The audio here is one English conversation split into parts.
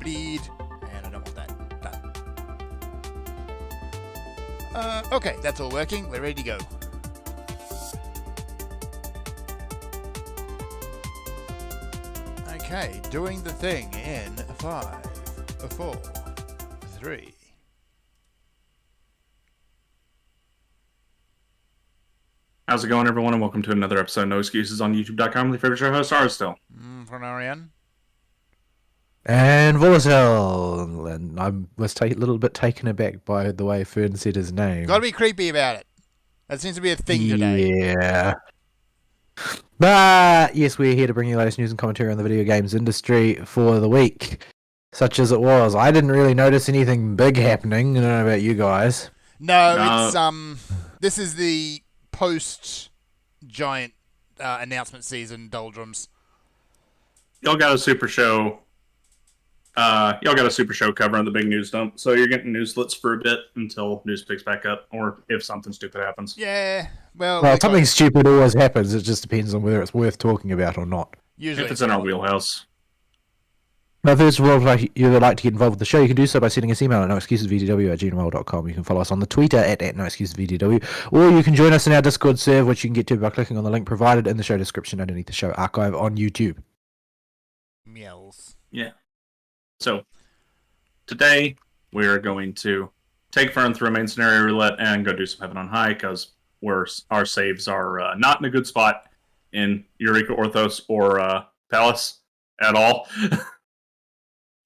bleed, and I don't want that done. Okay, that's all working. We're ready to go. Okay, doing the thing in 5, 4, 3. How's it going, everyone, and welcome to another episode of No Excuses on YouTube.com with your favorite show host, Still. From Ariane. And Volatile. And I was a little bit taken aback by the way Fern said his name. Gotta be creepy about it. That seems to be a thing today. Yeah. But yes, we're here to bring you the latest news and commentary on the video games industry for the week, such as it was. I didn't really notice anything big happening. I don't know about you guys. No, it's this is the post-giant announcement season doldrums. Y'all got a super show. Covering the big news dump, so you're getting news slits for a bit until news picks back up, or if something stupid happens. Yeah, well, something stupid always happens. It just depends on whether it's worth talking about or not. Usually, if it's in our wheelhouse. Now, first of all, if you would like to get involved with the show, you can do so by sending us email at noexcusesvdw@gmail.com. You can follow us on the Twitter at noexcusesvdw, or you can join us in our Discord server, which you can get to by clicking on the link provided in the show description underneath the show archive on YouTube. Meows. Yeah. So, today, we're going to take Fern through a main scenario roulette and go do some Heaven on High, because our saves are not in a good spot in Eureka Orthos or Palace at all.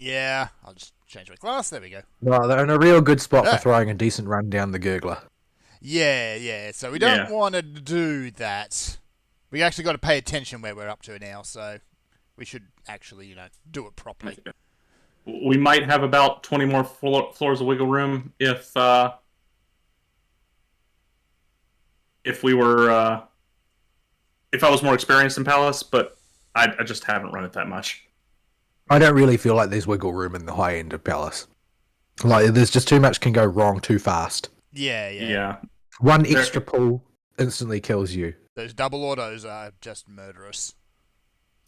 Yeah, I'll just change my class. There we go. No, they're in a real good spot for throwing a decent run down the gurgler. Yeah. So we don't want to do that. We actually got to pay attention where we're up to now, so we should actually, do it properly. We might have about 20 more floors of wiggle room if I was more experienced in Palace, but I just haven't run it that much. I don't really feel like there's wiggle room in the high end of Palace. Like, there's just too much can go wrong too fast. Yeah. One extra pull instantly kills you. Those double autos are just murderous.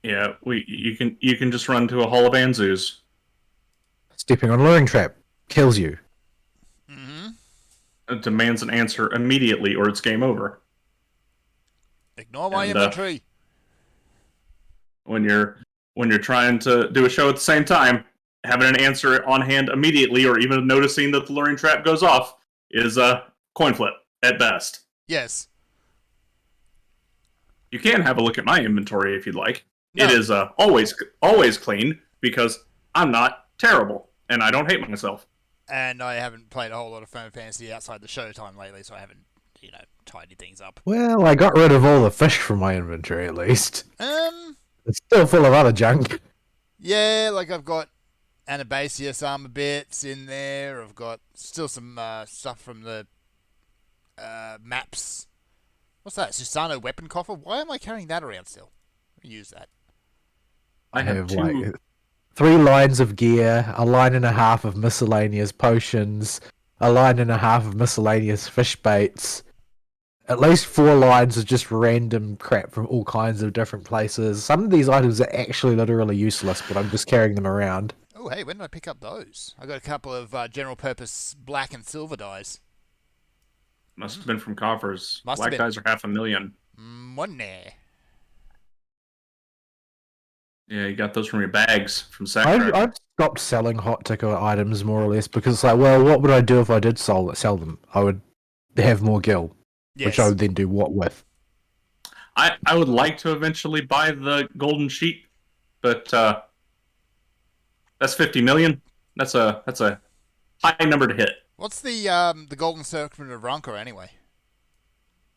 Yeah, you can just run to a Hall of Anzus. Stepping on a luring trap kills you. Mm-hmm. It demands an answer immediately, or it's game over. Ignore my inventory. When you're trying to do a show at the same time, having an answer on hand immediately, or even noticing that the luring trap goes off, is a coin flip at best. Yes. You can have a look at my inventory if you'd like. No. It is always clean, because I'm not terrible and I don't hate myself. And I haven't played a whole lot of Final Fantasy outside the showtime lately, so I haven't, tidied things up. Well, I got rid of all the fish from my inventory, at least. It's still full of other junk. Yeah, like I've got Anabasis armor bits in there. I've got still some stuff from the maps. What's that? Susano weapon coffer? Why am I carrying that around still? Use that. I have two. Like 3 lines of gear, a line and a half of miscellaneous potions, a line and a half of miscellaneous fish baits, at least 4 lines of just random crap from all kinds of different places. Some of these items are actually literally useless, but I'm just carrying them around. Oh, hey, when did I pick up those? I got a couple of general purpose black and silver dyes. Must have been from coffers. Must Black have been. dyes are 500,000. One there. Yeah, you got those from your bags from Sacred. I've stopped selling hot ticket items more or less because it's like, well, what would I do if I did sell them? I would have more gil, which I would then do what with? I would like to eventually buy the golden sheep, but that's 50 million. That's a high number to hit. What's the golden serpent of Rancor anyway?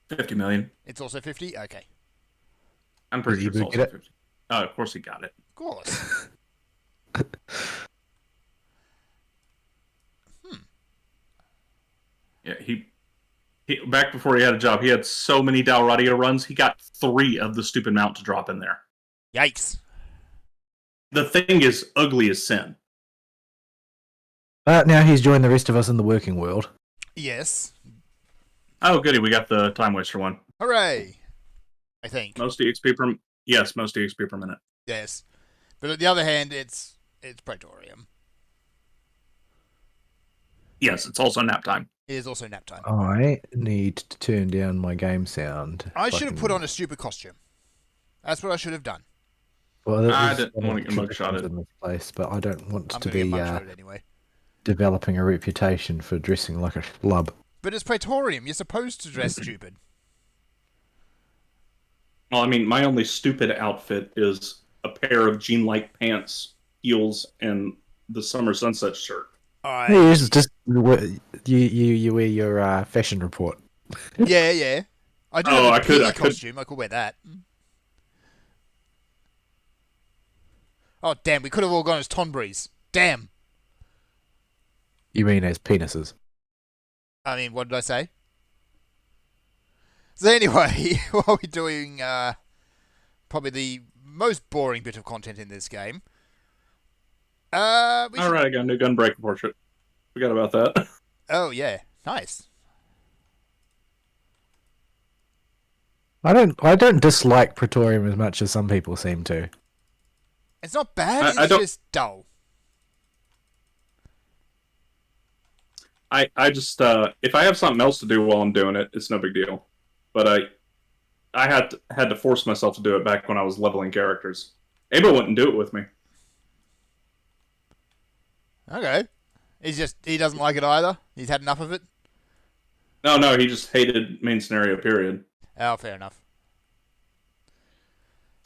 50 million. It's also 50? Okay. I'm pretty sure it's also 50. Oh, of course he got it. Of course. Yeah, he back before he had a job, he had so many Dalradio runs, he got 3 of the stupid mount to drop in there. Yikes. The thing is ugly as sin. But now he's joined the rest of us in the working world. Yes. Oh, goody, we got the Time Waster one. Hooray! I think. Most EXP per minute. Yes. But on the other hand, it's Praetorium. Yes, it's also nap time. It is also nap time. I need to turn down my game sound. I if should have can- put on a stupid costume. That's what I should have done. Well, that I is didn't one want of to the get mugshotted. traditions in this place, but I don't want I'm to going to be get mugshotted anyway. developing a reputation for dressing like a schlub. But it's Praetorium. You're supposed to dress stupid. Well, I mean, my only stupid outfit is a pair of jean-like pants, heels, and the summer sunset shirt. Yeah, it's just you wear your fashion report. Yeah. I do Oh, have I a could- piggy costume. I could wear that. Oh, damn. We could have all gone as Tonbreeze. Damn. You mean as penises? I mean, what did I say? So anyway, while we're doing probably the most boring bit of content in this game, we should... Alright, I got a new Gunbreaker portrait. Forgot about that. Oh yeah, nice. I don't dislike Praetorium as much as some people seem to. It's not bad. I It's don't- just dull. I just if I have something else to do while I'm doing it, it's no big deal. But I had to force myself to do it back when I was leveling characters. Abel wouldn't do it with me. Okay. He doesn't like it either. He's had enough of it. No, he just hated main scenario. Period. Oh, fair enough.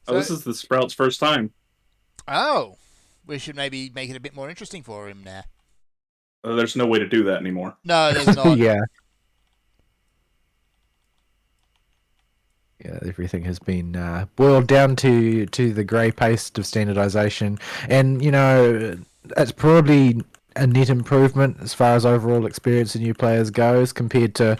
Oh, this is the Sprout's first time. Oh, we should maybe make it a bit more interesting for him now. There's no way to do that anymore. No, there's not. Yeah, everything has been boiled down to the grey paste of standardization, and it's probably a net improvement as far as overall experience of new players goes compared to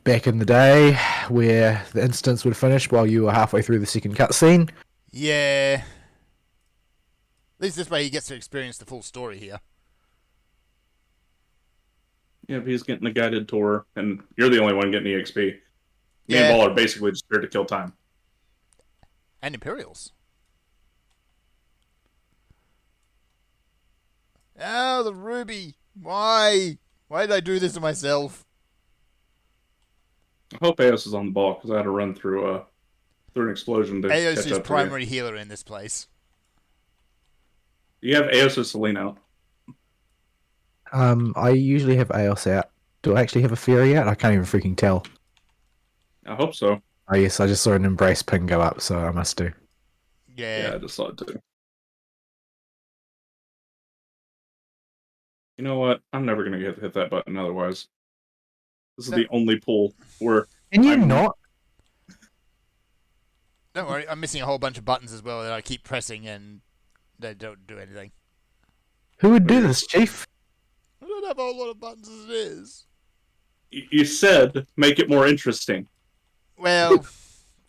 back in the day where the instance would finish while you were halfway through the second cutscene. Yeah. At least this way he gets to experience the full story here. Yeah, but he's getting a guided tour, and you're the only one getting EXP. Me Yeah. and Ball are basically just here to kill time. And Imperials. Oh, the ruby. Why? Why did I do this to myself? I hope Eos is on the ball, because I had to run through an explosion to Eos catch is up to primary healer in this place. you. You have Eos or Selene out. I usually have Aos out. Do I actually have a Fury out? I can't even freaking tell. I hope so. Oh yes, I just saw an Embrace ping go up, so I must do. Yeah, I just saw it too. You know what? I'm never going to hit that button otherwise. This is the only pull where Can you I'm- not? Don't worry, I'm missing a whole bunch of buttons as well that I keep pressing and they don't do anything. Who would do this, Chief? I don't have a whole lot of buttons as it is. you said make it more interesting. Well,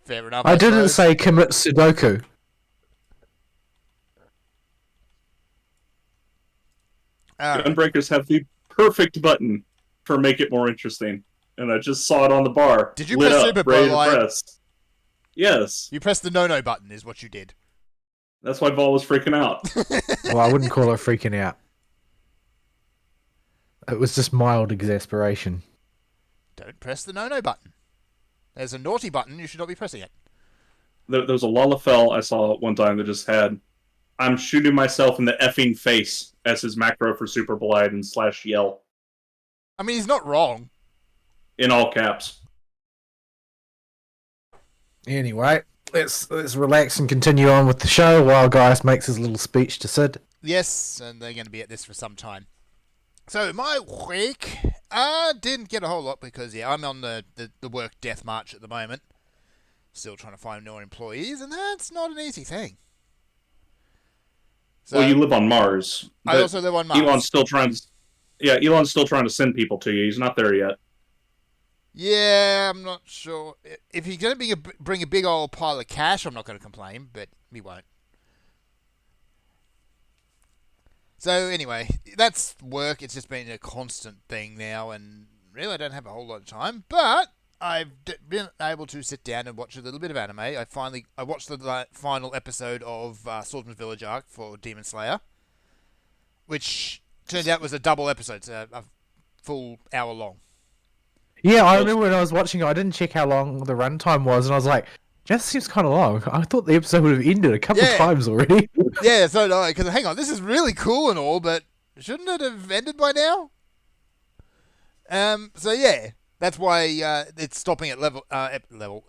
fair enough. I didn't suppose. say commit Sudoku. Alright. Gunbreakers have the perfect button for make it more interesting. And I just saw it on the bar. Did you lit press up, Super ready Bowl, to like- press. Yes. You pressed the no-no button is what you did. That's why Vol was freaking out. Well, I wouldn't call it freaking out. It was just mild exasperation. Don't press the no-no button. There's a naughty button, you should not be pressing it. There was a Lullafell I saw one time that just had, I'm shooting myself in the effing face as his macro for Super Poseidon / yell. I mean, he's not wrong. In all caps. Anyway, let's relax and continue on with the show while Gaius makes his little speech to Sid. Yes, and they're going to be at this for some time. So, my week, I didn't get a whole lot because, yeah, I'm on the work death march at the moment. Still trying to find more employees, and that's not an easy thing. So, Well, you live on Mars. I but also live on Mars. Elon's still trying to send people to you. He's not there yet. Yeah, I'm not sure. If he's going to bring a big old pile of cash, I'm not going to complain, but he won't. So anyway, that's work. It's just been a constant thing now, and really I don't have a whole lot of time. But I've been able to sit down and watch a little bit of anime. I watched the final episode of Swordsman's Village arc for Demon Slayer, which Turned out it was a double episode, so a full hour long. Yeah, I remember when I was watching it, I didn't check how long the runtime was, and I was like, "Just seems kind of long." I thought the episode would have ended a couple of times already. Yeah, so do I. Because hang on, this is really cool and all, but shouldn't it have ended by now? So yeah, that's why it's stopping at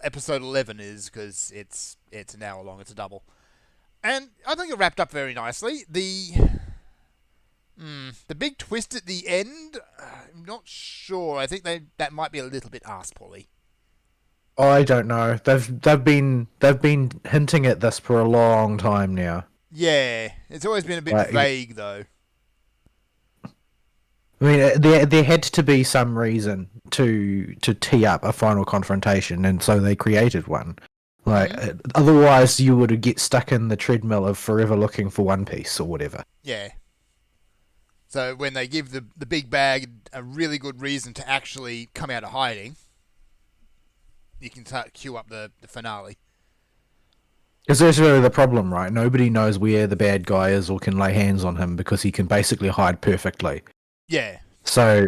episode 11 is because it's an hour long. It's a double, and I think it wrapped up very nicely. The big twist at the end, I'm not sure. I think that might be a little bit arse-pulley. I don't know. They've been hinting at this for a long time now. Yeah, it's always been a bit vague though. I mean, there had to be some reason to tee up a final confrontation, and so they created one. Otherwise, you would get stuck in the treadmill of forever looking for One Piece or whatever. Yeah. So when they give the big bag a really good reason to actually come out of hiding, you can queue up the finale. Because that's really the problem, right? Nobody knows where the bad guy is or can lay hands on him because he can basically hide perfectly. Yeah. So,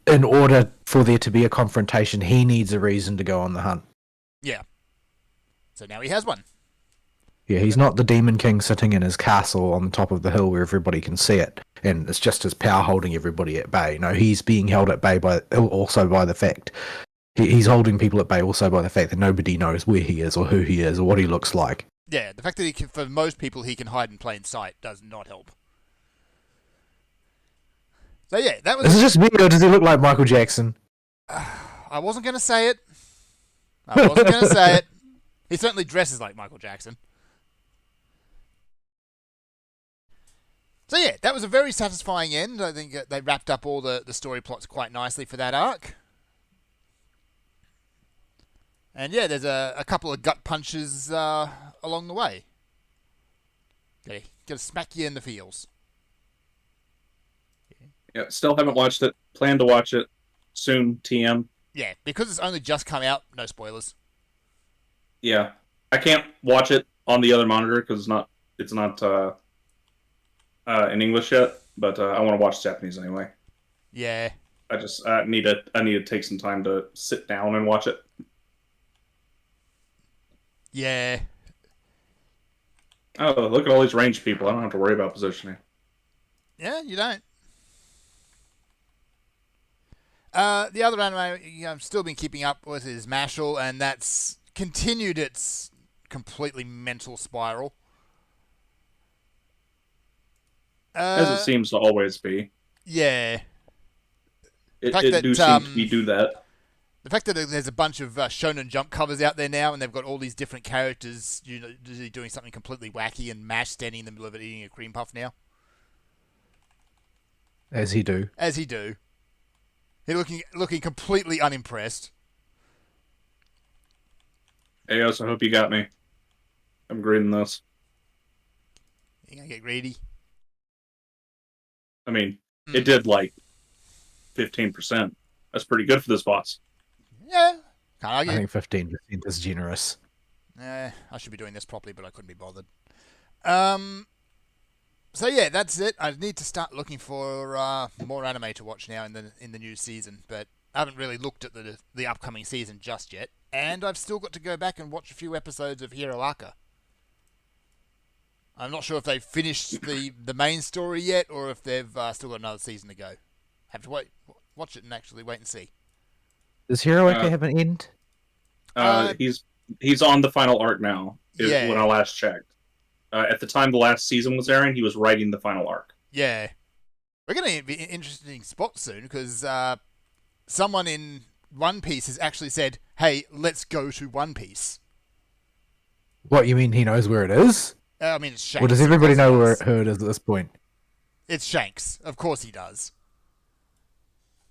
in order for there to be a confrontation, he needs a reason to go on the hunt. Yeah. So now he has one. Yeah, he's not the Demon King sitting in his castle on the top of the hill where everybody can see it, and it's just his power holding everybody at bay. No, he's being held at bay also by the fact he's holding people at bay also by the fact that nobody knows where he is or who he is or what he looks like. Yeah, the fact that for most people he can hide in plain sight does not help. So yeah, that was. Is it just me or does he look like Michael Jackson? I wasn't going to say it. He certainly dresses like Michael Jackson. So yeah, that was a very satisfying end. I think they wrapped up all the story plots quite nicely for that arc. And yeah, there's a couple of gut punches along the way. Okay, gonna smack you in the feels. Yeah, still haven't watched it. Plan to watch it soon. TM. Yeah, because it's only just come out. No spoilers. Yeah, I can't watch it on the other monitor because it's not in English yet. But I want to watch Japanese anyway. Yeah. I just need to take some time to sit down and watch it. Yeah. Oh, look at all these ranged people. I don't have to worry about positioning. Yeah, you don't. The other anime I've still been keeping up with is Mashle, and that's continued its completely mental spiral. As it seems to always be. Yeah. It do seem to do that. The fact that there's a bunch of Shonen Jump covers out there now, and they've got all these different characters, usually doing something completely wacky, and Mash standing in the middle of it eating a cream puff now. As he do. He's looking completely unimpressed. Hey, I hope you got me. I'm grading this. You gonna get greedy? I mean, it did like 15%. That's pretty good for this boss. Yeah, can't argue. I think 15% is generous. I should be doing this properly, but I couldn't be bothered. So yeah, that's it. I need to start looking for more anime to watch now in the new season, but I haven't really looked at the upcoming season just yet, and I've still got to go back and watch a few episodes of Hero Aka. I'm not sure if they've finished the main story yet, or if they've still got another season to go. Have to watch it and actually wait and see. Does Hero Aka have an end? He's on the final arc now. Yeah. When I last checked. At the time the last season was airing, he was writing the final arc. Yeah. We're going to be in an interesting spot soon, because someone in One Piece has actually said, hey, let's go to One Piece. What, you mean he knows where it is? I mean, it's Shanks. Or does everybody know where it is at this point? It's Shanks. Of course he does.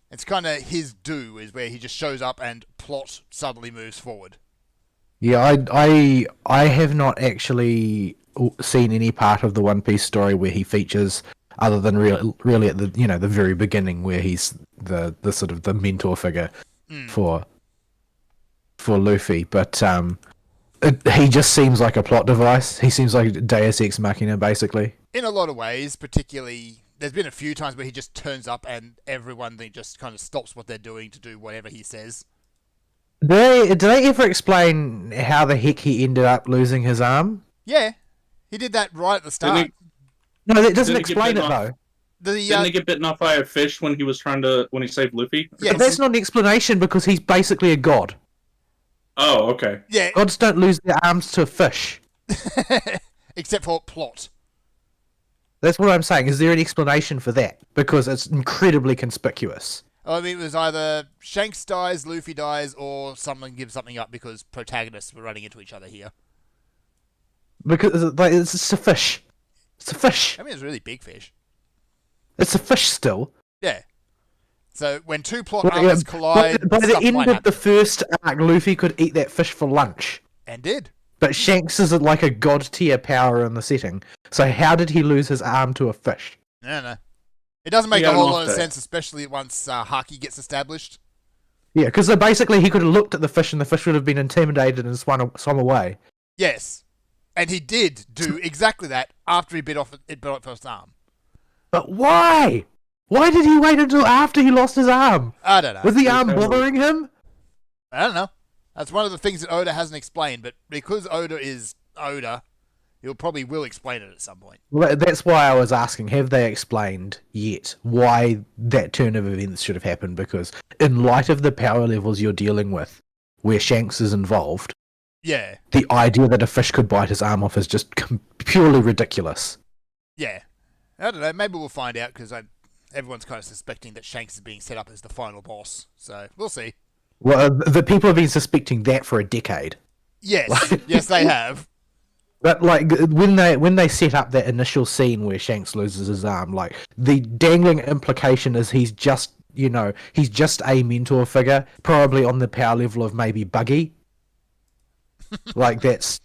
It's kind of his do, is where he just shows up and plot suddenly moves forward. Yeah, I have not actually seen any part of the One Piece story where he features, other than really at the very beginning, where he's the sort of the mentor figure for Luffy. But he just seems like a plot device. He seems like Deus Ex Machina, basically. In a lot of ways, particularly there's been a few times where he just turns up and everyone just kind of stops what they're doing to do whatever he says. Do they ever explain how the heck he ended up losing his arm? Yeah, he did that right at the start. No, that doesn't Didn't he get explain it bitten off? though. Didn't he get bitten off by a fish when he was when he saved Luffy? Yeah, But that's not an explanation because he's basically a god. Oh, okay. yeah, Gods don't lose their arms to a fish. except for plot. That's what I'm saying. Is there an explanation for that? Because it's incredibly conspicuous. I mean, it was either Shanks dies, Luffy dies, or someone gives something up because protagonists were running into each other here. Because like, it's a fish. It's a fish. I mean, it's a really big fish. It's a fish still. Yeah. So when two plot Like, arcs collide, by the stuff end might of happen. the first arc, Luffy could eat that fish for lunch. And did. But Shanks is like a god tier power in the setting. So how did he lose his arm to a fish? No. It doesn't make He a got whole him lot off of there. sense, especially once Haki gets established. Yeah, because basically he could have looked at the fish and the fish would have been intimidated and swum away. Yes. And he did do exactly that after he bit off his arm. But why? Why did he wait until after he lost his arm? I don't know. Was the arm Recovery. bothering him? I don't know. That's one of the things that Oda hasn't explained, but because Oda is Oda, he'll probably will explain it at some point. Well, that's why I was asking, have they explained yet why that turn of events should have happened? Because in light of the power levels you're dealing with, where Shanks is involved, Yeah. the idea that a fish could bite his arm off is just purely ridiculous. Yeah. I don't know. Maybe we'll find out because everyone's kind of suspecting that Shanks is being set up as the final boss. So we'll see. Well, the people have been suspecting that for a decade. Yes. Yes, they have. But like when they set up that initial scene where Shanks loses his arm, like the dangling implication is he's just a mentor figure, probably on the power level of maybe Buggy. Like that's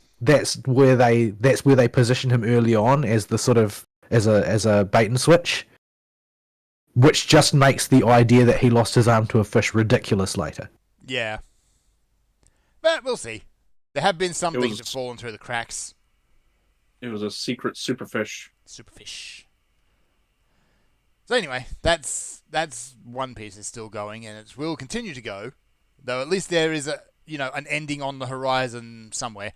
where they position him early on as the sort of as a bait and switch, which just makes the idea that he lost his arm to a fish ridiculous later. Yeah. But we'll see. There have been some It things was- that have fallen through the cracks. It was a secret superfish. Superfish. So anyway, that's One Piece is still going, and it will continue to go. Though at least there is an ending on the horizon somewhere.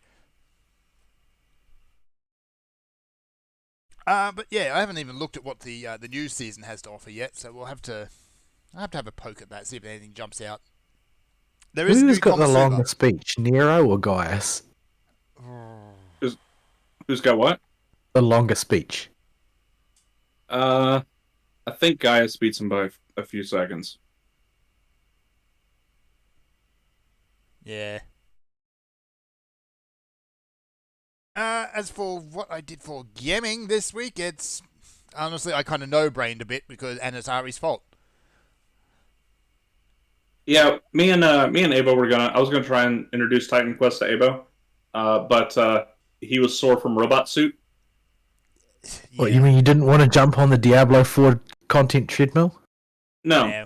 But yeah, I haven't even looked at what the new season has to offer yet, so I'll have to have a poke at that, see if anything jumps out. There is Who's new got the Konosuba. longest speech, Nero or Gaius? Who's got what? The longest speech. I think Gaius beats him by a few seconds. Yeah. As for what I did for gaming this week, it's honestly I kind of no-brained a bit and it's Ari's fault. Yeah, me and Abo I was gonna try and introduce Titan Quest to Abo, but he was sore from Robot Suit. What, Yeah. you mean you didn't want to jump on the Diablo 4 content treadmill? No, Yeah.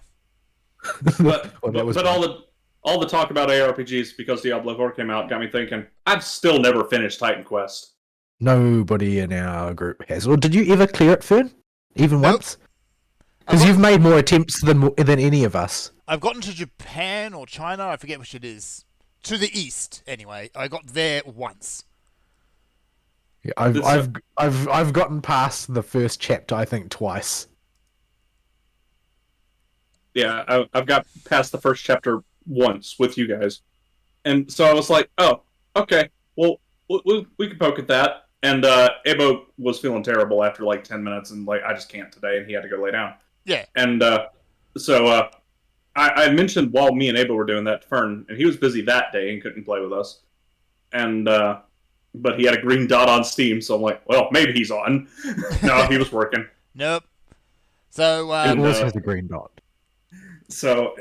but, Well, that was but all the talk about ARPGs because Diablo 4 came out got me thinking. I've still never finished Titan Quest. Nobody in our group has. Or did you ever clear it, Fern? Even Nope. once? Because you've made more attempts than any of us. I've gotten to Japan or China, I forget which it is. To the east, anyway. I got there once. Yeah, This- I've gotten past the first chapter, I think, twice. Yeah, I've got past the first chapter once with you guys, and so I was like, oh, okay, well, we can poke at that. And Abo was feeling terrible after like 10 minutes, and like I just can't today, and he had to go lay down. Yeah. And so I mentioned while me and Abo were doing that to Fern, and he was busy that day and couldn't play with us. And but he had a green dot on Steam, so I'm like, well, maybe he's on. No, he was working. Nope. So, It And, also has a green dot. So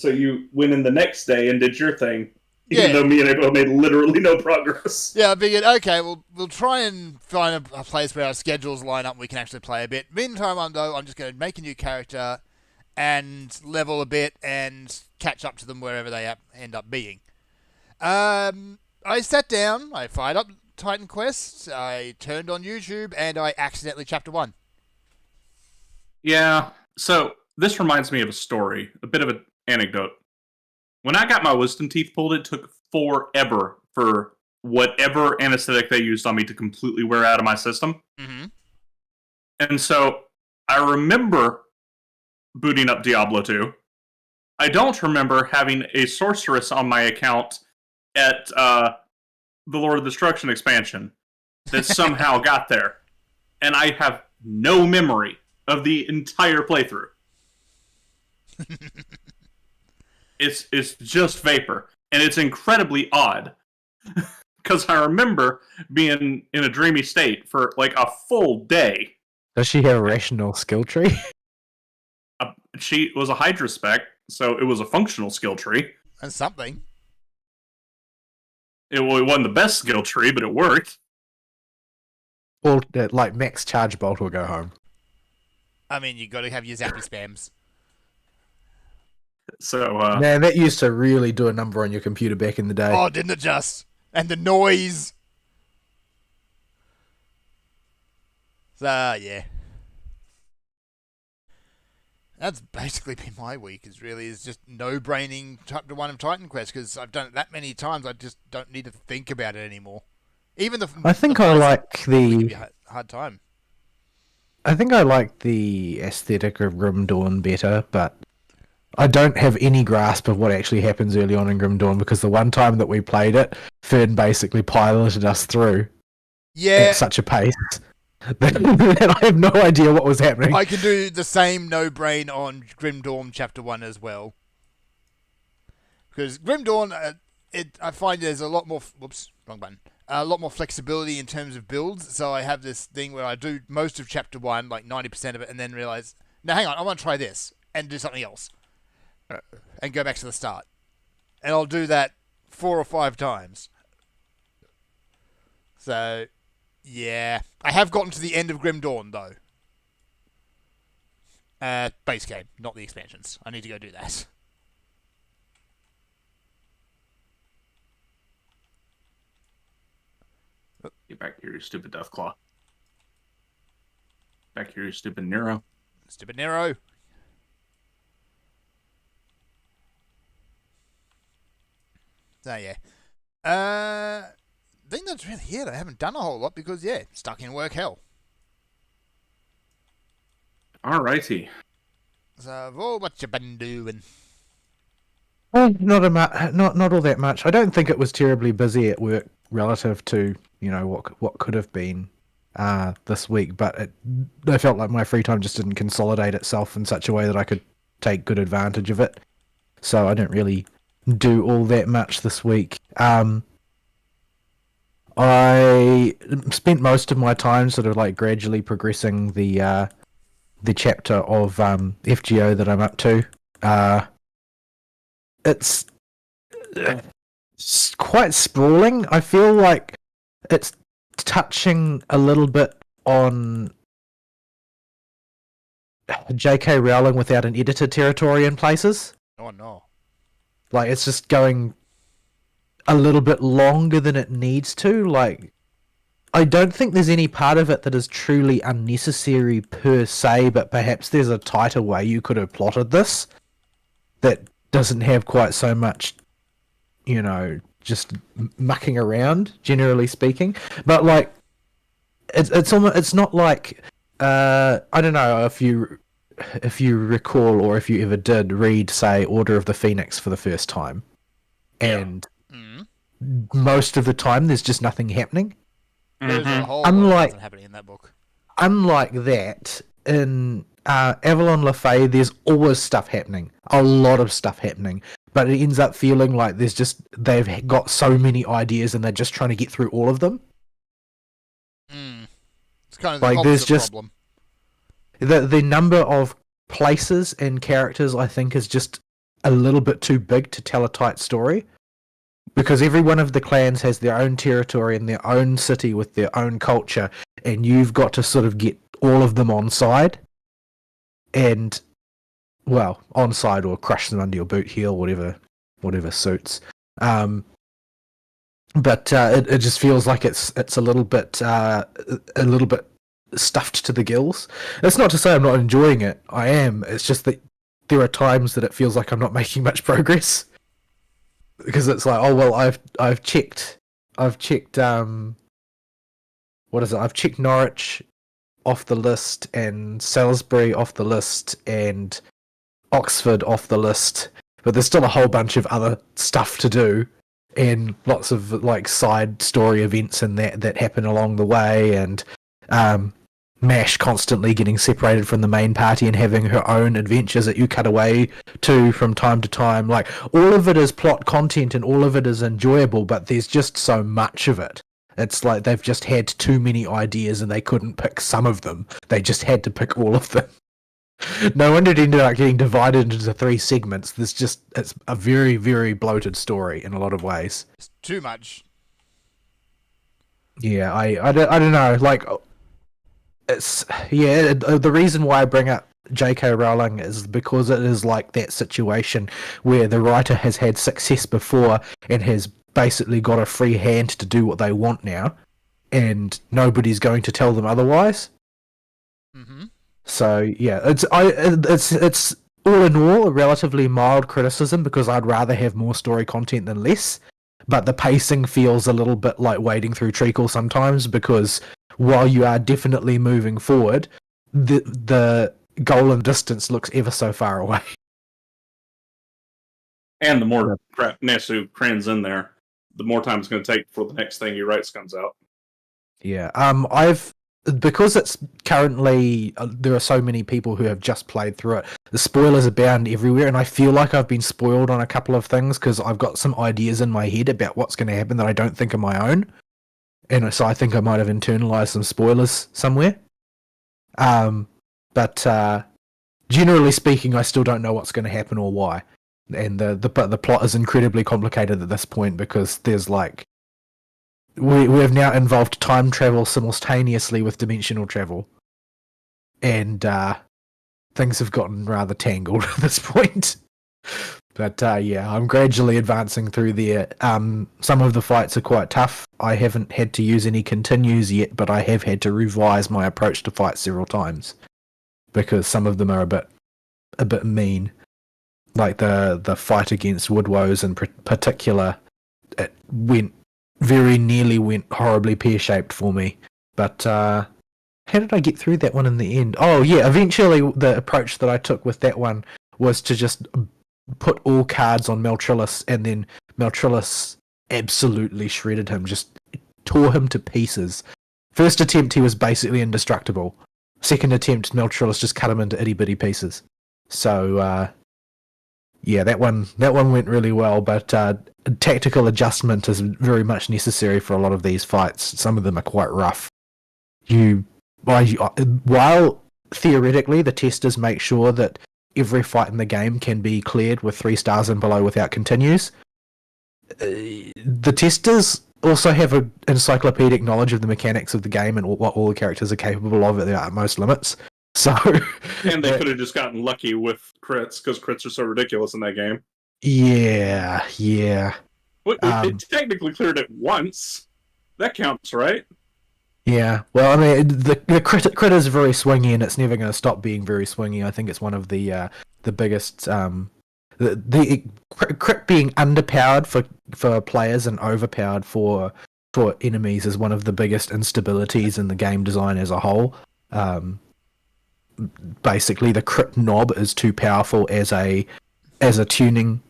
you went in the next day and did your thing, even Yeah. though me and Abo made literally no progress. yeah, I figured, okay, we'll try and find a place where our schedules line up and we can actually play a bit. Meantime, I'm just going to make a new character and level a bit and catch up to them wherever they end up being. I sat down, I fired up Titan Quest, I turned on YouTube, and I accidentally chapter 1. Yeah. So this reminds me of a story, a bit of an anecdote. When I got my wisdom teeth pulled, it took forever for whatever anesthetic they used on me to completely wear out of my system. Mm-hmm. And so I remember booting up Diablo 2. I don't remember having a sorceress on my account at the Lord of Destruction expansion that somehow got there. And I have no memory of the entire playthrough. It's just vapor. And it's incredibly odd. Because I remember being in a dreamy state for like a full day. Does she have a rational skill tree? She was a Hydra spec, so it was a functional skill tree. And something. It wasn't the best skill tree, but it worked. Or like max charge bolt or go home. I mean, you got to have your zappy spams. So, Man, that used to really do a number on your computer back in the day. Oh, didn't it just? And the noise. So, yeah. That's basically been my week, is just no-braining Chapter 1 of Titan Quest, because I've done it that many times, I just don't need to think about it anymore. Even the... I think the I first like week the... would be a hard time. I think I like the aesthetic of Grim Dawn better, but I don't have any grasp of what actually happens early on in Grim Dawn, because the one time that we played it, Fern basically piloted us through Yeah, at such a pace that I have no idea what was happening. I can do the same no-brain on Grim Dawn Chapter 1 as well. Because Grim Dawn, I find there's a lot more... Whoops, wrong button. A lot more flexibility in terms of builds. So I have this thing where I do most of Chapter 1, like 90% of it, and then realize, no, hang on, I want to try this, and do something else. And go back to the start. And I'll do that 4 or 5 times. So, yeah. I have gotten to the end of Grim Dawn, though. Base game, not the expansions. I need to go do that. get back here, you stupid Deathclaw. Back here, you stupid Nero. Stupid Nero. So, yeah. I think that's really it. I haven't done a whole lot because, yeah, stuck in work hell. Alrighty. So, oh, what you been doing? Not all that much. I don't think it was terribly busy at work relative to what could have been this week, but I felt like my free time just didn't consolidate itself in such a way that I could take good advantage of it. So I didn't really do all that much this week. I spent most of my time sort of like gradually progressing the chapter of FGO that I'm up to. It's quite sprawling. I feel like it's touching a little bit on J.K. Rowling without an editor territory in places. Oh, no. Like, it's just going a little bit longer than it needs to. Like, I don't think there's any part of it that is truly unnecessary per se, but perhaps there's a tighter way you could have plotted this that doesn't have quite so much, just mucking around, generally speaking. But like, it's not like I don't know if you recall or if you ever did read, say, Order of the Phoenix for the first time, and most of the time there's just nothing happening. There's a whole lot happening in that book. Unlike that, in Avalon LaFay, there's always stuff happening, a lot of stuff happening, but it ends up feeling like they've got so many ideas and they're just trying to get through all of them. It's kind of the opposite problem. The number of places and characters, I think, is just a little bit too big to tell a tight story, because every one of the clans has their own territory and their own city with their own culture, and you've got to sort of get all of them on side. And, well, on side or crush them under your boot heel, whatever suits. But it just feels like it's a little bit stuffed to the gills. It's not to say I'm not enjoying it. I am. It's just that there are times that it feels like I'm not making much progress because it's like, oh well, I've checked what is it? I've checked Norwich off the list and Salisbury off the list and Oxford off the list, but there's still a whole bunch of other stuff to do and lots of like side story events and that happen along the way, and Mash constantly getting separated from the main party and having her own adventures that you cut away to from time to time. Like, all of it is plot content and all of it is enjoyable, but there's just so much of it. It's like they've just had too many ideas and they couldn't pick some of them. They just had to pick all of them. No wonder it ended up getting divided into 3 segments. It's a very, very bloated story in a lot of ways. It's too much. Yeah, I don't know. Like, the reason why I bring up J.K. Rowling is because it is like that situation where the writer has had success before and has basically got a free hand to do what they want now, and nobody's going to tell them otherwise. Mm-hmm. So yeah, it's all in all a relatively mild criticism because I'd rather have more story content than less. But the pacing feels a little bit like wading through treacle sometimes, because while you are definitely moving forward, the goal and distance looks ever so far away. And the more crap Nesu crans in there, the more time it's going to take before the next thing he writes comes out. Yeah, because it's currently there are so many people who have just played through it. The spoilers abound everywhere, and I feel like I've been spoiled on a couple of things because I've got some ideas in my head about what's going to happen that I don't think are my own, and so I think I might have internalized some spoilers somewhere. But generally speaking, I still don't know what's going to happen or why, and the plot is incredibly complicated at this point because there's like. We have now involved time travel simultaneously with dimensional travel, and things have gotten rather tangled at this point. But yeah, I'm gradually advancing through there. Some of the fights are quite tough. I haven't had to use any continues yet, but I have had to revise my approach to fights several times because some of them are a bit mean. Like the fight against Woodwoes in particular, it very nearly went horribly pear-shaped for me. But how did I get through that one in the end? Oh yeah, eventually the approach that I took with that one was to just put all cards on Meltrilus, and then Meltrilus absolutely shredded him, just tore him to pieces. First attempt, he was basically indestructible. Second attempt, Meltrilus just cut him into itty-bitty pieces. So yeah, that one went really well, but tactical adjustment is very much necessary for a lot of these fights. Some of them are quite rough. While theoretically the testers make sure that every fight in the game can be cleared with 3 stars and below without continues, the testers also have an encyclopedic knowledge of the mechanics of the game and what all the characters are capable of at their utmost limits. So, and they could have just gotten lucky with crits because crits are so ridiculous in that game. Yeah. It technically cleared it once. That counts, right? Yeah. Well, I mean, the crit is very swingy, and it's never going to stop being very swingy. I think it's one of the biggest the crit being underpowered for players and overpowered for enemies is one of the biggest instabilities in the game design as a whole. Basically, the crit knob is too powerful as a tuning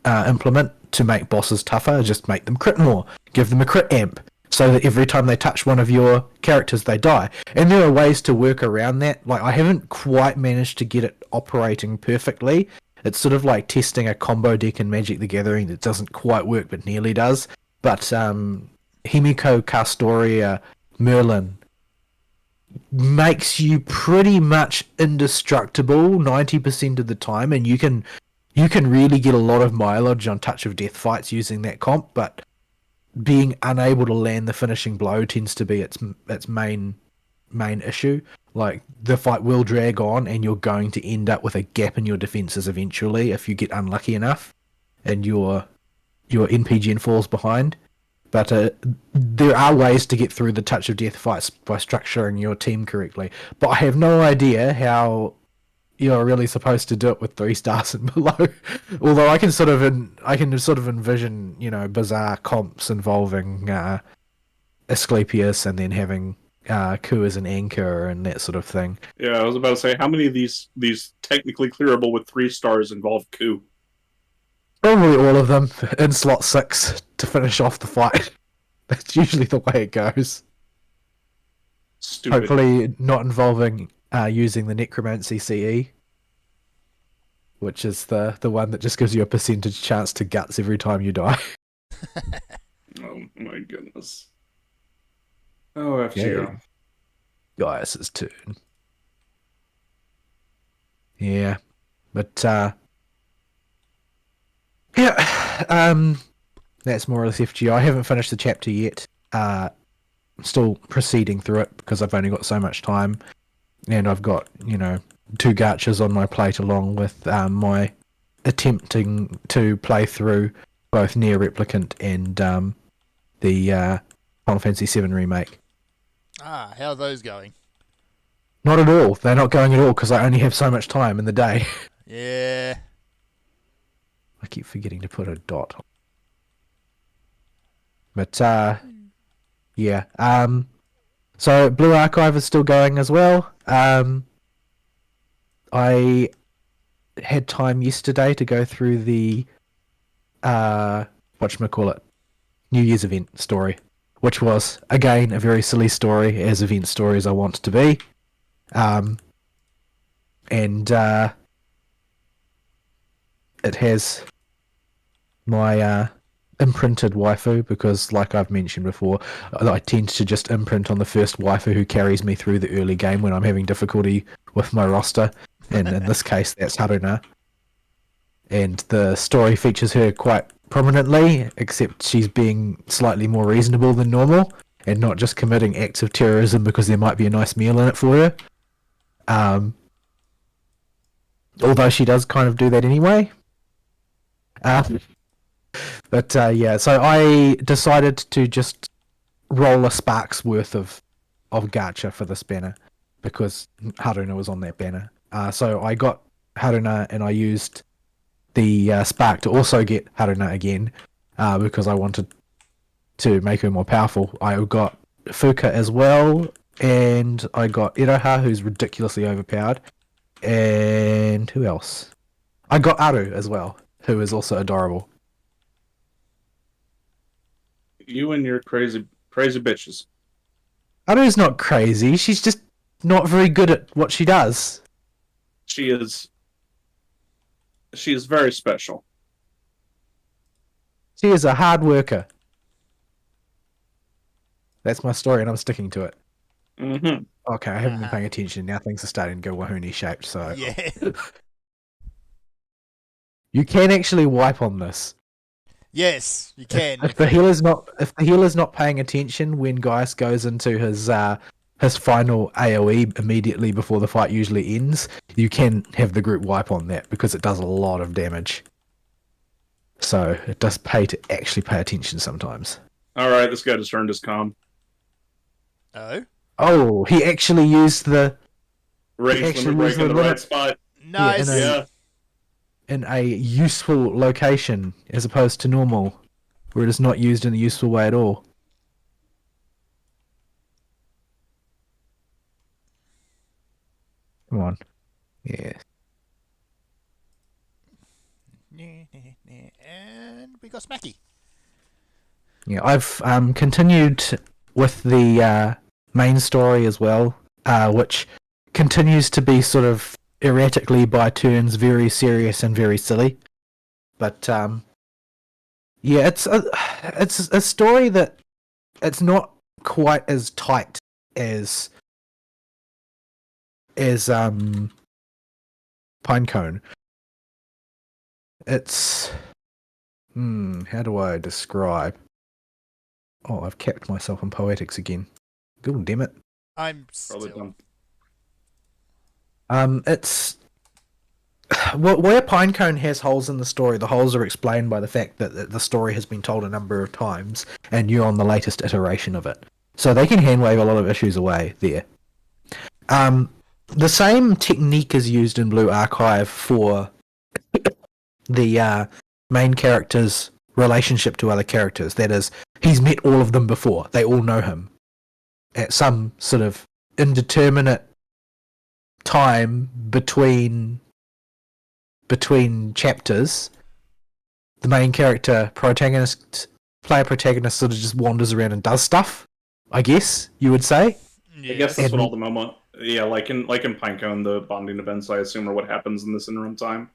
implement to make bosses tougher. Just make them crit more. Give them a crit amp so that every time they touch one of your characters, they die. And there are ways to work around that. Like, I haven't quite managed to get it operating perfectly. It's sort of like testing a combo deck in Magic the Gathering that doesn't quite work but nearly does. But Himiko Castoria Merlin makes you pretty much indestructible 90% of the time, and you can really get a lot of mileage on Touch of Death fights using that comp, but being unable to land the finishing blow tends to be its main issue. Like, the fight will drag on and you're going to end up with a gap in your defenses eventually if you get unlucky enough and your NPGen falls behind. But there are ways to get through the touch of death fights by structuring your team correctly. But I have no idea how you're really supposed to do it with 3 stars and below. Although I can sort of envision, you know, bizarre comps involving Asclepius and then having Ku as an anchor and that sort of thing. Yeah, I was about to say, how many of these technically clearable with 3 stars involve Ku? Probably all of them in slot 6 to finish off the fight. That's usually the way it goes. Stupid. Hopefully not involving using the Necromancy CE, which is the one that just gives you a percentage chance to guts every time you die. Oh my goodness. Oh, F-Zero. Gaius' turn. Yeah. But yeah, that's more or less FGO. I haven't finished the chapter yet. I'm still proceeding through it because I've only got so much time, and I've got, you know, 2 gachas on my plate along with my attempting to play through both Nier Replicant and the Final Fantasy VII Remake. Ah, how are those going? Not at all. They're not going at all because I only have so much time in the day. Yeah. I keep forgetting to put a dot. But yeah. So Blue Archive is still going as well. I had time yesterday to go through the whatchamacallit, New Year's event story, which was again a very silly story, as event stories I want to be. And it has my imprinted waifu, because like I've mentioned before, I tend to just imprint on the first waifu who carries me through the early game when I'm having difficulty with my roster, and in this case that's Haruna. And the story features her quite prominently, except she's being slightly more reasonable than normal and not just committing acts of terrorism because there might be a nice meal in it for her. Although she does kind of do that anyway. But yeah, so I decided to just roll a spark's worth of gacha for this banner because Haruna was on that banner. So I got Haruna and I used the spark to also get Haruna again because I wanted to make her more powerful. I got Fuka as well, and I got Iroha, who's ridiculously overpowered. And who else? I got Aru as well, who is also adorable. You and your crazy bitches. Aru's not crazy. She's just not very good at what she does. She is very special. She is a hard worker. That's my story, and I'm sticking to it. Mm-hmm. Okay, I haven't been paying attention. Now things are starting to go wahoonie shaped, so... Yeah. You can actually wipe on this. Yes, you can. If the healer's not paying attention when Gaius goes into his final AoE immediately before the fight usually ends, you can have the group wipe on that because it does a lot of damage. So it does pay to actually pay attention sometimes. Alright, this guy just earned his comm. Oh? Oh, he actually used the Rage limit break in the right spot. Nice. Yeah. In a useful location as opposed to normal, where it is not used in a useful way at all. Come on. Yeah. And we got Smacky. Yeah, I've continued with the main story as well, which continues to be sort of erratically by turns very serious and very silly. But yeah, it's a story that it's not quite as tight as Pinecone. It's how do I describe? Oh, I've kept myself in poetics again. God damn it. I'm Probably still... dumb. It's where Pinecone has holes in the story, the holes are explained by the fact that the story has been told a number of times, and you're on the latest iteration of it. So they can handwave a lot of issues away there. The same technique is used in Blue Archive for the main character's relationship to other characters. That is, he's met all of them before. They all know him. At some sort of indeterminate time between chapters, the main character player protagonist sort of just wanders around and does stuff, I guess you would say. I guess that's what all the moment. Yeah, like in Pinecone, the bonding events, I assume, are what happens in this interim time.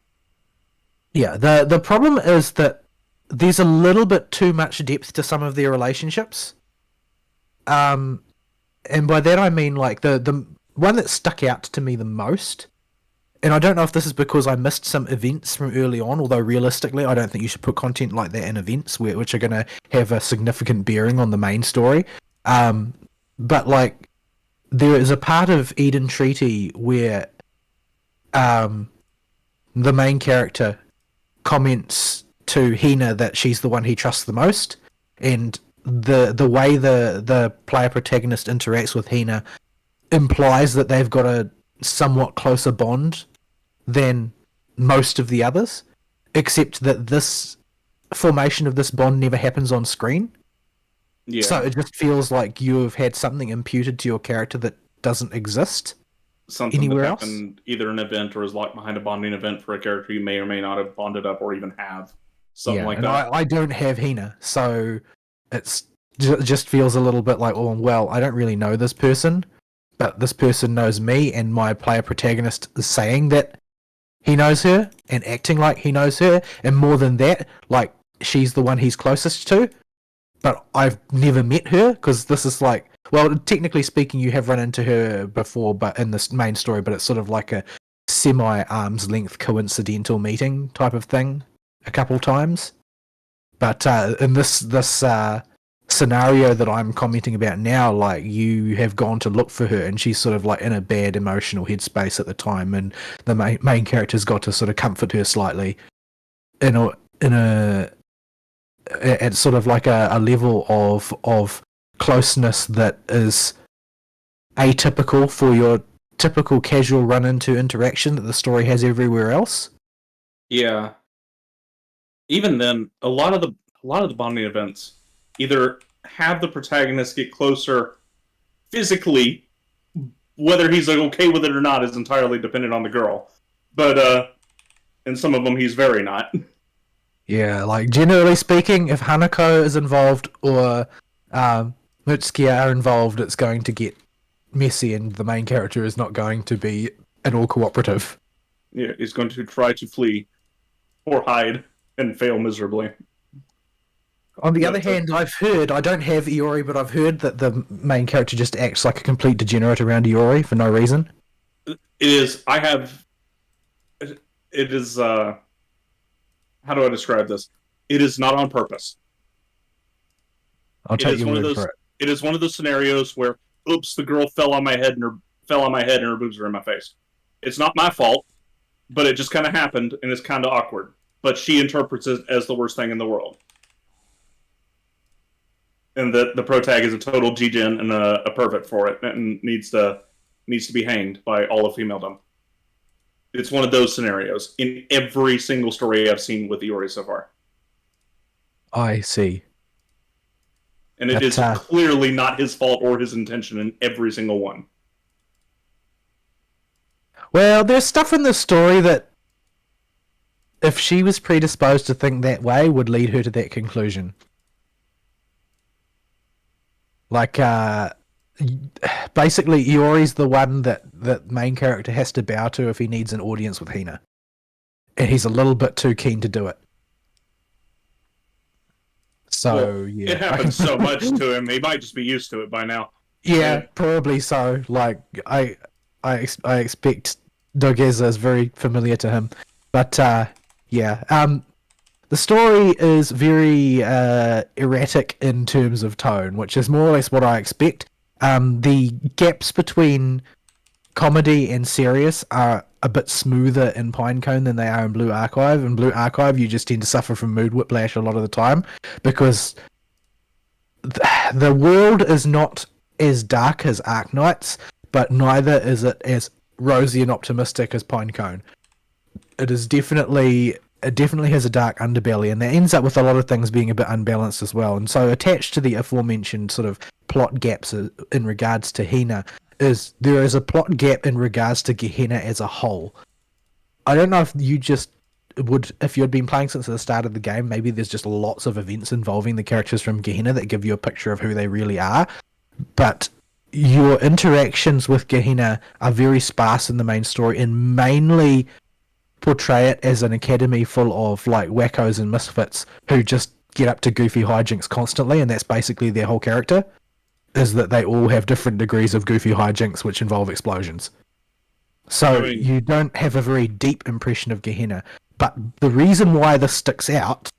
Yeah, the problem is that there's a little bit too much depth to some of their relationships. And by that I mean like the one that stuck out to me the most, and I don't know if this is because I missed some events from early on, although realistically I don't think you should put content like that in events which are going to have a significant bearing on the main story. But like, there is a part of Eden Treaty where the main character comments to Hina that she's the one he trusts the most, and the way the player protagonist interacts with Hina implies that they've got a somewhat closer bond than most of the others, except that this formation of this bond never happens on screen. Yeah. So it just feels like you've had something imputed to your character that doesn't exist Something anywhere that else. happened either an event or is locked behind a bonding event for a character you may or may not have bonded up or even have. Something like and that. I don't have Hina, so it's just feels a little bit like, oh, well, I don't really know this person, but this person knows me, and my player protagonist is saying that he knows her and acting like he knows her, and more than that, like, she's the one he's closest to, but I've never met her, because this is like, well, technically speaking, you have run into her before, but in this main story, but it's sort of like a semi-arm's length coincidental meeting type of thing a couple times. But in this scenario that I'm commenting about now, like, you have gone to look for her and she's sort of like in a bad emotional headspace at the time, and the main character's got to sort of comfort her slightly at sort of like a level of closeness that is atypical for your typical casual run-into interaction that the story has everywhere else. Yeah. Even then, a lot of the bonding events either have the protagonist get closer physically, whether he's like, okay with it or not is entirely dependent on the girl. But in some of them, he's very not. Yeah, like, generally speaking, if Hanako is involved or Mutsukiya are involved, it's going to get messy, and the main character is not going to be at all cooperative. Yeah, he's going to try to flee or hide and fail miserably. On the other hand, I've heard, I don't have Iori, but I've heard that the main character just acts like a complete degenerate around Iori for no reason. It is, how do I describe this? It is not on purpose. I'll take your word for it. It is one of those scenarios where, oops, the girl fell on my head and her boobs are in my face. It's not my fault, but it just kind of happened and it's kind of awkward. But she interprets it as the worst thing in the world. And the protag is a total G-gen and a pervert for it, and needs to be hanged by all of femaldom. It's one of those scenarios in every single story I've seen with Iori so far. I see. And it is clearly not his fault or his intention in every single one. Well, there's stuff in the story that, if she was predisposed to think that way, would lead her to that conclusion. Like, basically, Iori's the one that main character has to bow to if he needs an audience with Hina. And he's a little bit too keen to do it. So, well, yeah. It happens so much to him, he might just be used to it by now. Yeah, probably so. Like, I expect Dogeza is very familiar to him. But, yeah. The story is very erratic in terms of tone, which is more or less what I expect. The gaps between comedy and serious are a bit smoother in Pinecone than they are in Blue Archive. In Blue Archive, you just tend to suffer from mood whiplash a lot of the time because the world is not as dark as Arknight's, but neither is it as rosy and optimistic as Pinecone. It definitely has a dark underbelly, and that ends up with a lot of things being a bit unbalanced as well. And so attached to the aforementioned sort of plot gaps in regards to Hina is there is a plot gap in regards to Gehenna as a whole. I don't know if you just would, if you had been playing since the start of the game, maybe there's just lots of events involving the characters from Gehenna that give you a picture of who they really are, but your interactions with Gehenna are very sparse in the main story and mainly portray it as an academy full of like wackos and misfits who just get up to goofy hijinks constantly, and that's basically their whole character, is that they all have different degrees of goofy hijinks which involve explosions. So you don't have a very deep impression of Gehenna. But the reason why this sticks out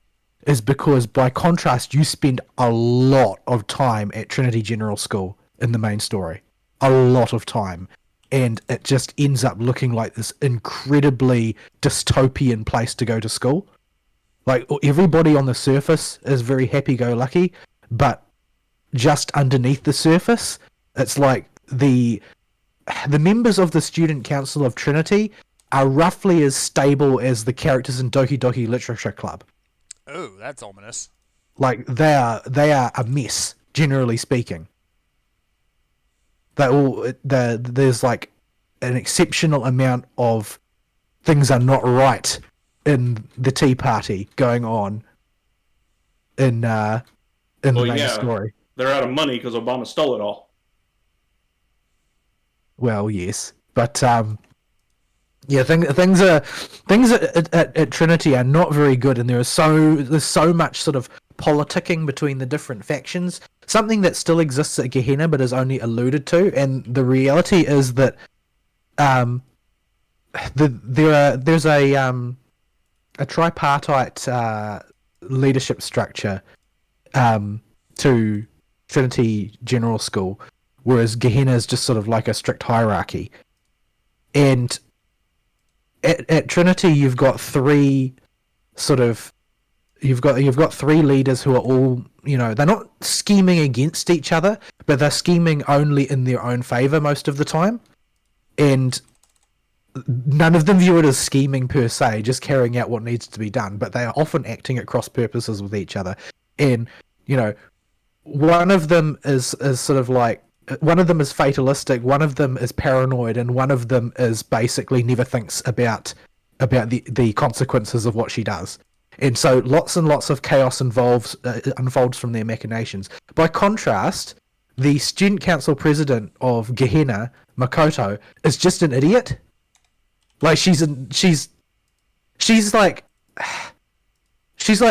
is because, by contrast, you spend a lot of time at Trinity General School in the main story. A lot of time. And it just ends up looking like this incredibly dystopian place to go to school. Like, everybody on the surface is very happy-go-lucky, but just underneath the surface, it's like the members of the Student Council of Trinity are roughly as stable as the characters in Doki Doki Literature Club. Oh, that's ominous. Like, they are a mess, generally speaking. There's like an exceptional amount of things are not right in the Tea Party going on in the main story. They're out of money because Obama stole it all. Well, yes, but yeah, things at Trinity are not very good, and there's so much sort of politicking between the different factions. Something that still exists at Gehenna, but is only alluded to, and the reality is that there's a tripartite leadership structure to Trinity General School, whereas Gehenna is just sort of like a strict hierarchy. And at Trinity, you've got three leaders who are all, they're not scheming against each other, but they're scheming only in their own favor most of the time. And none of them view it as scheming per se, just carrying out what needs to be done, but they are often acting at cross purposes with each other. And, one of them is sort of like, one of them is fatalistic, one of them is paranoid, and one of them is basically never thinks about the consequences of what she does. And so lots and lots of chaos unfolds from their machinations. By contrast, the student council president of Gehenna, Makoto, is just an idiot. Like, she's like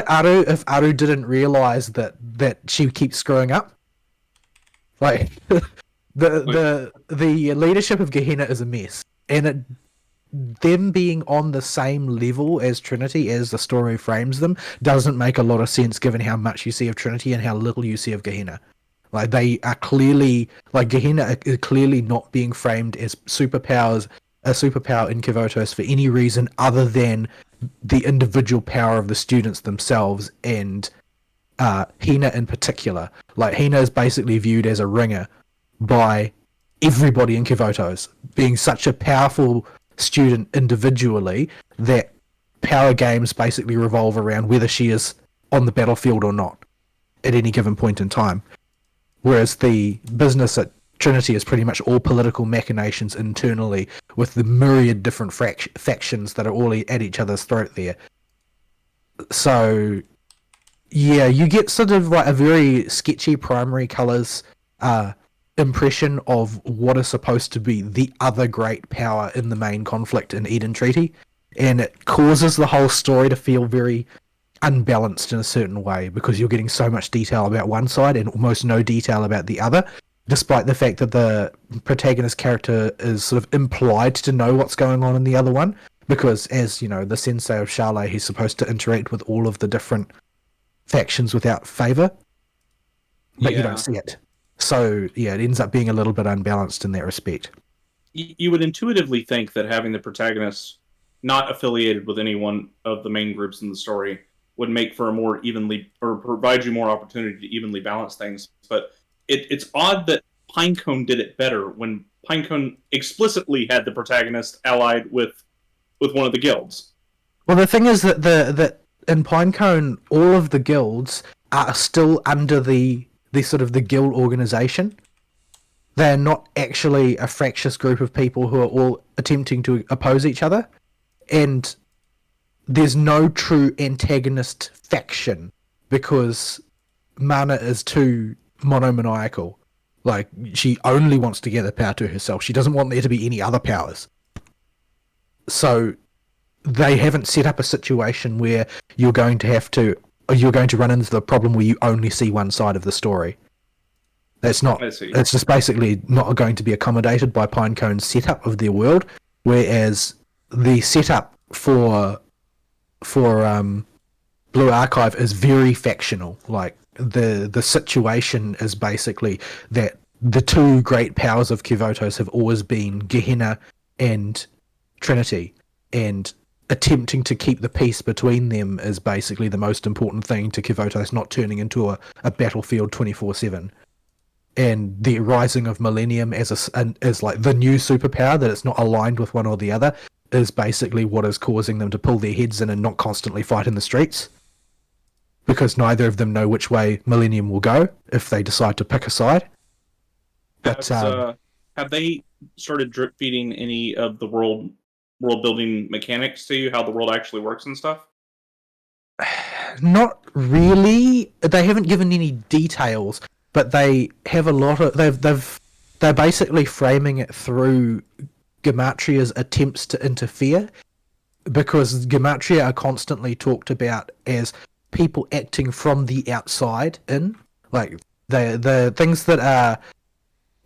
Aru if Aru didn't realize that she keeps screwing up. Like, the leadership of Gehenna is a mess, and them being on the same level as Trinity as the story frames them doesn't make a lot of sense given how much you see of Trinity and how little you see of Gehenna. Like, they are clearly, like, Gehenna is clearly not being framed as a superpower in Kivotos for any reason other than the individual power of the students themselves, and Hina in particular. Like, Hina is basically viewed as a ringer by everybody in Kivotos, being such a powerful student individually that power games basically revolve around whether she is on the battlefield or not at any given point in time. Whereas the business at Trinity is pretty much all political machinations internally, with the myriad different factions that are all at each other's throat there. So, yeah, you get sort of like a very sketchy primary colours impression of what is supposed to be the other great power in the main conflict in Eden Treaty, and it causes the whole story to feel very unbalanced in a certain way, because you're getting so much detail about one side and almost no detail about the other, despite the fact that the protagonist character is sort of implied to know what's going on in the other one, because as, the sensei of Charlotte, he's supposed to interact with all of the different factions without favour, but you don't see it. So, yeah, it ends up being a little bit unbalanced in that respect. you would intuitively think that having the protagonist not affiliated with any one of the main groups in the story would make for a more evenly, or provide you more opportunity to evenly balance things. But it's odd that Pinecone did it better when Pinecone explicitly had the protagonist allied with one of the guilds. Well, the thing is that in Pinecone, all of the guilds are still under the sort of the guild organization. They're not actually a fractious group of people who are all attempting to oppose each other. And there's no true antagonist faction because Mana is too monomaniacal. Like, she only wants to gather power to herself. She doesn't want there to be any other powers. So they haven't set up a situation where you're going to run into the problem where you only see one side of the story. It's just basically not going to be accommodated by Pinecone's setup of their world, whereas the setup for Blue Archive is very factional. Like, the situation is basically that the two great powers of Kivotos have always been Gehenna and Trinity, and attempting to keep the peace between them is basically the most important thing to Kivotos not turning into a battlefield 24/7. And the rising of Millennium as like the new superpower, that it's not aligned with one or the other, is basically what is causing them to pull their heads in and not constantly fight in the streets. Because neither of them know which way Millennium will go if they decide to pick a side. But have they started drip feeding any of the world building mechanics to you, how the world actually works and stuff? Not really. They haven't given any details, but they have a lot of they're basically framing it through Gematria's attempts to interfere, because Gematria are constantly talked about as people acting from the outside in. Like, the things that are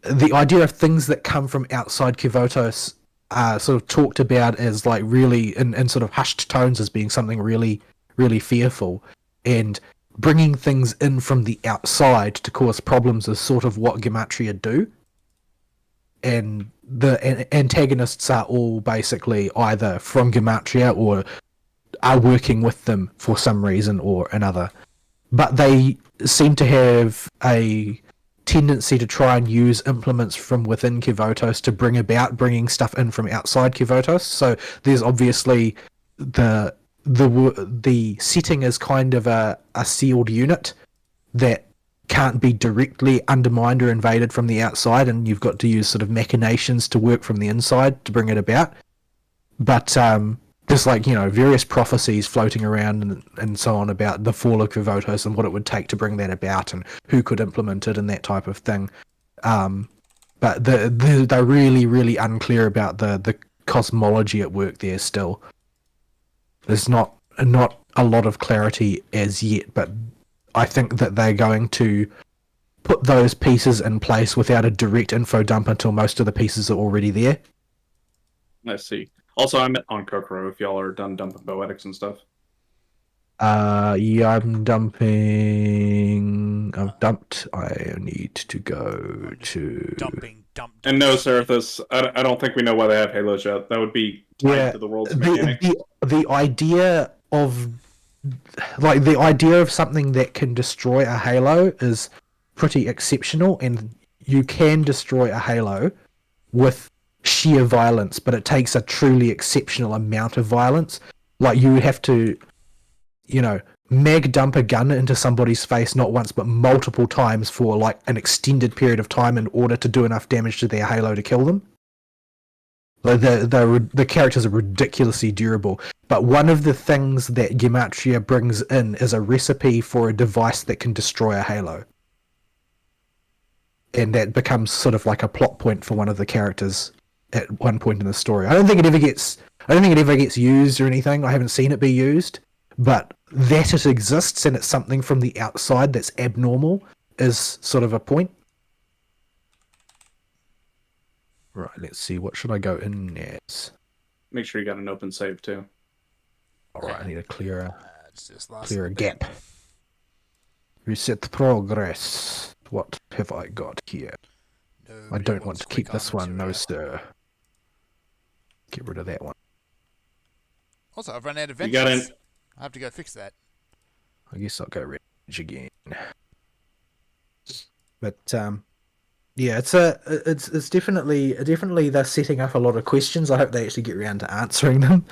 the idea of things that come from outside Kivotos are sort of talked about as, like, really in sort of hushed tones as being something really, really fearful. And bringing things in from the outside to cause problems is sort of what Gematria do. And the antagonists are all basically either from Gematria or are working with them for some reason or another. But they seem to have a tendency to try and use implements from within Kivotos to bring about bringing stuff in from outside Kivotos. So there's obviously the setting is kind of a sealed unit that can't be directly undermined or invaded from the outside, and you've got to use sort of machinations to work from the inside to bring it about. But there's, like, you know, various prophecies floating around and so on about the fall of Kivotos and what it would take to bring that about and who could implement it and that type of thing. But they're really, really unclear about the cosmology at work there still. There's not a lot of clarity as yet, but I think that they're going to put those pieces in place without a direct info dump until most of the pieces are already there. Let's see. Also, I'm on Kokoro if y'all are done dumping Boetics and stuff. Yeah, I'm dumping. I've dumped. I need to go to Dumping. And no, Serathus, I don't think we know why they have Halos yet. That would be tied to the world's mechanics. The idea of, like, the idea of something that can destroy a Halo is pretty exceptional, and you can destroy a Halo with sheer violence, but it takes a truly exceptional amount of violence. Like, you would have to, you know, mag dump a gun into somebody's face not once but multiple times for, like, an extended period of time in order to do enough damage to their Halo to kill them. Like, the characters are ridiculously durable, but one of the things that Gematria brings in is a recipe for a device that can destroy a Halo. And that becomes sort of like a plot point for one of the characters at one point in the story. I don't think it ever gets used or anything. I haven't seen it be used, but that it exists and it's something from the outside that's abnormal is sort of a point. Right, let's see. What should I go in as? Make sure you got an open save too. Alright, I need to clear a Clear gap. Reset the progress. What have I got here? I don't want to keep this one, no sir. Get rid of that one. Also, I've run out of You got vengeance. it. I have to go fix that. I guess I'll go rage again. But yeah, it's definitely they're setting up a lot of questions. I hope they actually get around to answering them.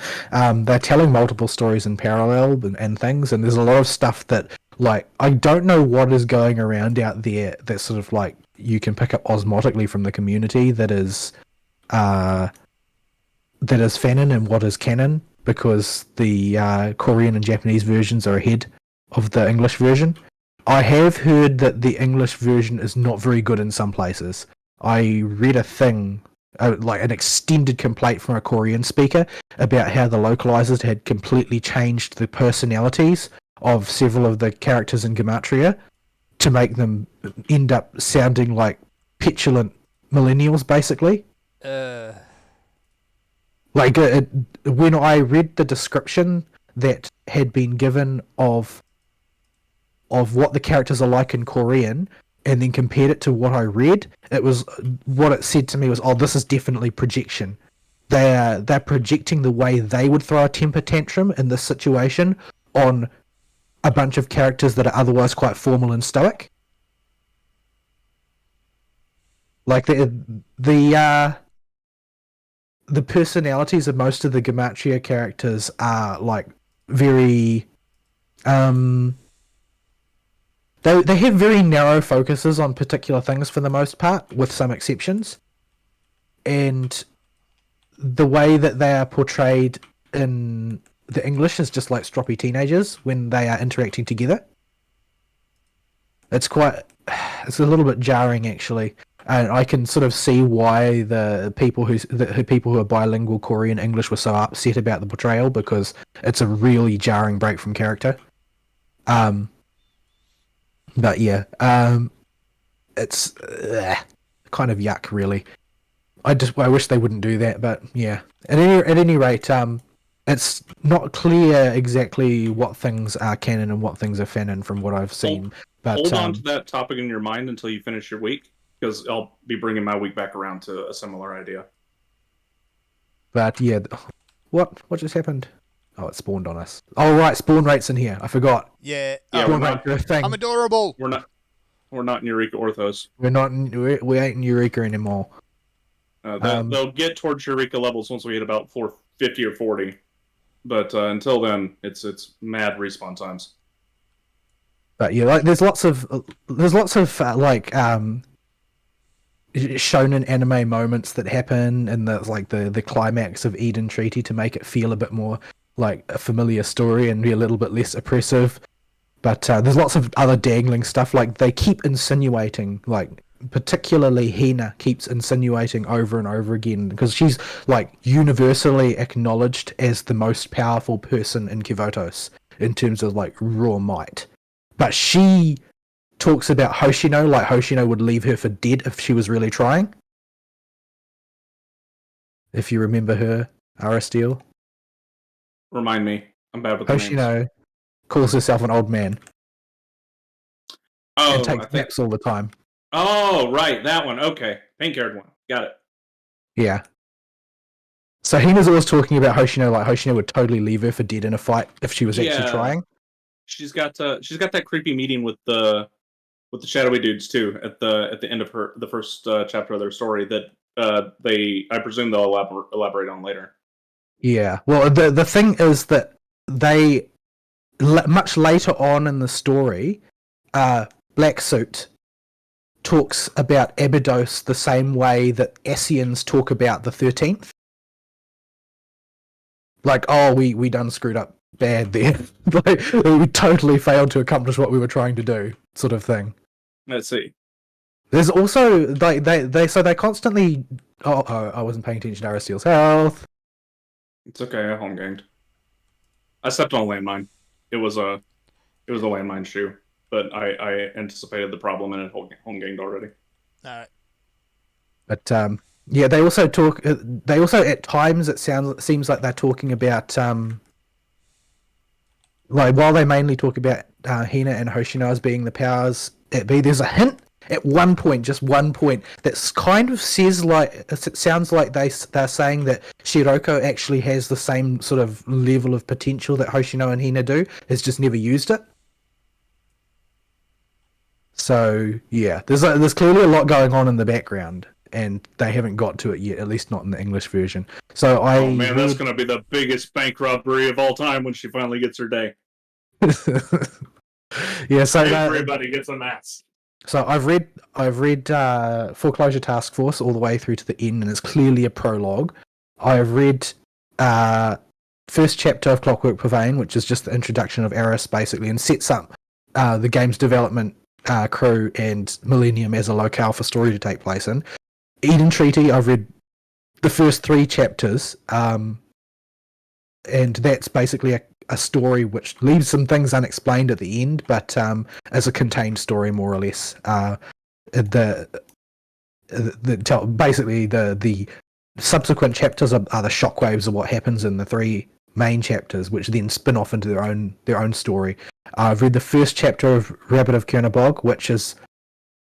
They're telling multiple stories in parallel and things, and there's a lot of stuff that like I don't know what is going around out there that sort of like you can pick up osmotically from the community that is fanon and what is canon, because the Korean and Japanese versions are ahead of the English version. I have heard that the English version is not very good in some places. I read a thing, like an extended complaint from a Korean speaker about how the localizers had completely changed the personalities of several of the characters in Gematria to make them end up sounding like petulant millennials, basically. Like, when I read the description that had been given of what the characters are like in Korean, and then compared it to what I read, it was what it said to me was, "Oh, this is definitely projection. They're projecting the way they would throw a temper tantrum in this situation on a bunch of characters that are otherwise quite formal and stoic." Like the personalities of most of the Gematria characters are like very They have very narrow focuses on particular things for the most part, with some exceptions. And the way that they are portrayed in the English is just like stroppy teenagers when they are interacting together. It's a little bit jarring, actually. And I can sort of see why the people who are bilingual Korean English were so upset about the portrayal, because it's a really jarring break from character. But yeah, it's kind of yuck, really. I wish they wouldn't do that, but yeah. At any rate, it's not clear exactly what things are canon and what things are fanon from what I've seen. But hold on to that topic in your mind until you finish your week, because I'll be bringing my week back around to a similar idea. But yeah, what just happened? Oh, it spawned on us. Oh right, spawn rate's in here. I forgot. Yeah. Spawn rate's a thing. I'm adorable. We're not in Eureka Orthos. We ain't in Eureka anymore. They'll get towards Eureka levels once we hit about 450 or 40. But until then, it's mad respawn times. But yeah, like there's lots of like shonen anime moments that happen, and the climax of Eden Treaty to make it feel a bit more like a familiar story and be a little bit less oppressive. But there's lots of other dangling stuff. Like they keep insinuating, like particularly Hina keeps insinuating over and over again, because she's like universally acknowledged as the most powerful person in Kivotos in terms of like raw might. But she talks about Hoshino like Hoshino would leave her for dead if she was really trying. If you remember her, Aristeele. Remind me. I'm bad with the names. Hoshino calls herself an old man. Oh, and takes naps all the time. Oh, right, that one. Okay, pink-haired one. Got it. Yeah. So Hina's always talking about Hoshino like Hoshino would totally leave her for dead in a fight if she was actually trying. She's got that creepy meeting with the shadowy dudes too at the end of the first chapter of their story that I presume they'll elaborate on later. Yeah. Well, the thing is that they much later on in the story, Black Suit talks about Abydos the same way that Ascians talk about the 13th. Like, oh, we done screwed up bad there. Like, we totally failed to accomplish what we were trying to do, sort of thing. Let's see. There's also they constantly. Oh, I wasn't paying attention to Aristeele's health. It's okay. I home gamed. I stepped on a landmine. It was a landmine shoe, but I anticipated the problem and it home gamed already. All right. But yeah, they also talk. They also at times it seems like they're talking about like while they mainly talk about Hina and Hoshino as being the powers that be, there's a hint at one point, just one point, that's kind of says like it sounds like they're saying that Shiroko actually has the same sort of level of potential that Hoshino and Hina do, has just never used it. So yeah, there's clearly a lot going on in the background, and they haven't got to it yet, at least not in the English version. So Oh man, that's gonna be the biggest bank robbery of all time when she finally gets her day. Yeah, so Everybody gets a mass. So I've read Foreclosure Task Force all the way through to the end, and it's clearly a prologue. I've read first chapter of Clockwork Pavane, which is just the introduction of Eris, basically, and sets up the game's development crew and Millennium as a locale for story to take place in. Eden Treaty, I've read the first 3 chapters, and that's basically a story which leaves some things unexplained at the end, but as a contained story, more or less. Basically the subsequent chapters are the shockwaves of what happens in the 3 main chapters, which then spin off into their own story. I've read the first chapter of Rabbit of Kernabog, which is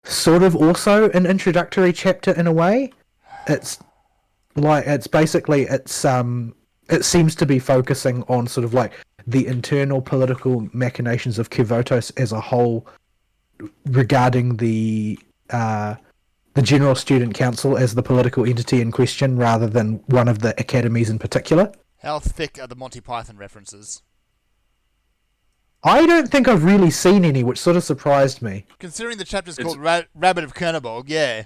sort of also an introductory chapter in a way. It seems to be focusing on sort of like the internal political machinations of Kivotos as a whole regarding the General Student Council as the political entity in question rather than one of the academies in particular. How thick are the Monty Python references? I don't think I've really seen any, which sort of surprised me. Considering the chapter's called Rabbit of Kernabog, yeah.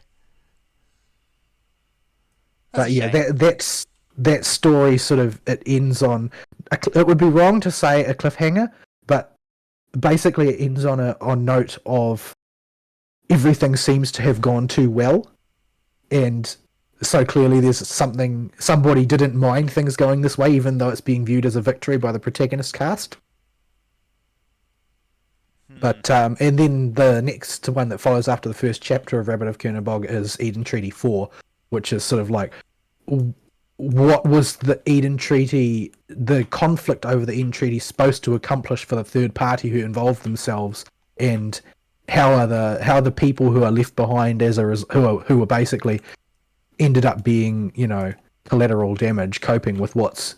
But yeah, that story sort of, it ends on it would be wrong to say a cliffhanger, but basically it ends on a note of everything seems to have gone too well, and so clearly there's somebody didn't mind things going this way, even though it's being viewed as a victory by the protagonist cast. But and then the next one that follows after the first chapter of Rabbit of Kernabog is Eden Treaty 4, which is sort of like, what was the Eden Treaty, the conflict over the Eden Treaty supposed to accomplish for the third party who involved themselves, and how the people who are left behind who are basically ended up being, collateral damage, coping with what's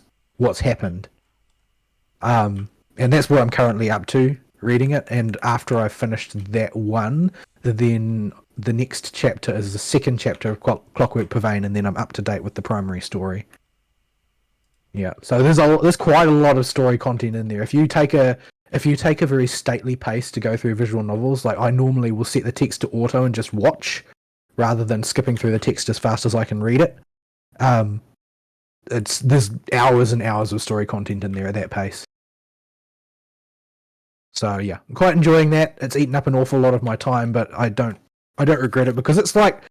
happened. And that's where I'm currently up to reading it, and after I've finished that one, then the next chapter is the second chapter of Clockwork Pavane, and then I'm up to date with the primary story. Yeah, so there's quite a lot of story content in there. If you take a very stately pace to go through visual novels, like I normally will set the text to auto and just watch, rather than skipping through the text as fast as I can read it. There's hours and hours of story content in there at that pace. So yeah, I'm quite enjoying that. It's eaten up an awful lot of my time, but I don't regret it, because it's like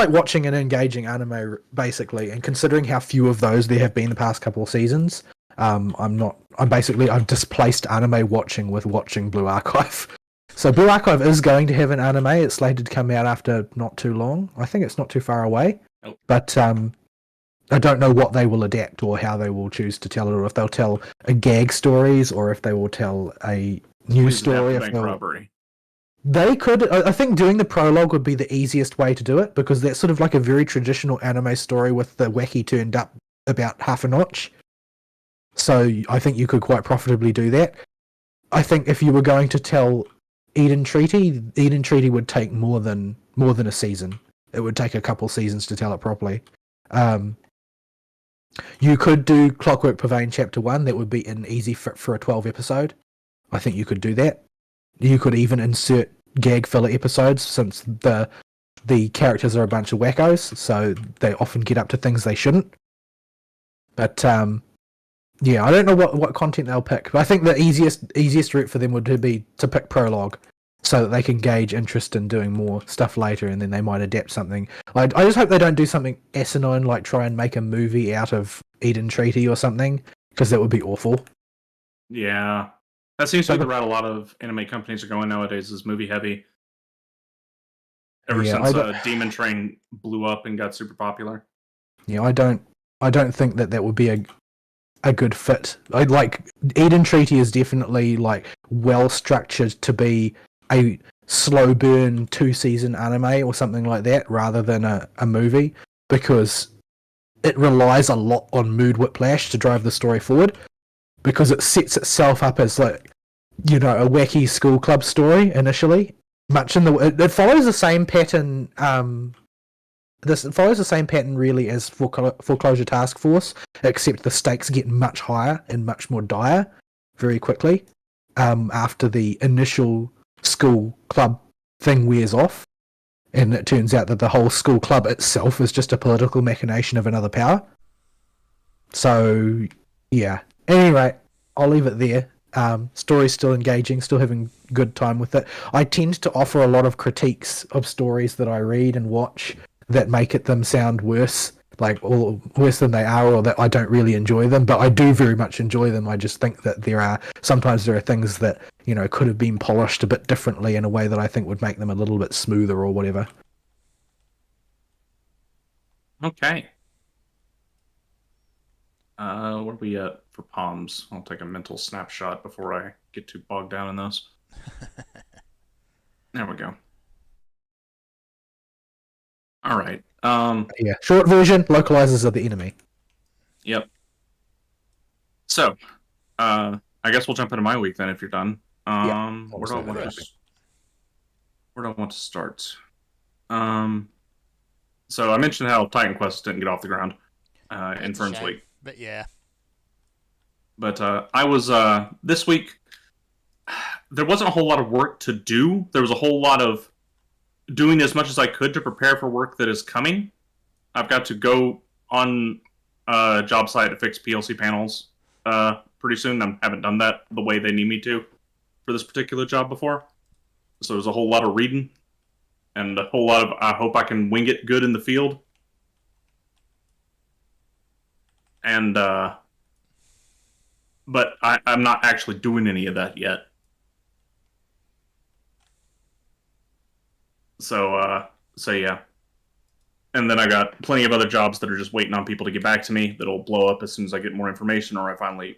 watching an engaging anime basically, and considering how few of those there have been the past couple of seasons, I've displaced anime watching with watching Blue Archive. So Blue Archive is going to have an anime. It's slated to come out after not too long. I think it's not too far away. Nope. But I don't know what they will adapt or how they will choose to tell it, or if they'll tell a gag stories, or if they will tell a new story. Bank robbery. They could. I think doing the prologue would be the easiest way to do it, because that's sort of like a very traditional anime story with the wacky turned up about half a notch. So I think you could quite profitably do that. I think if you were going to tell Eden Treaty would take more than a season. It would take a couple seasons to tell it properly. You could do Clockwork Pavane Chapter 1. That would be an easy fit for a 12 episode. I think you could do that. You could even insert gag filler episodes, since the characters are a bunch of wackos, so they often get up to things they shouldn't. But yeah, I don't know what content they'll pick, but I think the easiest route for them would be to pick prologue, so that they can gauge interest in doing more stuff later, and then they might adapt something. I just hope they don't do something asinine, like try and make a movie out of Eden Treaty or something, because that would be awful. Yeah. That seems to be the route a lot of anime companies are going nowadays, is movie heavy. Ever since Demon Train blew up and got super popular. Yeah, I don't think that would be a good fit. Eden Treaty is definitely like well structured to be slow burn 2-season anime or something like that rather than a movie, because it relies a lot on mood whiplash to drive the story forward, because it sets itself up as like, you know, a wacky school club story initially. It follows the same pattern. It follows the same pattern really as Foreclosure Task Force, except the stakes get much higher and much more dire very quickly after the initial school club thing wears off, and it turns out that the whole school club itself is just a political machination of another power. So, yeah. Anyway, I'll leave it there. Story's still engaging, still having good time with it. I tend to offer a lot of critiques of stories that I read and watch that make them sound worse, or worse than they are, or that I don't really enjoy them, but I do very much enjoy them. I just think that sometimes there are things that, you know, could have been polished a bit differently in a way that I think would make them a little bit smoother or whatever. Okay. Where are we at for Palms? I'll take a mental snapshot before I get too bogged down in this. There we go. All right. Yeah. Short version: localizers are the enemy. Yep. So, I guess we'll jump into my week then if you're done. Where do I want to start? So I mentioned how Titan Quest didn't get off the ground in Fern's week. But yeah. But I was this week. There wasn't a whole lot of work to do. There was a whole lot of doing as much as I could to prepare for work that is coming. I've got to go on a job site to fix PLC panels pretty soon. I haven't done that the way they need me to for this particular job before. So there's a whole lot of reading and a whole lot of I hope I can wing it good in the field. And but I'm not actually doing any of that yet. So yeah. And then I got plenty of other jobs that are just waiting on people to get back to me that'll blow up as soon as I get more information, or I finally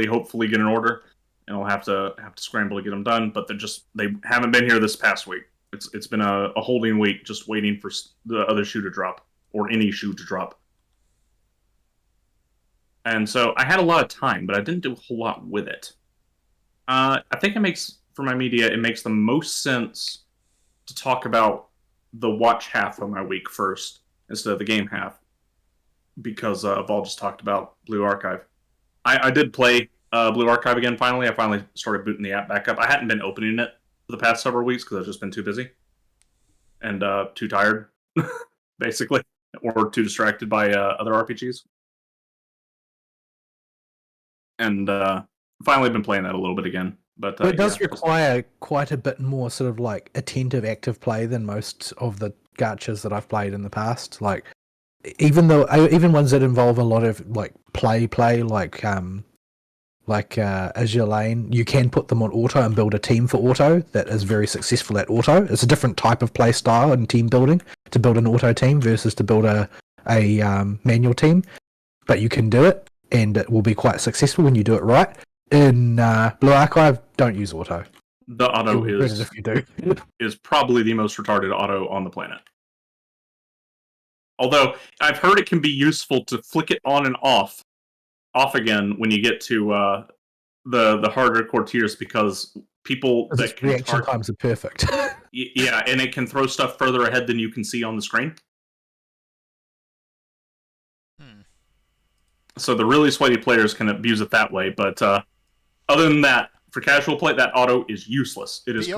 hopefully get an order, and I'll have to scramble to get them done. But they haven't been here this past week. It's been a holding week, just waiting for the other shoe to drop, or any shoe to drop. And so I had a lot of time, but I didn't do a whole lot with it. I think for my media, it makes the most sense to talk about the watch half of my week first instead of the game half, because Vol just talked about Blue Archive. I did play Blue Archive again finally. I finally started booting the app back up. I hadn't been opening it for the past several weeks because I've just been too busy and too tired, basically, or too distracted by other RPGs. And finally been playing that a little bit again. But it does require quite a bit more sort of like attentive, active play than most of the gachas that I've played in the past. Like, even ones that involve a lot of like play, like Azure Lane, you can put them on auto and build a team for auto that is very successful at auto. It's a different type of play style and team building to build an auto team versus to build a manual team. But you can do it, and it will be quite successful when you do it right. In Blue Archive, don't use auto. The auto if you do. is probably the most retarded auto on the planet. Although I've heard it can be useful to flick it on and off again when you get to the harder core tiers, because people that can reaction times are perfect. Yeah, and it can throw stuff further ahead than you can see on the screen. So the really sweaty players can abuse it that way, but other than that, for casual play, that auto is useless. It is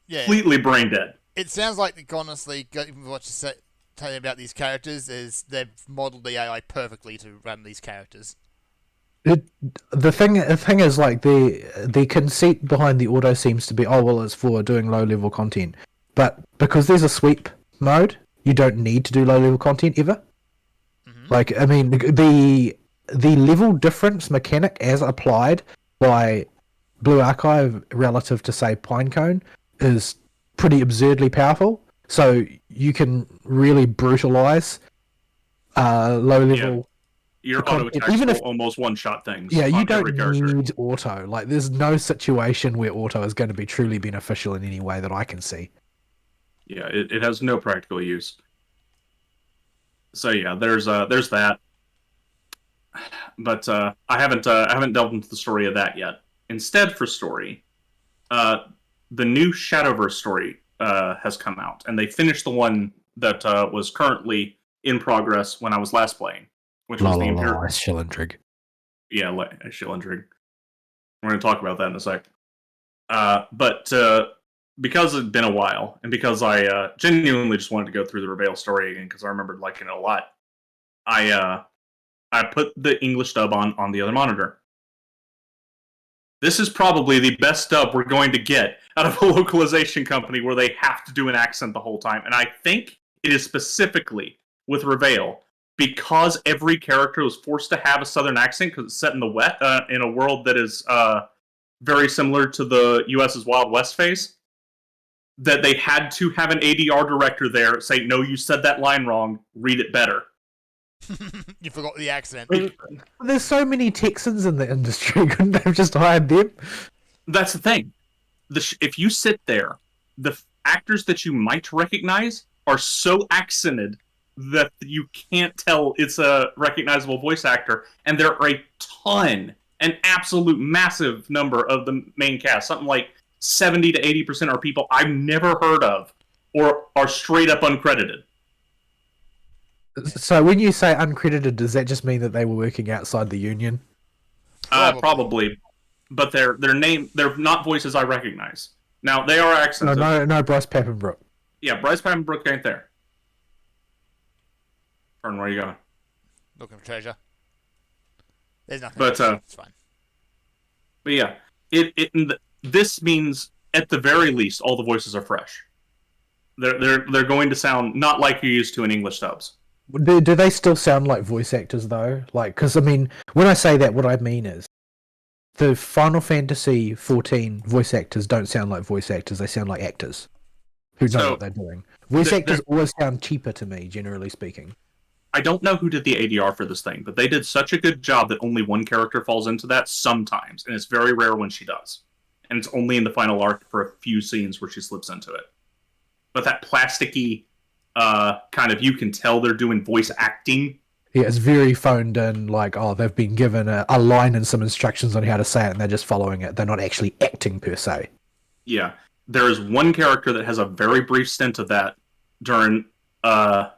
completely brain dead. It sounds like, honestly, what you tell you about these characters is they've modeled the AI perfectly to run these characters. The thing is, like, the conceit behind the auto seems to be, it's for doing low level content, but because there's a sweep mode, you don't need to do low level content ever. Mm-hmm. Like, I mean, the level difference mechanic as applied by Blue Archive relative to, say, Pinecone is pretty absurdly powerful. So you can really brutalize low level Your The auto content- attacks even will if- almost one-shot things. Yeah, you on don't every character. need auto. Like, there's no situation where auto is going to be truly beneficial in any way that I can see. Yeah, it has no practical use. So yeah, there's that. But I haven't delved into the story of that yet. Instead, for story, the new Shadowverse story has come out, and they finished the one that was currently in progress when I was last playing, which was the Imperial. Schillendrig. Yeah, Schillendrig. We're going to talk about that in a sec. But because it's been a while, and because I genuinely just wanted to go through the Reveal story again, because I remembered liking it a lot, I put the English dub on the other monitor. This is probably the best dub we're going to get out of a localization company where they have to do an accent the whole time. And I think it is specifically with Reveal, because every character was forced to have a southern accent because it's set in the wet in a world that is very similar to the US's Wild West phase, that they had to have an ADR director there say, no, you said that line wrong, read it better. You forgot the accent. There's so many Texans in the industry. Couldn't they have just hired them? That's the thing. If you sit there, the actors that you might recognize are so accented that you can't tell it's a recognizable voice actor, and there are a ton, an absolute massive number of the main cast, something like 70 to 80% are people I've never heard of or are straight up uncredited. So when you say uncredited, does that just mean that they were working outside the union? Probably, but they're not voices I recognize. Now they are accents. No, Bryce Papenbrook. Yeah, Bryce Papenbrook ain't there. Fern, where are you going? Looking for treasure. There's nothing. But it's fine. But yeah, this means at the very least all the voices are fresh. They're going to sound not like you're used to in English dubs. Do they still sound like voice actors though? Like, because I mean, when I say that, what I mean is the Final Fantasy 14 voice actors don't sound like voice actors; they sound like actors who know what they're doing. Voice actors always sound cheaper to me, generally speaking. I don't know who did the ADR for this thing, but they did such a good job that only one character falls into that sometimes, and it's very rare when she does. And it's only in the final arc for a few scenes where she slips into it. But that plasticky kind of, you can tell they're doing voice acting. Yeah, it's very phoned in, like, oh, they've been given a line and some instructions on how to say it, and they're just following it. They're not actually acting, per se. Yeah. There is one character that has a very brief stint of that during the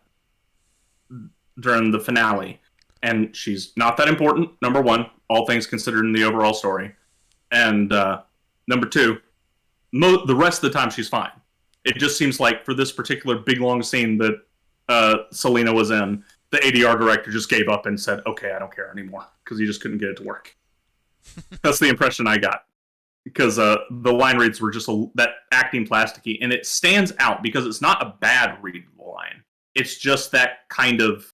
finale. And she's not that important, number one, all things considered in the overall story. And number two, the rest of the time she's fine. It just seems like for this particular big long scene that Selena was in, the ADR director just gave up and said, okay, I don't care anymore, because he just couldn't get it to work. That's the impression I got. Because the line reads were just that acting plasticky, and it stands out because it's not a bad read of the line. It's just that kind of,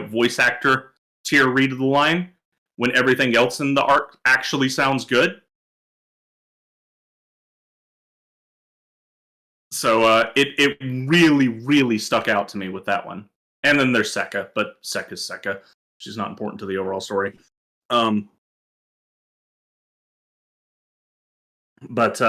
voice actor tier read of the line when everything else in the arc actually sounds good. So it really, really stuck out to me with that one. And then there's Sekka, but Sekka's Sekka. She's not important to the overall story. But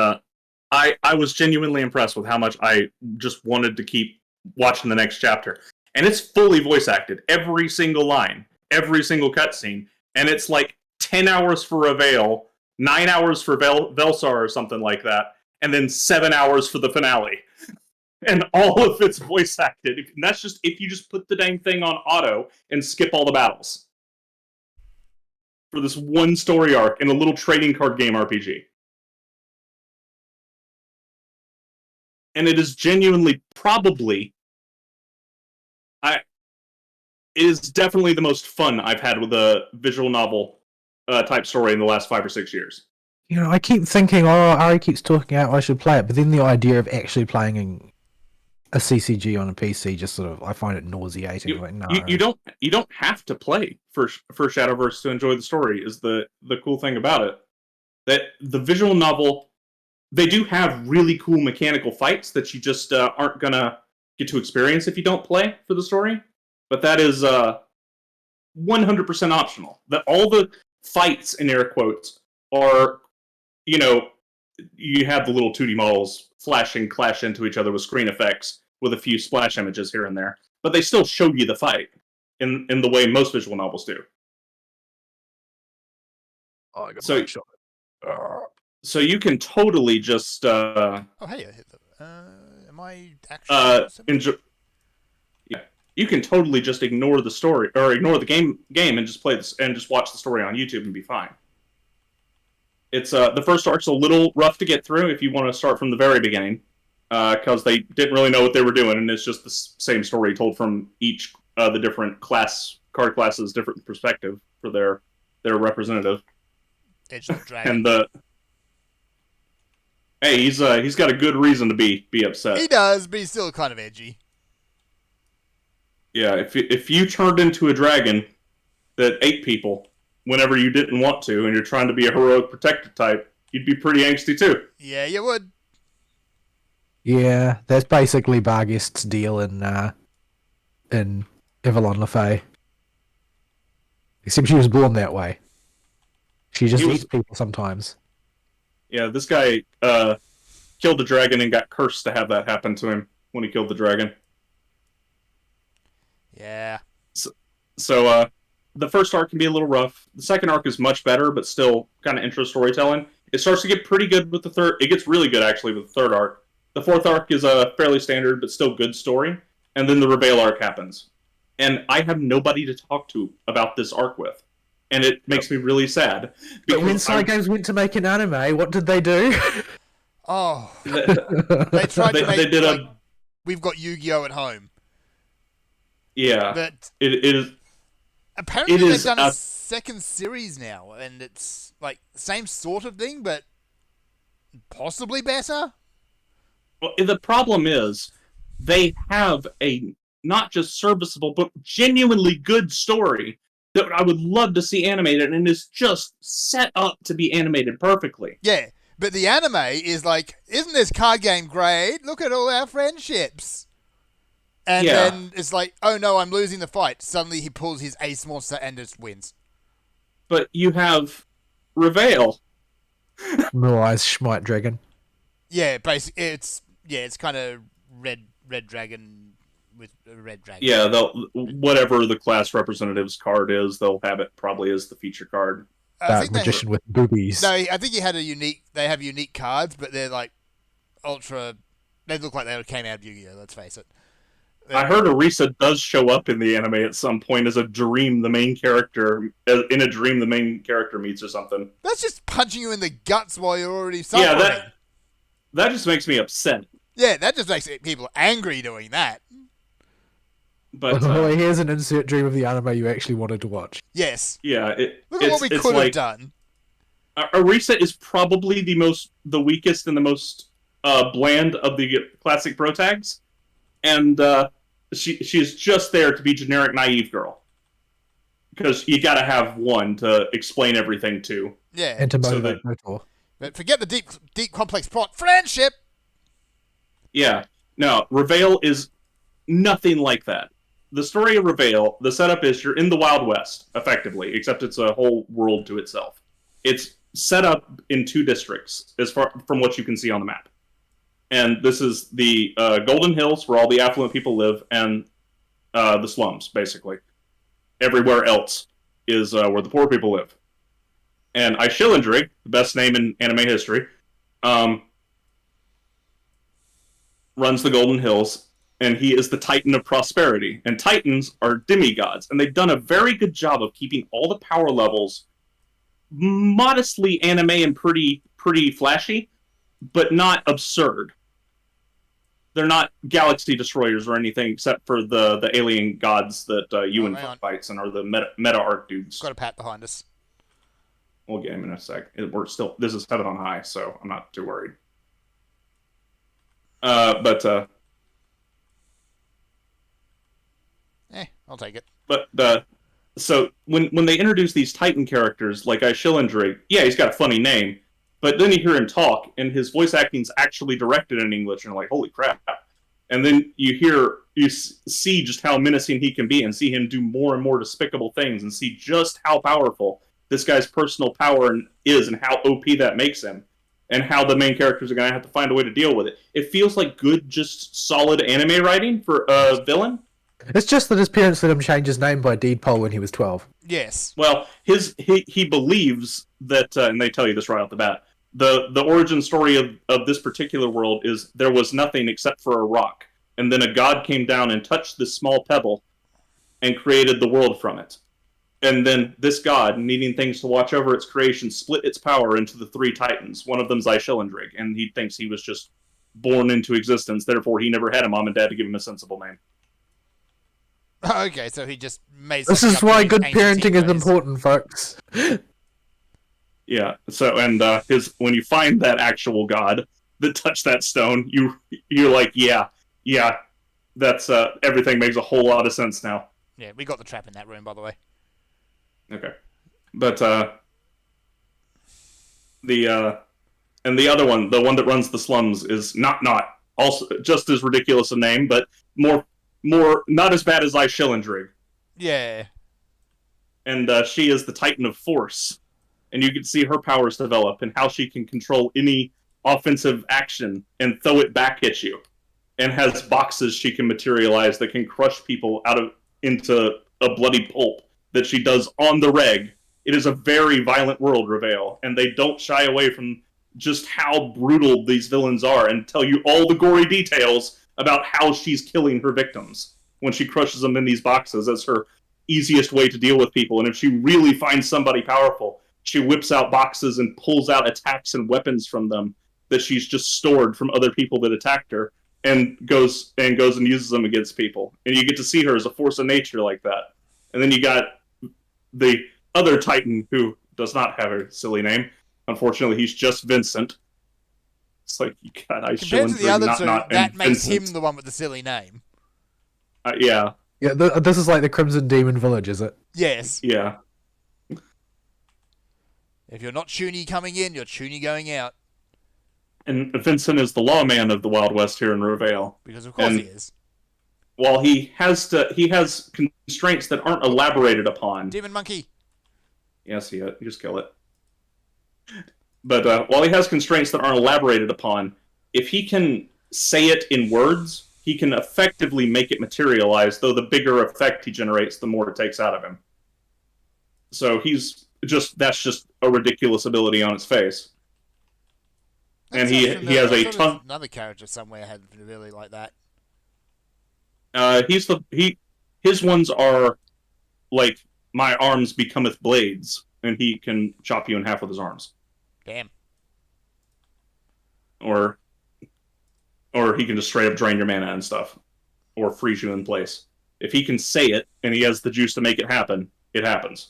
I was genuinely impressed with how much I just wanted to keep watching the next chapter. And it's fully voice acted. Every single line, every single cutscene. And it's like 10 hours for Reveal, 9 hours for Velsar or something like that, and then 7 hours for the finale. And all of it's voice acted. And that's just if you just put the dang thing on auto and skip all the battles. For this one story arc in a little trading card game RPG. And it is genuinely probably... It is definitely the most fun I've had with a visual novel type story in the last 5 or 6 years. I keep thinking, Ari keeps talking out, I should play it, but then the idea of actually playing a CCG on a PC just sort of, I find it nauseating. You don't have to play for Shadowverse to enjoy the story. Is the cool thing about it, that the visual novel, they do have really cool mechanical fights that you just aren't gonna get to experience if you don't play for the story. But that is 100% optional. That all the fights, in air quotes, are, you know, you have the little 2D models flashing, clash into each other with screen effects, with a few splash images here and there, but they still show you the fight in the way most visual novels do. Oh, I got So- my shot. So you can totally just Oh, hey, I hit the. Am I actually? enjoy. Yeah, you can totally just ignore the story or ignore the game and just play this and just watch the story on YouTube and be fine. It's the first arc's a little rough to get through if you want to start from the very beginning, because they didn't really know what they were doing, and it's just the same story told from each the different card classes, different perspective for their representative. Edge of the Dragon. And hey, he's got a good reason to be upset. He does, but he's still kind of edgy. Yeah, if you turned into a dragon that ate people whenever you didn't want to, and you're trying to be a heroic protector type, you'd be pretty angsty too. Yeah, you would. Yeah, that's basically Barghest's deal in Avalon LaFay. Except she was born that way. She just He was- eats people sometimes. Yeah, this guy killed the dragon and got cursed to have that happen to him when he killed the dragon. Yeah. So the first arc can be a little rough. The second arc is much better, but still kind of intro storytelling. It starts to get pretty good with the third. It gets really good actually with the third arc. The fourth arc is a fairly standard but still good story, and then the Reveal arc happens. And I have nobody to talk to about this arc with, and it makes me really sad. But when because I- Cygames went to make an anime, what did they do? Oh, they tried to make. they did like, we've got Yu-Gi-Oh at home, yeah. but It is. apparently It they've is done a a- second series now, and it's like same sort of thing, but possibly better. Well, the problem is they have a not just serviceable but genuinely good story that I would love to see animated, and is just set up to be animated perfectly. Yeah, but the anime is like, isn't this card game great? Look at all our friendships. And Yeah. then it's like, oh no, I'm losing the fight. Suddenly he pulls his ace monster and just wins. But you have Reveal. Blue Eyes Schmite Dragon. Yeah, basically, it's kind of red dragon with a red dragon. Yeah, they'll whatever the class representative's card is, they'll have it probably as the feature card. I Dark think they- Magician with boobies. No, I think they have unique cards, but they're like ultra. They look like they came out of Yu-Gi-Oh. Let's face it. I heard Arisa does show up in the anime at some point as a dream. The main character in a dream, the main character meets or something. That's just punching you in the guts while you're already suffering. Yeah, that just makes me upset. Yeah, that just makes people angry doing that. But Oh, here's an insert dream of the anime you actually wanted to watch. Yes. yeah, Look at what we it's could like, have done. Arisa is probably the weakest and the most bland of the classic pro tags, and she is just there to be generic naive girl, because you got to have one to explain everything to. Yeah. And to So motivate Kotor. But forget the deep complex plot. Friendship. Yeah, no, Reveal is nothing like that. The story of Reveal, the setup is you're in the Wild West, effectively, except it's a whole world to itself. It's set up in 2 districts, as far from what you can see on the map. And this is the Golden Hills, where all the affluent people live, and the slums, basically. Everywhere else is where the poor people live. And Aishilindrig, the best name in anime history, runs the Golden Hills, and he is the Titan of Prosperity. And Titans are demigods, and they've done a very good job of keeping all the power levels modestly anime and pretty flashy, but not absurd. They're not galaxy destroyers or anything, except for the alien gods that Ewan hang on. fights and are the meta arc dudes. Got a pat behind us. We'll get him in a sec. This is Heaven on High, so I'm not too worried. I'll take it. So when they introduce these Titan characters like Aishilindrig, yeah, he's got a funny name, but then you hear him talk, and his voice acting's actually directed in English, and you're like, holy crap. And then you see just how menacing he can be, and see him do more and more despicable things, and see just how powerful this guy's personal power is, and how OP that makes him, and how the main characters are going to have to find a way to deal with it. It feels like good, just solid anime writing for a villain. It's just that his parents let him change his name by deed poll when he was 12. Yes. Well, he believes that, and they tell you this right off the bat, the origin story of this particular world is there was nothing except for a rock, and then a god came down and touched this small pebble and created the world from it. And then this god, needing things to watch over its creation, split its power into the 3 titans. One of them's Aishilindrig, and he thinks he was just born into existence, therefore he never had a mom and dad to give him a sensible name. Okay, so he just made. This is why good parenting is important, folks. Yeah. So, and when you find that actual god that touched that stone, you're like, yeah, that's everything makes a whole lot of sense now. Yeah, we got the trap in that room, by the way. Okay, but the other one, the one that runs the slums, is not also just as ridiculous a name, but more not as bad as Aishilindrig. Yeah. And she is the Titan of Force, and you can see her powers develop and how she can control any offensive action and throw it back at you, and has boxes she can materialize that can crush people into a bloody pulp that she does on the reg. It is a very violent world, Reveal, and they don't shy away from just how brutal these villains are and tell you all the gory details about how she's killing her victims when she crushes them in these boxes as her easiest way to deal with people. And if she really finds somebody powerful, she whips out boxes and pulls out attacks and weapons from them that she's just stored from other people that attacked her, and goes and uses them against people. And you get to see her as a force of nature like that. And then you got the other Titan, who does not have a silly name. Unfortunately, he's just Vincent. It's like, you got Compared to the other two, that makes Vincent. him the one with the silly name. Yeah. Yeah, this is like the Crimson Demon Village, is it? Yes. Yeah. If you're not Chuny coming in, you're Chuny going out. And Vincent is the lawman of the Wild West here in Reveal. Because of course he is. While he has constraints that aren't elaborated upon. Demon Monkey. Yes, you just kill it. But while he has constraints that aren't elaborated upon, if he can say it in words, he can effectively make it materialize, though the bigger effect he generates, the more it takes out of him. So that's just a ridiculous ability on its face. And he has a ton. Another character somewhere had an ability like that. His ones are like, my arms becometh blades, and he can chop you in half with his arms. Damn. Or he can just straight up drain your mana and stuff, or freeze you in place. If he can say it and he has the juice to make it happen, it happens.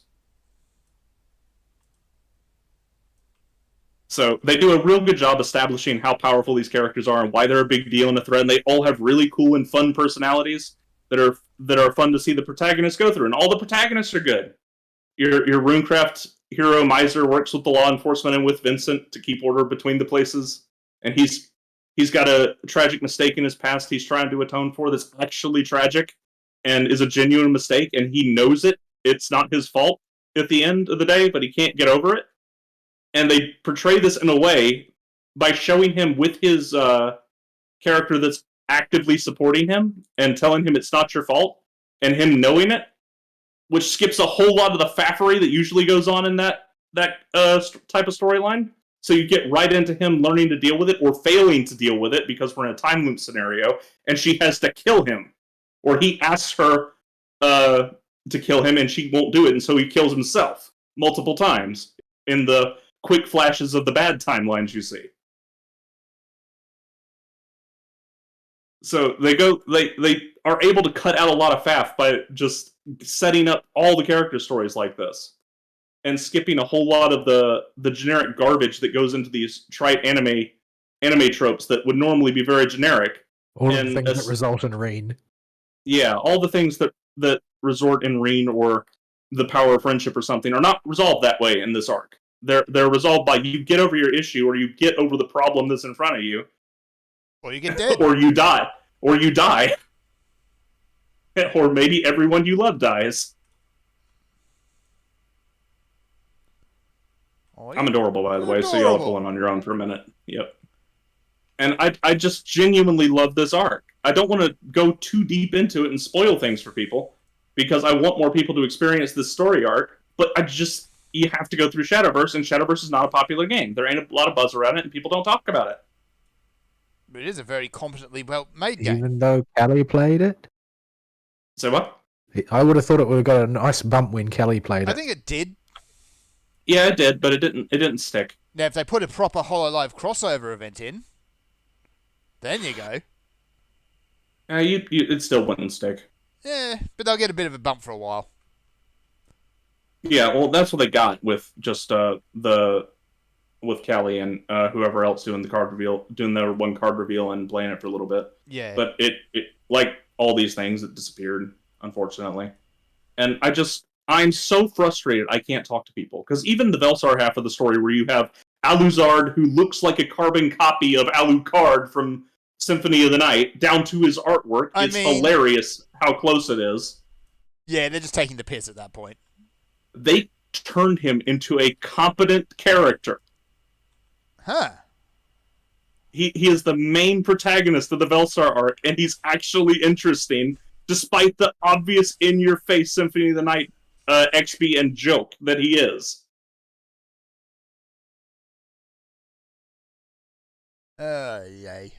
So they do a real good job establishing how powerful these characters are and why they're a big deal in the thread. And they all have really cool and fun personalities that are fun to see the protagonists go through. And all the protagonists are good. Your Runecraft hero Miser works with the law enforcement and with Vincent to keep order between the places. And he's got a tragic mistake in his past he's trying to atone for that's actually tragic and is a genuine mistake, and he knows it. It's not his fault at the end of the day, but he can't get over it. And they portray this in a way by showing him with his character that's actively supporting him and telling him it's not your fault, and him knowing it, which skips a whole lot of the faffery that usually goes on in that type of storyline. So you get right into him learning to deal with it, or failing to deal with it because we're in a time loop scenario, and she has to kill him. Or he asks her to kill him, and she won't do it, and so he kills himself multiple times in the quick flashes of the bad timelines you see. So they are able to cut out a lot of faff by just setting up all the character stories like this, and skipping a whole lot of the generic garbage that goes into these trite anime tropes that would normally be very generic. All the things that result in Reen. Yeah, all the things that resort in Reen or the power of friendship or something are not resolved that way in this arc. They're resolved by you get over your issue, or you get over the problem that's in front of you, or you get dead, or you die, or you die, or maybe everyone you love dies. Oh, I'm adorable, by the way, so y'all pull in on your own for a minute. Yep. And I just genuinely love this arc. I don't want to go too deep into it and spoil things for people, because I want more people to experience this story arc, but you have to go through Shadowverse, and Shadowverse is not a popular game. There ain't a lot of buzz around it, and people don't talk about it. But it is a very competently well-made game. Even though Kelly played it? So what? I would have thought it would have got a nice bump when Kelly played I it. think it did. Yeah, it did, but it didn't stick. Now, if they put a proper HoloLive crossover event in, then you go. It still wouldn't stick. Yeah, but they'll get a bit of a bump for a while. Yeah, well, that's what they got with just with Callie and whoever else doing their one card reveal and playing it for a little bit. Yeah. But it like all these things, it disappeared, unfortunately. And I'm so frustrated I can't talk to people, because even the Velsar half of the story, where you have Alucard, who looks like a carbon copy of Alucard from Symphony of the Night, down to his artwork, it's hilarious how close it is. Yeah, they're just taking the piss at that point. They turned him into a competent character. Huh. He is the main protagonist of the Velsar arc, and he's actually interesting, despite the obvious in-your-face Symphony of the Night XP and joke that he is. Yay.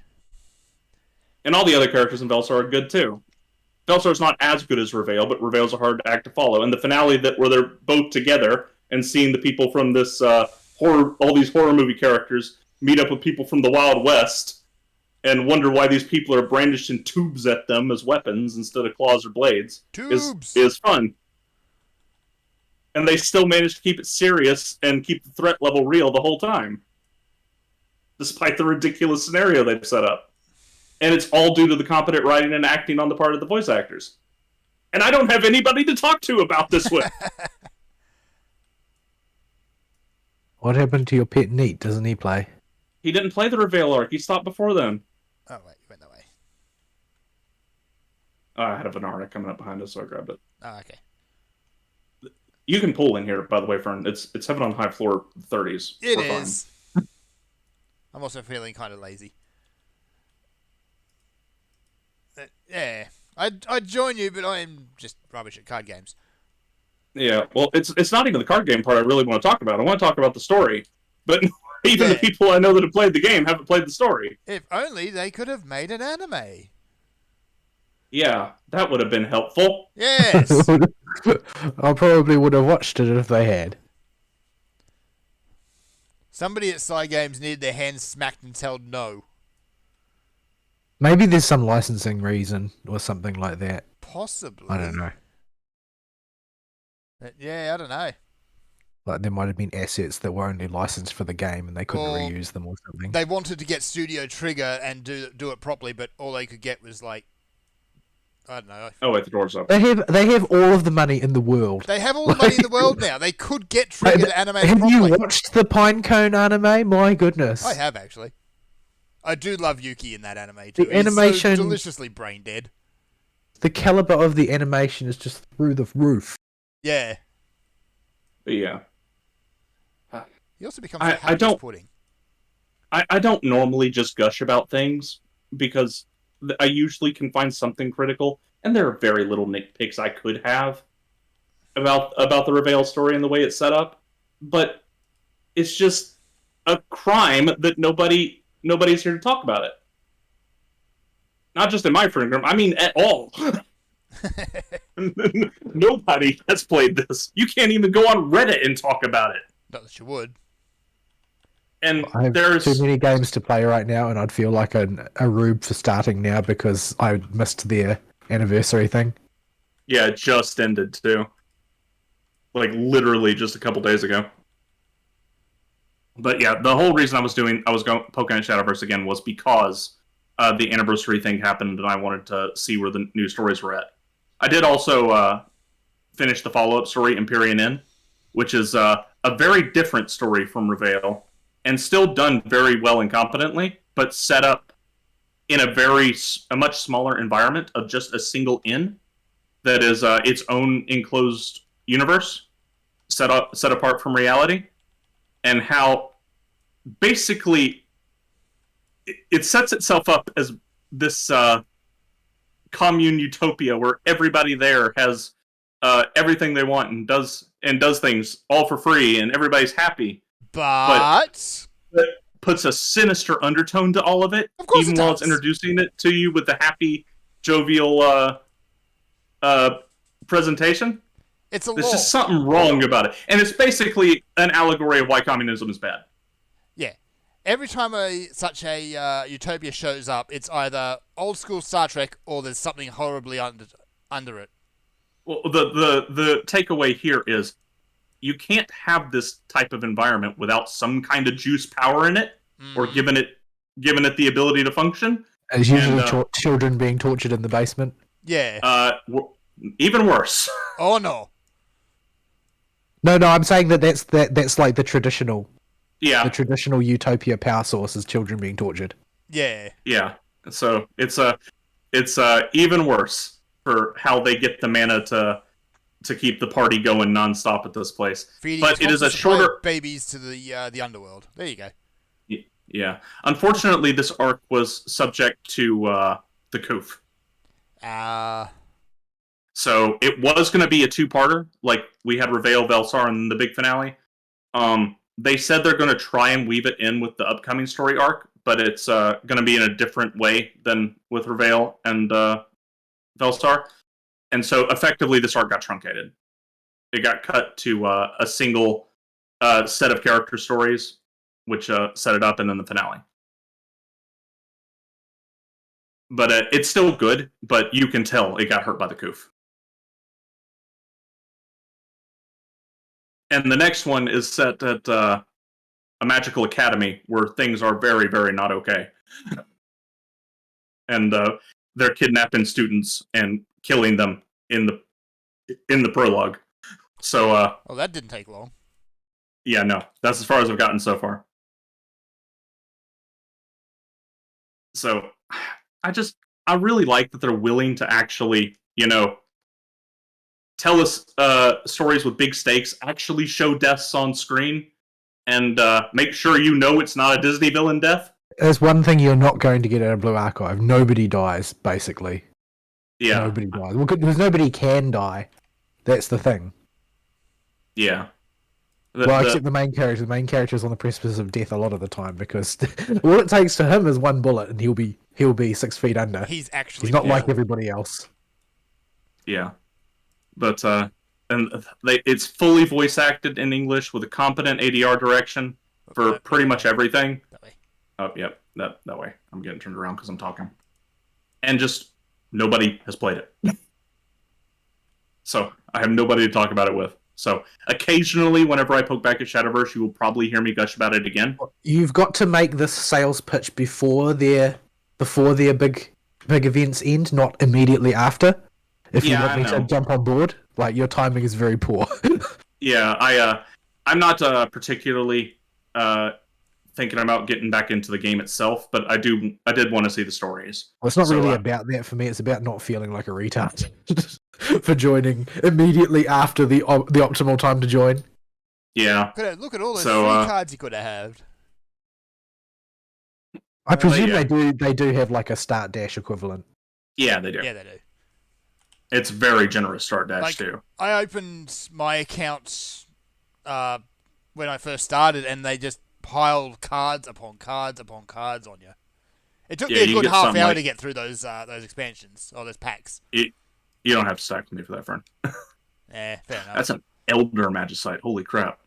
And all the other characters in Velsar are good too. Velsar's not as good as Reveal, but Reveal's a hard act to follow. And the finale where they're both together and seeing the people from this all these horror movie characters meet up with people from the Wild West and wonder why these people are brandishing tubes at them as weapons instead of claws or blades is fun. And they still manage to keep it serious and keep the threat level real the whole time, despite the ridiculous scenario they've set up. And it's all due to the competent writing and acting on the part of the voice actors. And I don't have anybody to talk to about this with. What happened to your pet Neat? Doesn't he play? He didn't play the Reveal arc. He stopped before then. Oh, wait, you went that way. I had a Venarna coming up behind us, so I grabbed it. Oh, okay. You can pull in here, by the way, Fern. It's heaven on high floor 30s. It We're fine. is. I'm also feeling kind of lazy. Yeah, I'd join you, but I'm just rubbish at card games. Yeah, well, it's not even the card game part I really want to talk about. I want to talk about the story. But even the people I know that have played the game haven't played the story. If only they could have made an anime. Yeah, that would have been helpful. Yes. I probably would have watched it if they had. Somebody at Cygames needed their hands smacked and told no. Maybe there's some licensing reason or something like that. Possibly. I don't know. Yeah, I don't know. Like there might have been assets that were only licensed for the game and they couldn't Or reuse them or something. They wanted to get Studio Trigger and do it properly, but all they could get was like, I don't know. Oh wait, the door's up. They have all of the money in the world. They have all the money in the world now. They could get Trigger to animate Have properly. you watched the Pinecone anime? My goodness. I have actually. I do love Yuki in that anime too. The animation, He's so deliciously brain dead. The caliber of the animation is just through the roof. Yeah. But yeah. He also becomes a happy pudding. I don't normally just gush about things because I usually can find something critical, and there are very little nitpicks I could have about the Reveal story and the way it's set up. But it's just a crime that nobody's here to talk about it. Not just in my friend group, I mean at all. Nobody has played this. You can't even go on Reddit and talk about it. Not that you would. And I have there's too many games to play right now, and I'd feel like a rube for starting now because I missed their anniversary thing. Yeah, it just ended too. Like literally just a couple days ago. But yeah, the whole reason I was going poking at Shadowverse again was because the anniversary thing happened, and I wanted to see where the new stories were at. I did also finish the follow-up story, Empyrean Inn, which is a very different story from Reveal, and still done very well and competently, but set up in a much smaller environment of just a single inn that is its own enclosed universe set apart from reality, and how basically it sets itself up as this commune utopia where everybody there has everything they want and does things all for free, and everybody's happy. But That puts a sinister undertone to all of it, Of course even it while it's does. introducing it to you with the happy, jovial presentation. it's a There's law. just something wrong about it, and it's basically an allegory of why communism is bad. Yeah. Every time such a utopia shows up, it's either old school Star Trek or there's something horribly under it. Well, the takeaway here is you can't have this type of environment without some kind of juice power in it, or giving it the ability to function. As usually, And, children being tortured in the basement. Yeah. Even worse. Oh no. No, I'm saying that's like the traditional Yeah, utopia power source is children being tortured. Yeah. yeah. So it's even worse for how they get the mana to keep the party going nonstop at this place. Feeding But it is a constant supply of shorter. babies to the underworld. There you go. Yeah. Unfortunately, this arc was subject to the Koof. So it was going to be a two-parter, like we had Reveal, Velsar, and the big finale. They said they're going to try and weave it in with the upcoming story arc, but it's going to be in a different way than with Reveal and Velstar. And so effectively, this arc got truncated. It got cut to a single set of character stories, which set it up, and then the finale. But it's still good, but you can tell it got hurt by the Koof. And the next one is set at a magical academy where things are very, very not okay. And they're kidnapping students and killing them in the prologue. So, Well, that didn't take long. yeah, no, that's as far as I've gotten so far. So, I really like that they're willing to actually, tell us stories with big stakes, actually show deaths on screen, and make sure it's not a Disney villain death. There's one thing you're not going to get out of Blue Archive. Nobody dies, basically. Yeah. Nobody dies. Well, because nobody can die. That's the thing. Yeah. Except the main character. The main character is on the precipice of death a lot of the time because all it takes to him is one bullet and he'll be 6 feet under. He's actually He's not like awful. everybody else. Yeah. But it's fully voice acted in English with a competent ADR direction for pretty much everything. That way. Oh, yep, that way. I'm getting turned around because I'm talking. And just nobody has played it. So I have nobody to talk about it with. So occasionally, whenever I poke back at Shadowverse, you will probably hear me gush about it again. You've got to make this sales pitch before their big events end, not immediately after. If you Yeah, want me I to know. jump on board, like your timing is very poor. Yeah, I'm not particularly thinking about getting back into the game itself, but I did want to see the stories. Well, it's not So, really about that for me. It's about not feeling like a retard for joining immediately after the optimal time to join. Yeah, Look at all those So, free cards you could have had. I presume yeah. they do have like a start dash equivalent. yeah, they do. Yeah, they do. It's very generous start dash Like- too. I opened my account when I first started, and they just piled cards upon cards upon cards on you. It took Yeah, me a you good get half something hour like- to get through those expansions or those packs. You don't have to stack with me for that, friend. Yeah, fair enough. That's an Elder Magicite. Holy crap!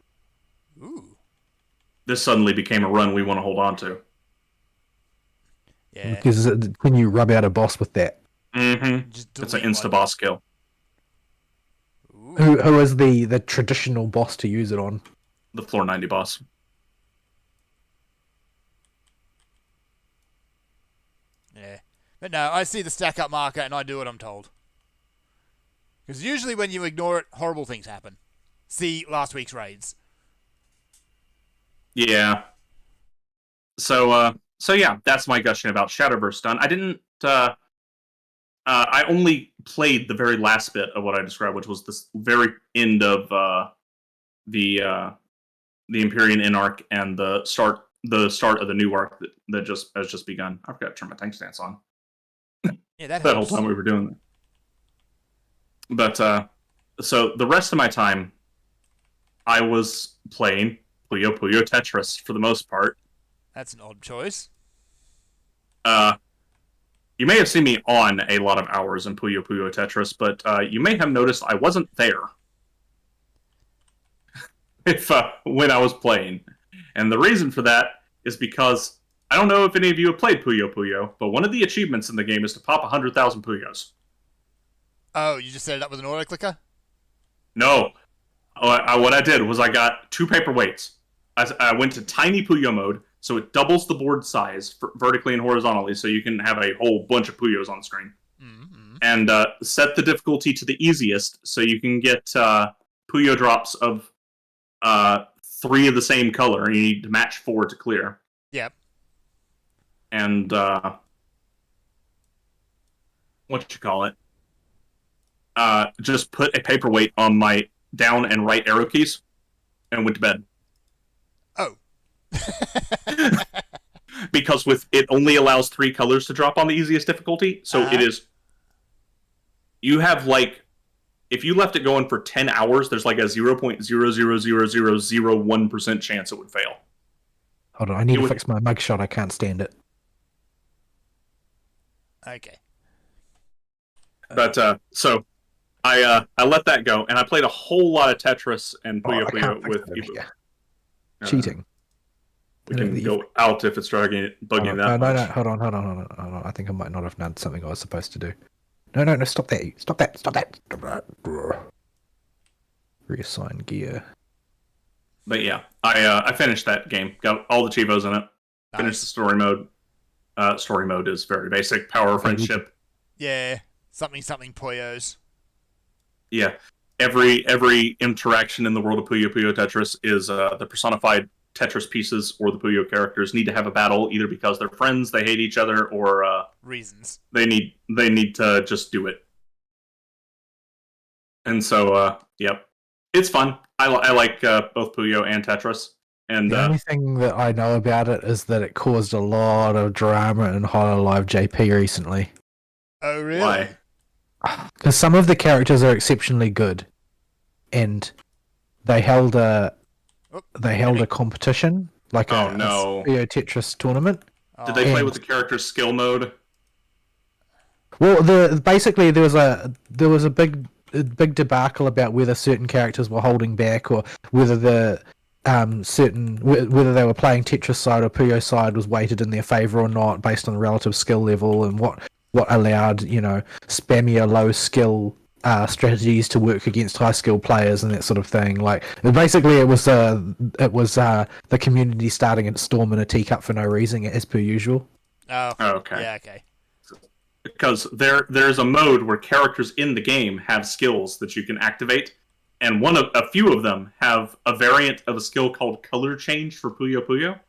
Ooh, This suddenly became a run we want to hold on to. yeah. Because when you rub out a boss with that, Mm-hmm. Just It's an delete insta one. boss kill. Ooh. who is the traditional boss to use it on? The floor 90 boss. Yeah. But no, I see the stack up marker and I do what I'm told. Because usually when you ignore it, horrible things happen. See last week's raids. Yeah. So So yeah, that's my gushing about Shadowverse done. I didn't. I only played the very last bit of what I described, which was this very end of the Empyrean In arc and the start of the new arc that just has just begun. I forgot to turn my tank stance on. Yeah, that That helps. whole time we were doing that. But so the rest of my time, I was playing Puyo Puyo Tetris for the most part. That's an odd choice. You may have seen me on a lot of hours in Puyo Puyo Tetris, but you may have noticed I wasn't there when I was playing. And the reason for that is because I don't know if any of you have played Puyo Puyo, but one of the achievements in the game is to pop 100,000 Puyos. Oh, you just set it up with an auto clicker? No. What I did was I got 2 paperweights. I went to tiny Puyo mode, so it doubles the board size vertically and horizontally, so you can have a whole bunch of Puyos on the screen. Mm-hmm. And set the difficulty to the easiest, so you can get Puyo drops of 3 of the same color, and you need to match 4 to clear. Yep. And what you call it? Just put a paperweight on my down and right arrow keys, and went to bed. Oh. Because it only allows 3 colors to drop on the easiest difficulty, so it is. You have if you left it going for 10 hours, there's like a 0.0000001% chance it would fail. Hold on, I need to fix my mugshot. I can't stand it. Okay. But so I let that go, and I played a whole lot of Tetris and Puyo Puyo with Ibu. Cheating. We can go out if it's bugging that much. No, hold on. I think I might not have done something I was supposed to do. No, stop that. Reassign gear. But yeah, I finished that game. Got all the Chivos in it. Nice. Finished the story mode. Story mode is very basic. Power of friendship. Yeah. Something Puyos. Yeah. Every interaction in the world of Puyo Puyo Tetris is the personified Tetris pieces or the Puyo characters need to have a battle either because they're friends, they hate each other, or reasons. They need to just do it. And so, yep, it's fun. I like both Puyo and Tetris. And the only thing that I know about it is that it caused a lot of drama in Hololive JP recently. Oh, really? Why? Because some of the characters are exceptionally good, and they held a competition, like a Puyo Tetris tournament. Did they play with the character skill mode? Well, basically there was a big debacle about whether certain characters were holding back or whether whether they were playing Tetris side or Puyo side was weighted in their favor or not based on relative skill level and what allowed spammier low skill strategies to work against high skill players and that sort of thing. Like basically it was the community starting a storm in a teacup for no reason as per usual. Oh, okay. Yeah, okay. Because there's a mode where characters in the game have skills that you can activate, and a few of them have a variant of a skill called Color Change for Puyo Puyo.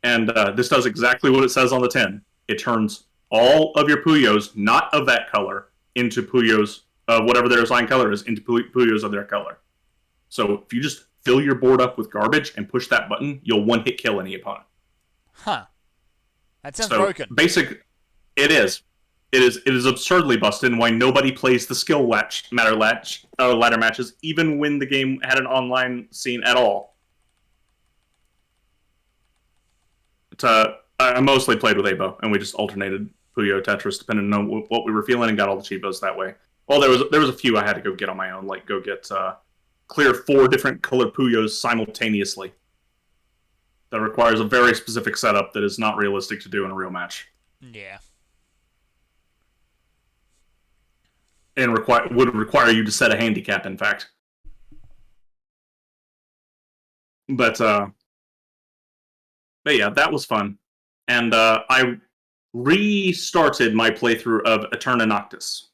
And this does exactly what it says on the tin. It turns all of your Puyos not of that color into Puyos, whatever their assigned color is, into Puyos of their color. So if you just fill your board up with garbage and push that button, you'll one-hit kill any opponent. Huh. That sounds broken. It is. It is absurdly busted, and why nobody plays the skill ladder matches, even when the game had an online scene at all. I mostly played with Abo, and we just alternated Puyo Tetris depending on what we were feeling, and got all the cheapos that way. Well, there was a few I had to go get on my own, like go get clear 4 different color Puyos simultaneously. That requires a very specific setup that is not realistic to do in a real match. Yeah. And would require you to set a handicap, in fact. But yeah, that was fun. And I restarted my playthrough of Eterna Noctis.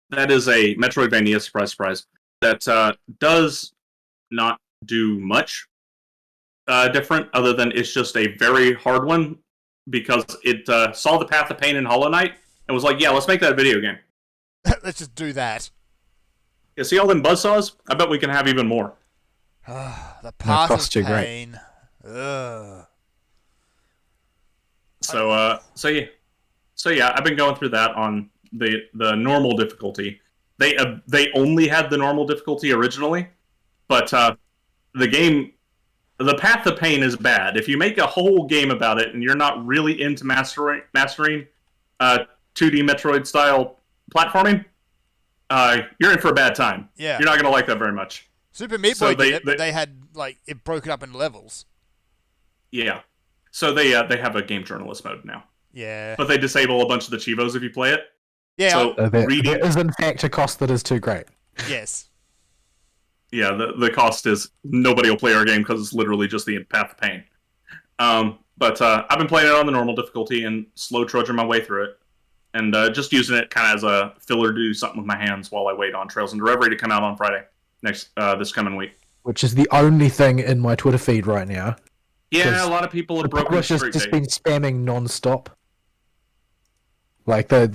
That is a Metroidvania, surprise, surprise, that does not do much. different, other than it's just a very hard one because it saw the Path of Pain in Hollow Knight and was like, yeah, let's make that a video game. Let's just do that. You see all them buzzsaws? I bet we can have even more. The Path cost of too great. Pain. Ugh. So yeah, I've been going through that on the normal difficulty. They only had the normal difficulty originally, but the game, the Path of Pain is bad. If you make a whole game about it and you're not really into mastering 2D Metroid style platforming, you're in for a bad time. Yeah. You're not gonna like that very much. Super Meat So Boy did it, but they had like it broken up into levels. Yeah. So they have a game journalist mode now, Yeah. but they disable a bunch of the chivos if you play it. Yeah. So There reading, is in fact a cost that is too great. Yes. yeah, the cost is nobody will play our game because it's literally just the Path of Pain. But I've been playing it on the normal difficulty and slow trudging my way through it, and just using it kind of as a filler to do something with my hands while I wait on Trails into Reverie to come out on Friday this coming week. Which is the only thing in my Twitter feed right now. Yeah, a lot of people have The broken the publisher's streak just date. been spamming non-stop. Like they've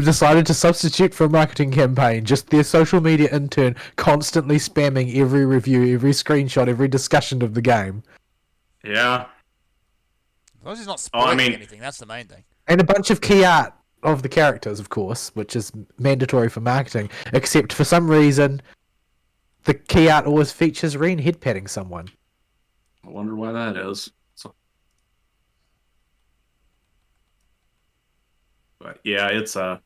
decided to substitute for a marketing campaign. Just their social media intern constantly spamming every review, every screenshot, every discussion of the game, Yeah, As long as he's not Oh, I spoiling mean- anything, that's the main thing. and a bunch of key art of the characters, of course, which is mandatory for marketing. Except for some reason, the key art always features Reen head patting someone. I wonder why that is. But yeah, it's a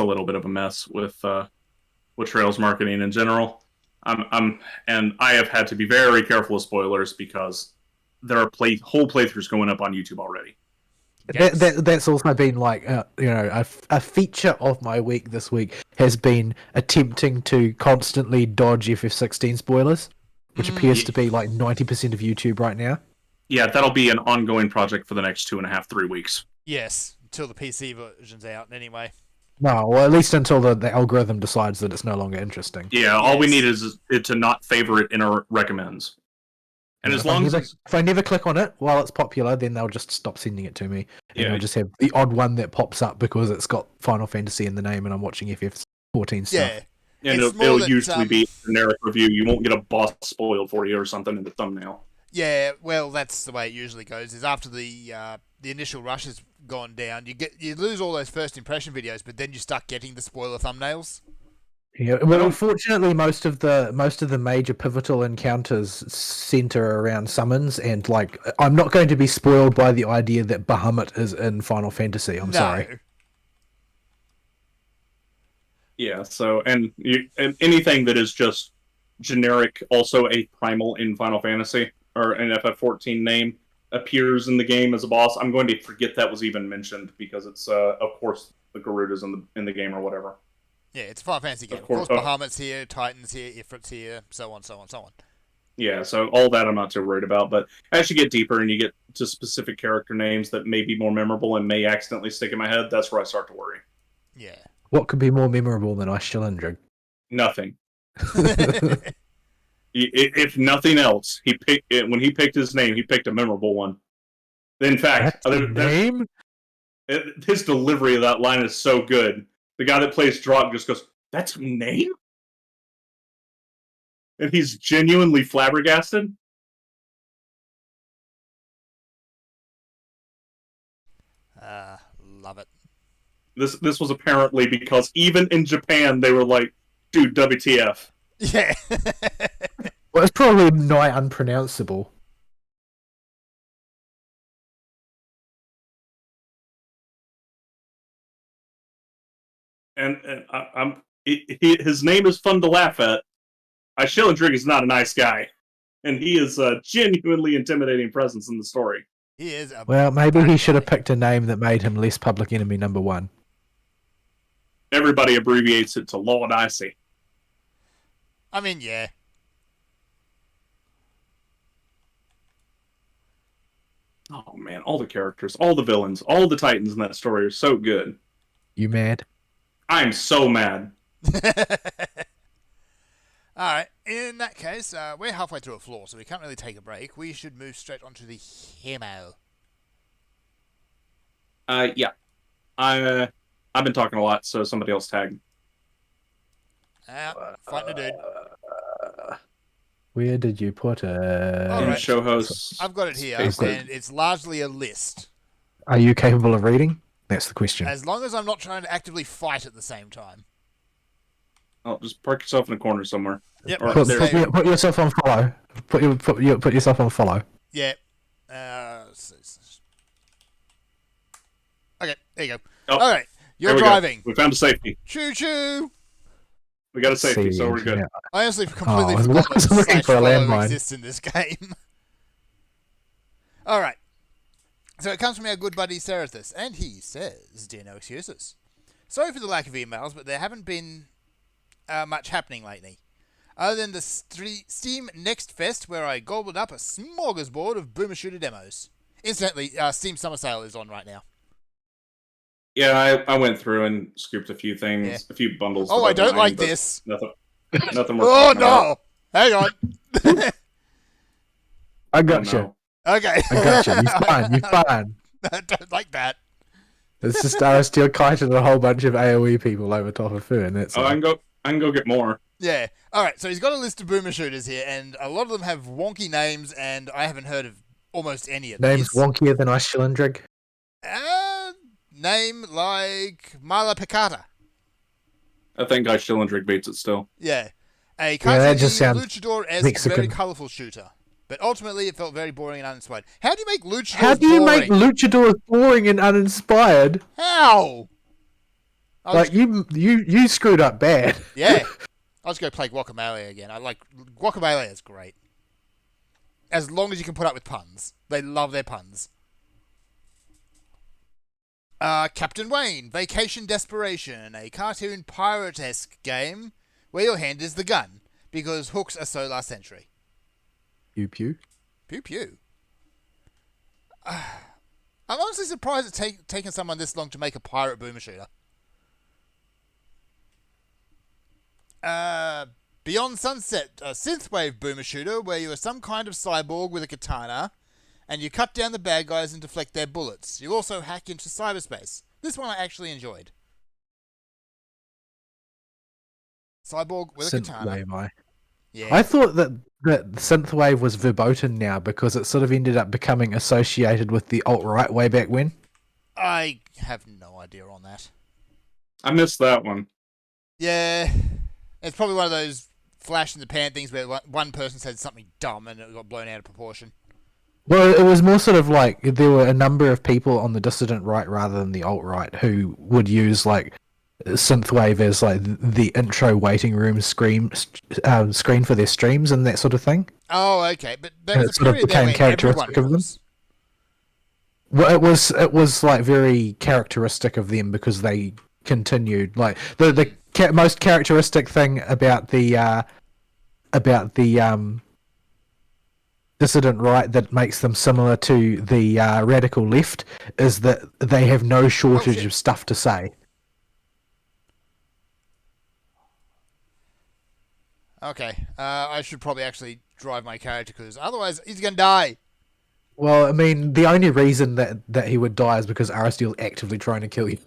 little bit of a mess with Trails marketing in general. And I have had to be very careful with spoilers because there are whole playthroughs going up on YouTube already. Yes. That's also been like a feature of my week this week has been attempting to constantly dodge FF16 spoilers, which appears to be like 90% of YouTube right now. Yeah, that'll be an ongoing project for the next 2.5-3 weeks. Yes, until the PC version's out. Anyway. No, well, at least until the algorithm decides that it's no longer interesting. Yeah, all we Yes. need is it to not favor it in our recommends. And as long as if I never click on it while it's popular, then they'll just stop sending it to me. And Yeah. I'll just have the odd one that pops up because it's got Final Fantasy in the name and I'm watching FF14 stuff. Yeah. and It's more it'll that, usually be a generic review. You won't get a boss spoiled for you or something in the thumbnail. Yeah, well, that's the way it usually goes. Is after the initial rush has gone down, you lose all those first impression videos, but then you start getting the spoiler thumbnails. Yeah, well, unfortunately, most of the major pivotal encounters center around summons, and like, I'm not going to be spoiled by the idea that Bahamut is in Final Fantasy. I'm sorry. Yeah, so and anything that is just generic, also a primal in Final Fantasy or an FF14 name appears in the game as a boss, I'm going to forget that was even mentioned because it's of course the Garuda's in the game or whatever. Yeah, it's a Final Fantasy game. Of course- course, Bahamut's here, Titan's here, Ifrit's here, so on, so on, so on. Yeah, so all that I'm not too worried about, but as you get deeper and you get to specific character names that may be more memorable and may accidentally stick in my head, that's where I start to worry. Yeah. What could be more memorable than Ice Shilindrig? Nothing. If nothing else, when he picked his name, he picked a memorable one. In fact, That's the name? his delivery of that line is so good. The guy that plays Drock just goes, "That's his name?" And he's genuinely flabbergasted. Love it. This was apparently because even in Japan they were like, "Dude, WTF?" Yeah. Well, it's probably nigh unpronounceable. And his name is fun to laugh at. Shilindrig is not a nice guy, and he is a genuinely intimidating presence in the story. He is a Well, maybe he should have picked a name that made him less public enemy number one. Everybody abbreviates it to Lord Icy. I mean, yeah. Oh man, all the characters, all the villains, all the titans in that story are so good. You mad? I am so mad. Alright, In that case, we're halfway through a floor, so we can't really take a break. We should move straight onto the Hemo. Yeah. I've been talking a lot, so somebody else tag. Fighting a dude. Where did you put it? All In right. show hosts. I've got it here, Space and it's largely a list. Are you capable of reading? That's the question. As long as I'm not trying to actively fight at the same time. Oh, just park yourself in a corner somewhere. Yep. Or Put, there- put yourself on follow. Put yourself on follow. Yeah. Okay, there you go. Oh, All right, you're there we go. driving. We found a safety. Choo choo. We got a safety, so we're good. Yeah. I honestly completely I was forgot that looking slash for a follow landmine. exists in this game. All right. So it comes from our good buddy Cerathus, and he says, "Dear No Excuses. Sorry for the lack of emails, but there haven't been much happening lately. Other than the Steam Next Fest, where I gobbled up a smorgasbord of Boomer Shooter demos. Incidentally, Steam Summer Sale is on right now. Yeah, I went through and scooped a few things, Yeah. a few bundles. Oh, that I don't mine, like but this. Nothing. Nothing worth Oh, talking about. no. Hang on. I Oh, got you. no. Okay. I got you. You're fine. You're fine. I don't like that. It's just Aristeal kited a whole bunch of AoE people over top of Fern. That's Oh, all. I can go get more. Yeah. All right. So he's got a list of Boomer Shooters here, and a lot of them have wonky names, and I haven't heard of almost any of Name's these. wonkier than Icylindrig. Name like Mala Picata. I think Guy Schillendrick beats it still. Yeah. A Yeah, that cartoony just sounds luchador-esque, Mexican. very colourful shooter. But ultimately, it felt very boring and uninspired. How do you make luchadors How do you boring? make luchadors boring and uninspired? How? I'll Like you screwed up bad. Yeah. I'll just go play Guacamelee again. I like Guacamelee is great. As long as you can put up with puns. They love their puns. Captain Wayne, Vacation Desperation, a cartoon pirate-esque game where your hand is the gun, because hooks are so last century. Pew pew. Pew pew. I'm honestly surprised it's taken someone this long to make a pirate boomer shooter. Beyond Sunset, a synthwave boomer shooter where you are some kind of cyborg with a katana, and you cut down the bad guys and deflect their bullets. You also hack into cyberspace. This one I actually enjoyed. Cyborg with a katana. Synthwave, Yeah. I thought that synthwave was verboten now because it sort of ended up becoming associated with the alt-right way back when. I have no idea on that. I missed that one. Yeah. It's probably one of those flash in the pan things where one person said something dumb and it got blown out of proportion. Well, it was more sort of like there were a number of people on the dissident right rather than the alt-right who would use like synthwave as like the intro waiting room screen for their streams and that sort of thing. Oh, okay. But there And was it a sort of period there became where everyone characteristic of them. was. Well, it was like very characteristic of them because they continued like the most characteristic thing about the dissident right that makes them similar to the radical left is that they have no shortage shit. of stuff to say. Okay. I should probably actually drive my character because otherwise he's going to die. Well, I mean, the only reason that he would die is because Aristeel's actively trying to kill you.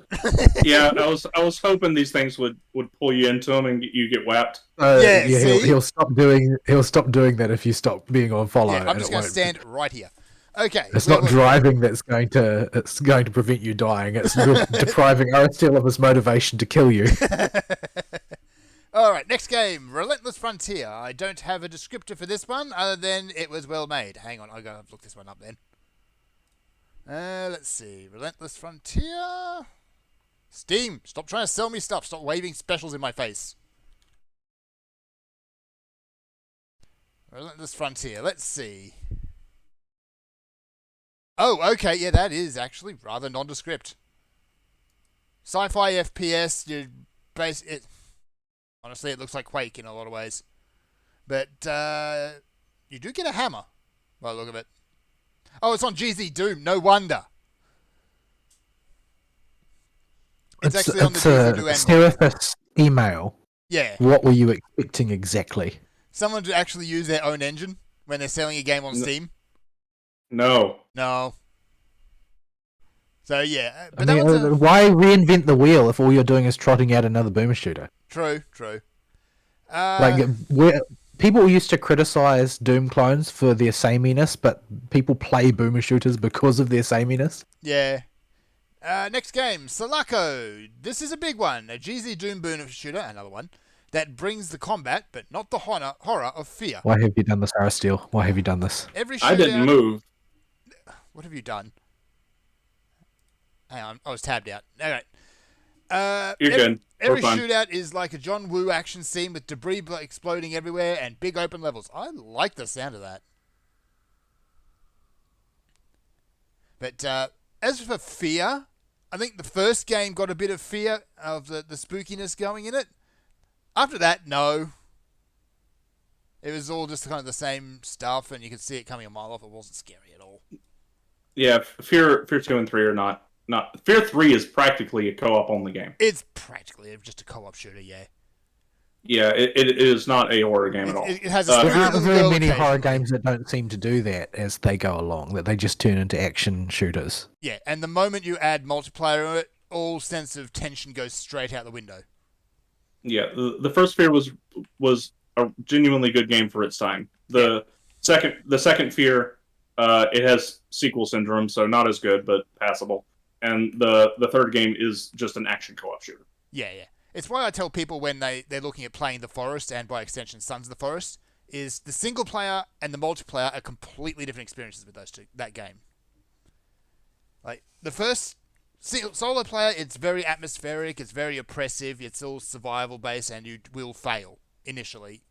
Yeah, I was hoping these things would pull you into them and you get whacked. Yeah, see? he'll stop doing that if you stop being on follow. Yeah, I'm and just it going to won't- stand right here. Okay. It's where not was- driving that's going to prevent you dying. It's depriving Aristeel of his motivation to kill you. Alright, next game. Relentless Frontier. I don't have a descriptor for this one other than it was well made. Hang on, I've got to look this one up then. Let's see. Relentless Frontier. Steam, stop trying to sell me stuff. Stop waving specials in my face. Relentless Frontier. Let's see. Oh, okay. Yeah, that is actually rather nondescript. Sci-fi FPS. Honestly, it looks like Quake in a lot of ways. But you do get a hammer by the look of it. Oh, it's on GZ Doom. No wonder. It's actually on the a GZ Doom. Seraphis email. Yeah. What were you expecting exactly? Someone to actually use their own engine when they're selling a game on Steam? No. No. So yeah, I but that mean, one's why reinvent the wheel if all you're doing is trotting out another boomer shooter? true. Like, people used to criticize Doom clones for their sameness, but people play boomer shooters because of their sameness. yeah. Next game, Sulaco. This is a big one. A GZ Doom boomer shooter, another one, that brings the combat, but not the horror of fear. Why have you done this, Aristeel? Why have you done this? Every I didn't shootout- move. What have you done? Hang on, I was tabbed out. All right. You're good. Every We're fine. shootout is like a John Woo action scene with debris exploding everywhere and big open levels. I like the sound of that. But as for fear, I think the first game got a bit of fear of the spookiness going in it. After that, no. It was all just kind of the same stuff, and you could see it coming a mile off. It wasn't scary at all. Yeah, Fear 2 and 3 are not. Fear 3 is practically a co-op only game. It's practically just a co-op shooter, yeah. Yeah, it is not a horror game at all. It has a Uh, There spooky aren't little very girl many horror occasionally. games that don't seem to do that as they go along, that they just turn into action shooters. Yeah, and the moment you add multiplayer to it, all sense of tension goes straight out the window. Yeah, the first Fear was a genuinely good game for its time. The second Fear, it has sequel syndrome, so not as good, but passable. And the third game is just an action co-op shooter. Yeah. It's why I tell people when they're looking at playing The Forest and by extension Sons of the Forest, is the single player and the multiplayer are completely different experiences with that game. Like, the first solo player, it's very atmospheric, it's very oppressive, it's all survival based, and you will fail initially.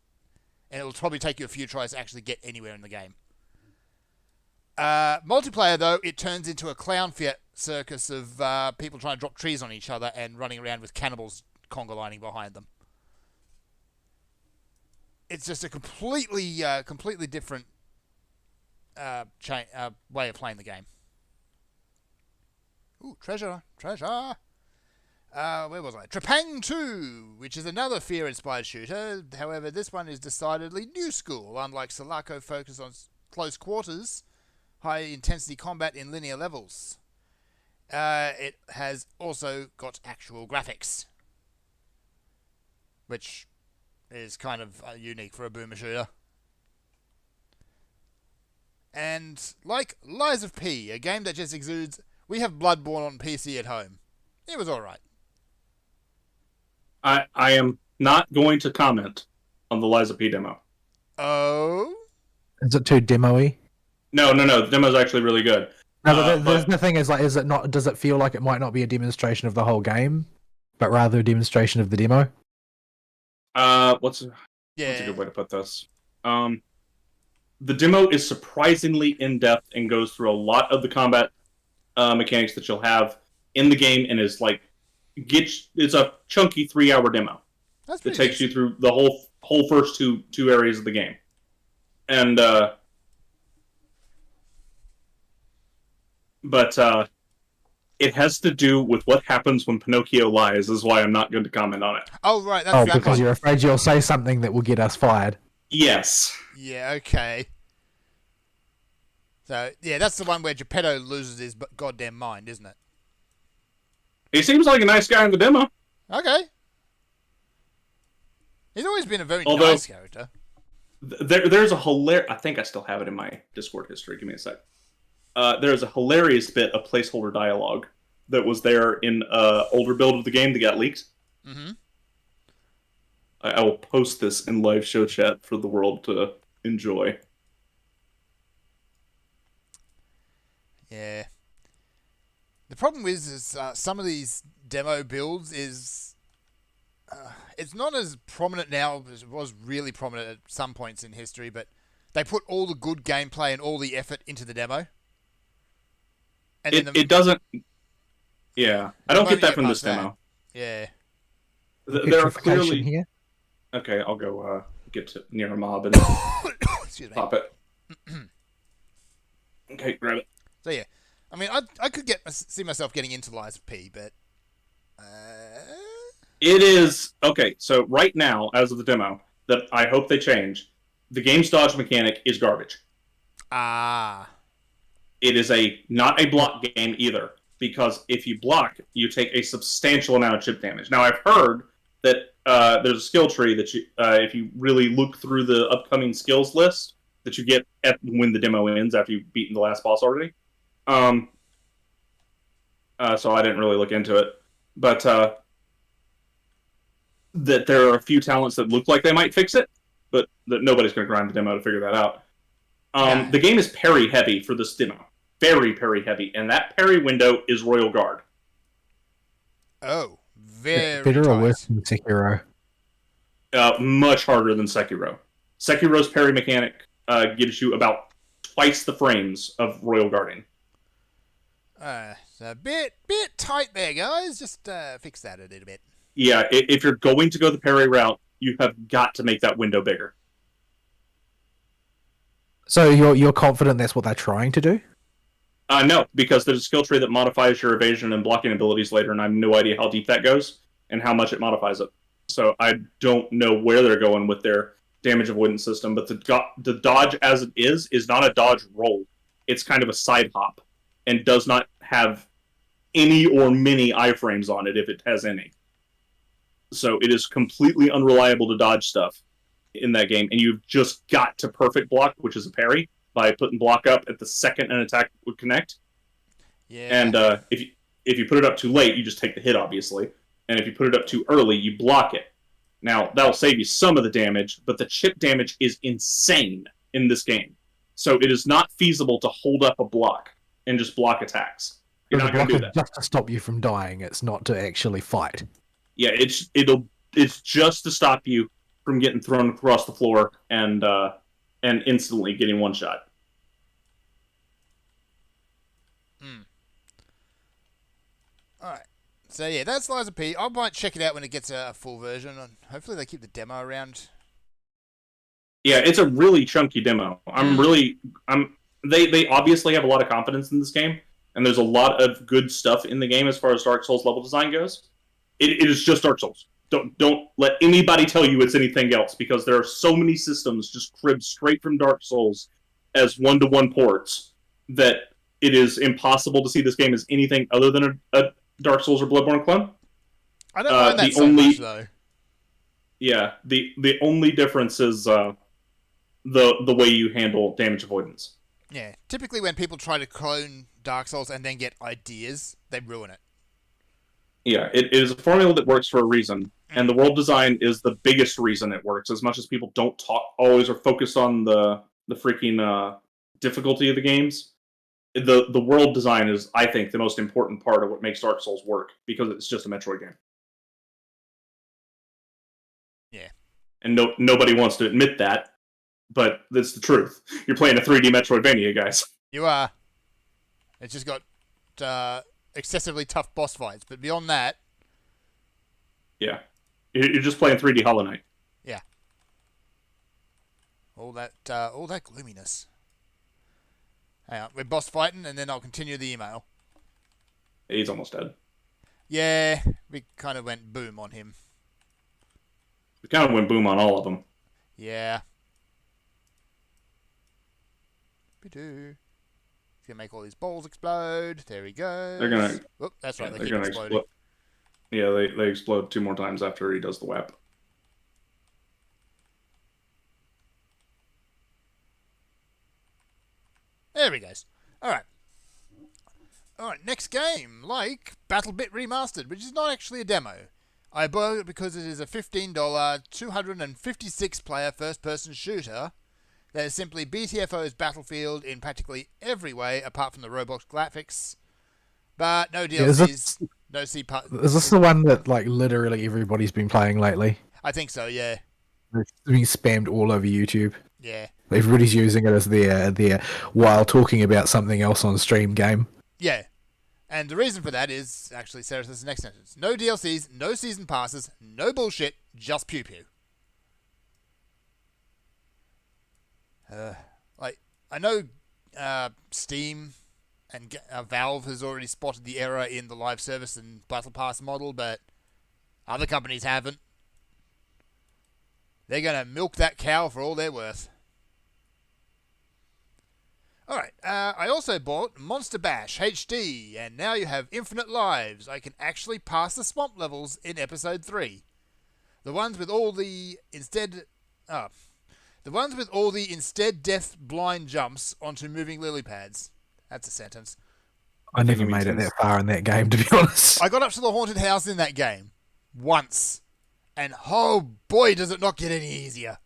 And it will probably take you a few tries to actually get anywhere in the game. Multiplayer, though, it turns into a clown circus of people trying to drop trees on each other and running around with cannibals conga lining behind them. It's just a completely different way of playing the game. Ooh, treasure. Where was I? Trepang 2, which is another Fear-inspired shooter. However, this one is decidedly new school. Unlike Sulaco, focused on close quarters, high-intensity combat in linear levels. It has also got actual graphics, which is kind of unique for a boomer shooter. And like Lies of P, a game that just exudes, we have Bloodborne on PC at home. It was alright. I am not going to comment on the Lies of P demo. Oh? Is it too demo-y? No, the demo's actually really good. No, but but- the thing is, like, is it not? Does it feel like it might not be a demonstration of the whole game, but rather a demonstration of the demo? What's a Yeah. good way to put this? The demo is surprisingly in-depth and goes through a lot of the combat mechanics that you'll have in the game, and is like it's a chunky 3-hour demo That's that pretty takes you through the whole first two areas of the game, and but it has to do with what happens when Pinocchio lies. Is why I'm not going to comment on it. Oh, right. That's Oh, right. because you're afraid you'll say something that will get us fired. Yes. Yeah, okay. So, yeah, that's the one where Geppetto loses his goddamn mind, isn't it? He seems like a nice guy in the demo. Okay. He's always been a very Although- nice character. There's a hilarious... I think I still have it in my Discord history. Give me a sec. There's a hilarious bit of placeholder dialogue that was there in older build of the game that got leaked. Mm-hmm. I will post this in live show chat for the world to enjoy. Yeah. The problem is some of these demo builds is... it's not as prominent now as it was really prominent at some points in history, but they put all the good gameplay and all the effort into the demo. And then It doesn't... Yeah. I don't Well, get that yeah, from this past that. demo. Yeah. There are Petrification clearly... here. Okay, I'll go get to near a mob and Excuse me. pop it. Okay, grab it. So yeah, I mean, I could see myself getting into Lies of P, but It is... Okay, so right now, as of the demo, that I hope they change, the game's dodge mechanic is garbage. Ah. It is not a block game either, because if you block, you take a substantial amount of chip damage. Now, I've heard that there's a skill tree that you, if you really look through the upcoming skills list, that you get when the demo ends after you've beaten the last boss already. So I didn't really look into it, but that there are a few talents that look like they might fix it, but that nobody's going to grind the demo to figure that out. The game is parry heavy for this demo. Very parry heavy, and that parry window is Royal Guard. Oh, very Better or tight. worse than Sekiro? Much harder than Sekiro. Sekiro's parry mechanic gives you about twice the frames of Royal Guarding. It's a bit tight there, guys. Just fix that a little bit. Yeah, if you're going to go the parry route, you have got to make that window bigger. So you're confident that's what they're trying to do? No, because there's a skill tree that modifies your evasion and blocking abilities later, and I have no idea how deep that goes and how much it modifies it. So I don't know where they're going with their damage avoidance system, but the dodge as it is not a dodge roll. It's kind of a side hop and does not have any or many iframes on it, if it has any. So it is completely unreliable to dodge stuff in that game, and you've just got to perfect block, which is a parry, by putting block up at the second an attack would connect. Yeah. And if you put it up too late, you just take the hit, obviously. And if you put it up too early, you block it. Now, that'll save you some of the damage, but the chip damage is insane in this game. So it is not feasible to hold up a block and just block attacks. You're So not the going to block do is that. just to stop you from dying. It's not to actually fight. Yeah, it's just to stop you from getting thrown across the floor and instantly getting one shot. Alright. So yeah, that's Lies of P. I might check it out when it gets a full version, and hopefully they keep the demo around. Yeah, it's a really chunky demo. They obviously have a lot of confidence in this game, and there's a lot of good stuff in the game as far as Dark Souls level design goes. It is just Dark Souls. Don't let anybody tell you it's anything else, because there are so many systems just cribbed straight from Dark Souls as one-to-one ports that it is impossible to see this game as anything other than a Dark Souls or Bloodborne clone. I don't mind that the so only- much, though. Yeah, the only difference is the way you handle damage avoidance. Yeah. Typically when people try to clone Dark Souls and then get ideas, they ruin it. Yeah, it is a formula that works for a reason, and the world design is the biggest reason it works. As much as people don't talk always or focus on the freaking difficulty of the games, the world design is, I think, the most important part of what makes Dark Souls work, because it's just a Metroid game. Yeah. And nobody wants to admit that, but that's the truth. You're playing a 3D Metroidvania, guys. You are. It's just got excessively tough boss fights, but beyond that, Yeah. You're just playing 3D Hollow Knight. all that gloominess. Hang on, we're boss fighting, and then I'll continue the email. He's almost dead. Yeah, we kind of went boom on him. We kind of went boom on all of them. Yeah. He's gonna make all these balls explode. There he goes. They're gonna- Oop, that's right. Yeah, they they're keep gonna exploding. explode. Yeah, they explode 2 more times after he does the WAP. There he goes. Alright. Alright, next game. Like BattleBit Remastered, which is not actually a demo. I bought it because it is a $15, 256 player first person shooter that is simply BTFO's Battlefield in practically every way apart from the Roblox graphics. But no Yeah, is DLCs, no C part. Is this the one that like literally everybody's been playing lately? I think so, yeah. It's being spammed all over YouTube. Yeah. Everybody's using it as their while talking about something else on stream game. Yeah. And the reason for that is, actually, Sarah says the next sentence. No DLCs, no season passes, no bullshit, just pew pew. I know Steam and Valve has already spotted the error in the live service and Battle Pass model, but other companies haven't. They're going to milk that cow for all they're worth. Alright, I also bought Monster Bash HD, and now you have infinite lives. I can actually pass the swamp levels in episode 3. The ones with all the instead death blind jumps onto moving lily pads. That's a sentence. I never made it that far in that game, to be honest. I got up to the haunted house in that game once, and oh boy, does it not get any easier.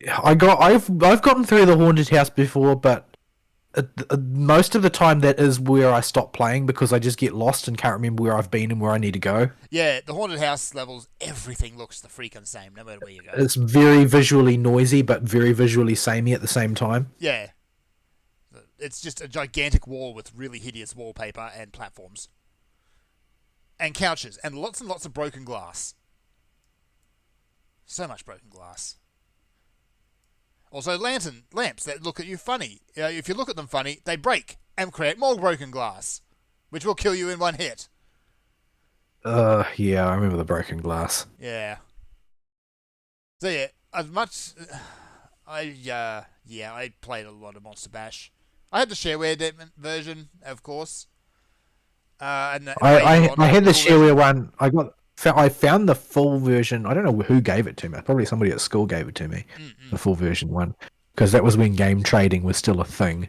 I've gotten through the haunted house before, but most of the time that is where I stop playing because I just get lost and can't remember where I've been and where I need to go. Yeah, the haunted house levels, everything looks the freaking same, no matter where you go. It's very visually noisy, but very visually samey at the same time. Yeah. It's just a gigantic wall with really hideous wallpaper and platforms. And couches, and lots of broken glass. So much broken glass. Also, lamps that look at you funny. If you look at them funny, they break and create more broken glass, which will kill you in one hit. Yeah, I remember the broken glass. Yeah. So yeah, as much I played a lot of Monster Bash. I had the shareware version, of course. And I had the shareware one. I found the full version. I don't know who gave it to me. Probably somebody at school gave it to me. The full version one, because that was when game trading was still a thing.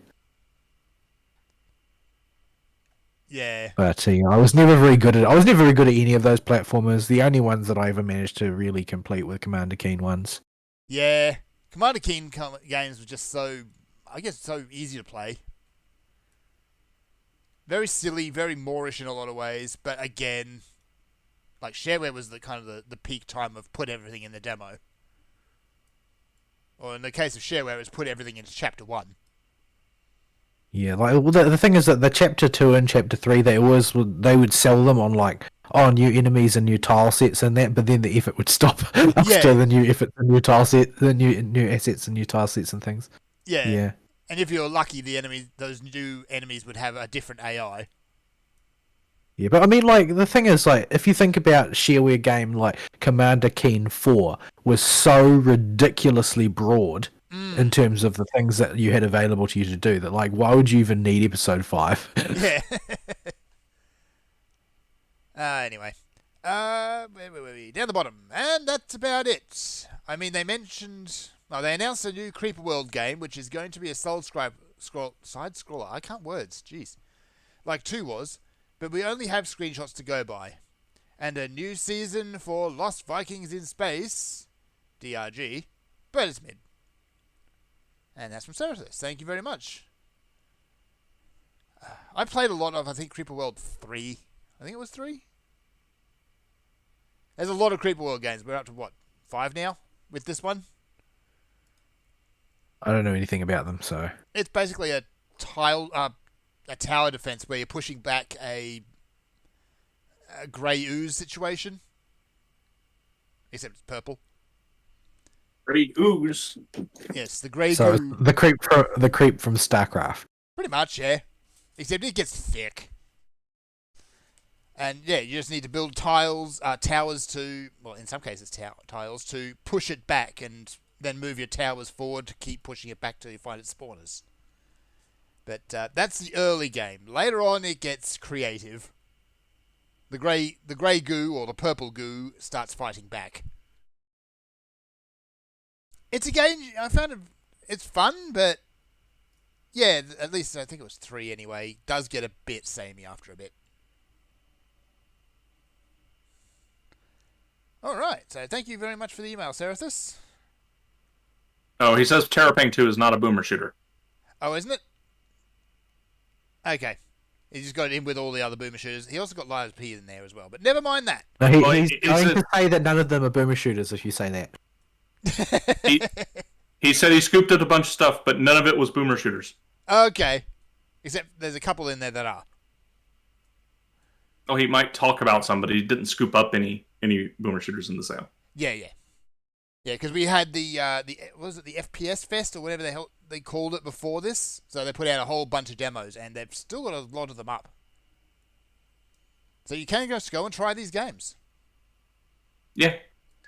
Yeah. But I was never very good at. I was never very good at any of those platformers. The only ones that I ever managed to really complete were Commander Keen ones. Yeah, Commander Keen games were just so easy to play. Very silly, very Moorish in a lot of ways, but again, like shareware was the peak time of put everything in the demo. Or in the case of shareware, it was put everything into chapter 1. Yeah, like the thing is that the chapter 2 and chapter 3, they would sell them on new enemies and new tile sets and that, but then the effort would stop after the new effort, the new tile set, the new assets and new tile sets and things. Yeah. Yeah. And if you're lucky, those new enemies would have a different AI. Yeah, but I mean, the thing is, if you think about shareware game like Commander Keen 4 was so ridiculously broad in terms of the things that you had available to you to do that, why would you even need episode 5? Yeah. Anyway. Where were we? Down the bottom. And that's about it. I mean, they announced a new Creeper World game, which is going to be a side-scroller. I can't words. Jeez. Like 2 was. But we only have screenshots to go by. And a new season for Lost Vikings in Space, DRG, but it's mid. And that's from Ceratus. Thank you very much. I played a lot of, I think, Creeper World 3. I think it was 3? There's a lot of Creeper World games. We're up to, 5 now with this one? I don't know anything about them, so... It's basically a tower defense where you're pushing back a grey ooze situation. Except it's purple. Grey ooze. Yes, the grey So goo. the creep from StarCraft. Pretty much, yeah. Except it gets thick. And yeah, you just need to build towers to, well, in some cases tiles, to push it back and then move your towers forward to keep pushing it back till you find its spawners. But that's the early game. Later on, it gets creative. The grey goo or the purple goo starts fighting back. It's a game I found it's fun, but yeah, at least I think it was 3 anyway. Does get a bit samey after a bit. All right, so thank you very much for the email, Cerathus. Oh, he says Terrapang 2 is not a boomer shooter. Oh, isn't it? Okay. He just got in with all the other boomer shooters. He also got Liars P in there as well, but never mind that. No, Well, he's going to say that none of them are boomer shooters if you say that. He said he scooped up a bunch of stuff, but none of it was boomer shooters. Okay. Except there's a couple in there that are. Oh, he might talk about some, but he didn't scoop up any boomer shooters in the sale. Yeah. Yeah, because we had the FPS Fest or whatever they called it before this. So they put out a whole bunch of demos, and they've still got a lot of them up. So you can just go and try these games. Yeah.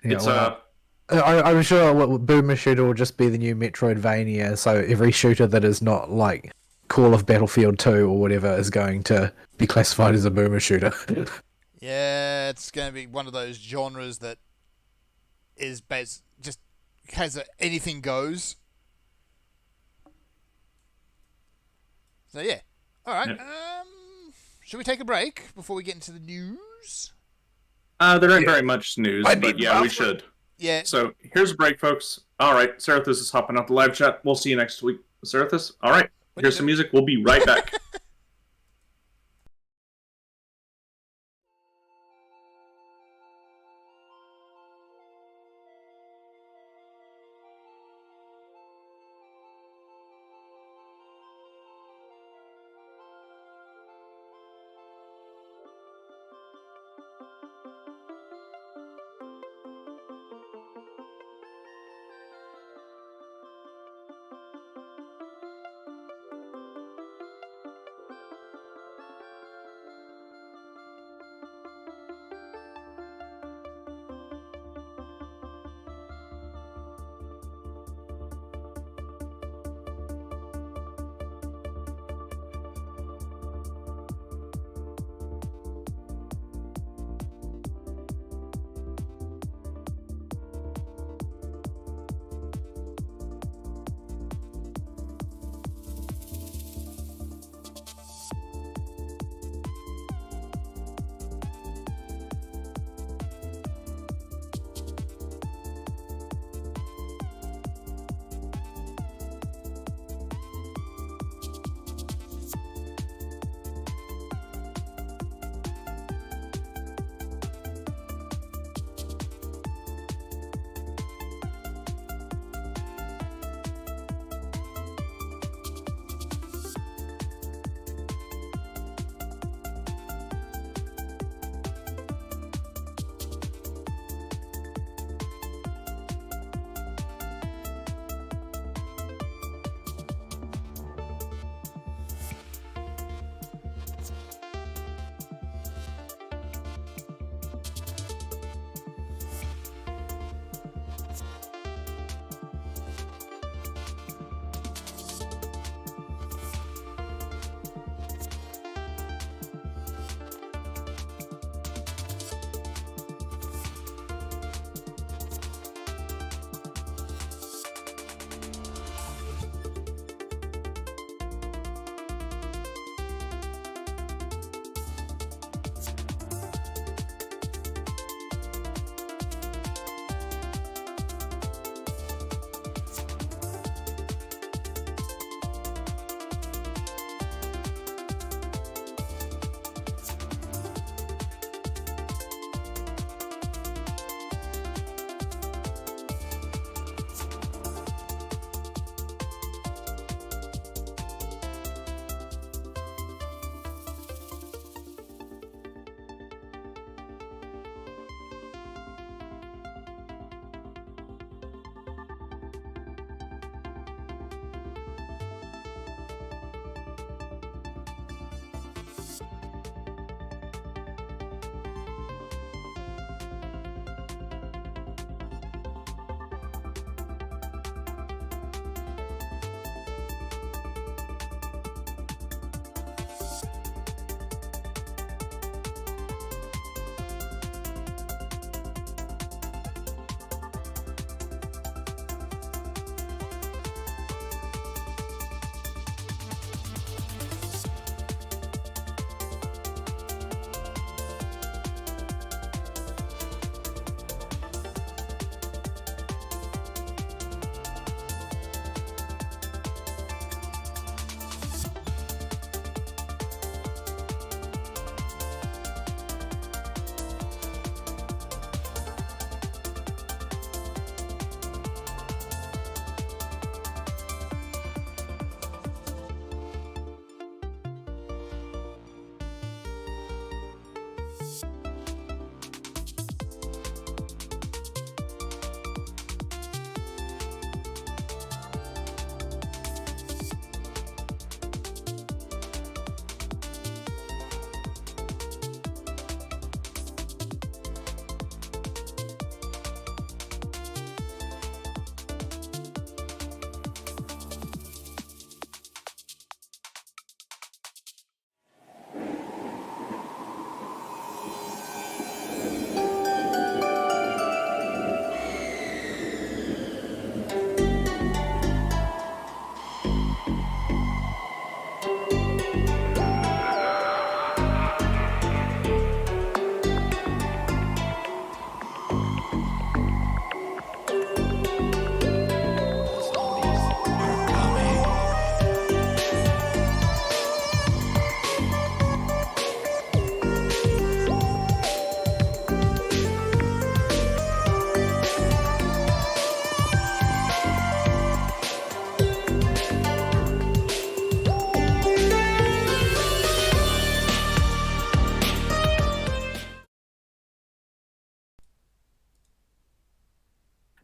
It's I'm sure Boomer Shooter will just be the new Metroidvania, so every shooter that is not Call of Battlefield 2 or whatever is going to be classified as a boomer shooter. Yeah, it's going to be one of those genres that is just has anything goes. So yeah, all right. Yeah. Should we take a break before we get into the news? There ain't very much news, but yeah, we should. Yeah. So here's a break, folks. All right, Serathis is hopping out the live chat. We'll see you next week, Serathis. All right, here's some music. We'll be right back.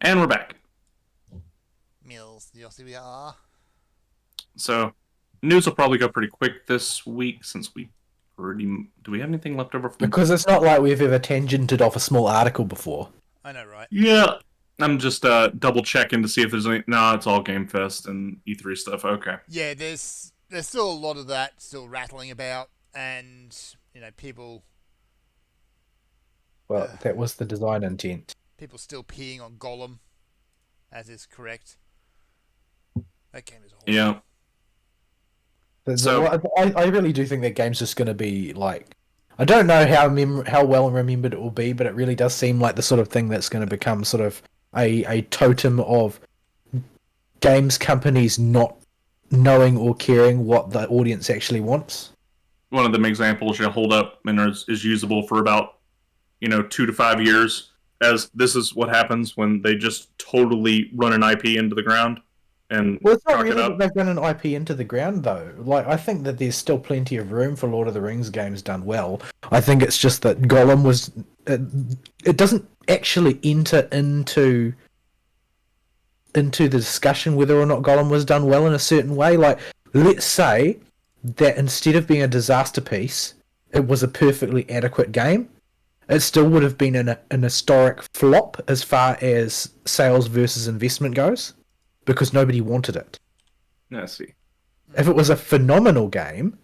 And we're back. Mills, yes, we are. So, news will probably go pretty quick this week since we already. Do we have anything left over from? Because it's not like we've ever tangented off a small article before. I know, right? Yeah. I'm just double checking to see if there's any. No, it's all Game Fest and E3 stuff. Okay. Yeah, there's still a lot of that still rattling about, and people Well, that was the design intent. still peeing on Gollum, as is correct. That game is awful. Yeah. So I really do think that game's just going to be like, I don't know how well remembered it will be, but it really does seem like the sort of thing that's going to become sort of a totem of games companies not knowing or caring what the audience actually wants. One of them examples you hold up and is usable for about 2 to 5 years, as this is what happens when they just totally run an IP into the ground. And well, it's not really that they've run an IP into the ground, though. Like, I think that there's still plenty of room for Lord of the Rings games done well. I think it's just that Gollum was... It doesn't actually enter into the discussion whether or not Gollum was done well in a certain way. Like, let's say that instead of being a disaster piece, it was a perfectly adequate game. It still would have been an historic flop as far as sales versus investment goes, because nobody wanted it. I see. If it was a phenomenal game,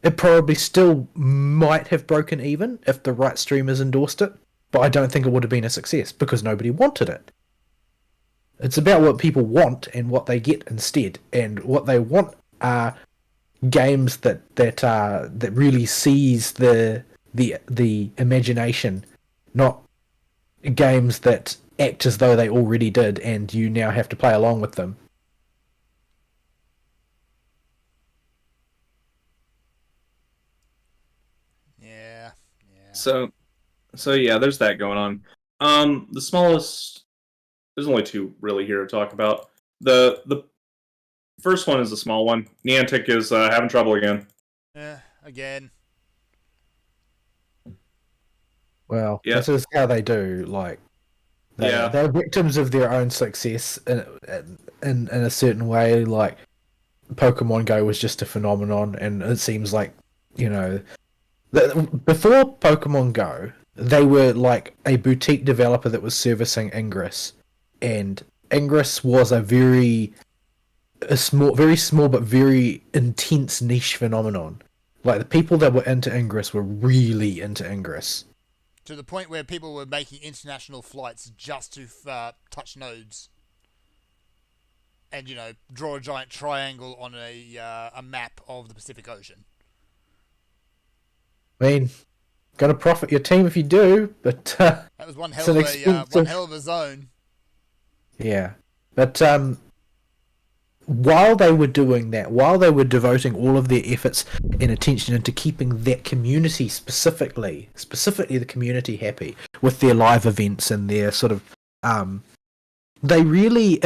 it probably still might have broken even if the right streamers endorsed it, but I don't think it would have been a success because nobody wanted it. It's about what people want and what they get instead, and what they want are games that really seize the imagination, not games that act as though they already did and you now have to play along with them. Yeah. So yeah, there's that going on. The smallest, there's only two really here to talk about. The first one is a small one. Niantic is having trouble again. Again. Well, Yeah. this is how they do. Like, they're victims of their own success in a certain way. Like, Pokemon Go was just a phenomenon, and it seems like before Pokemon Go, they were like a boutique developer that was servicing Ingress, and Ingress was a very small but very intense niche phenomenon. Like, the people that were into Ingress were really into Ingress. To the point where people were making international flights just to touch nodes. And, draw a giant triangle on a map of the Pacific Ocean. I mean, gotta profit your team if you do, but... that was one hell of a zone. Yeah. But, while they were doing that, while they were devoting all of their efforts and attention into keeping that community specifically the community happy with their live events and their sort of, they really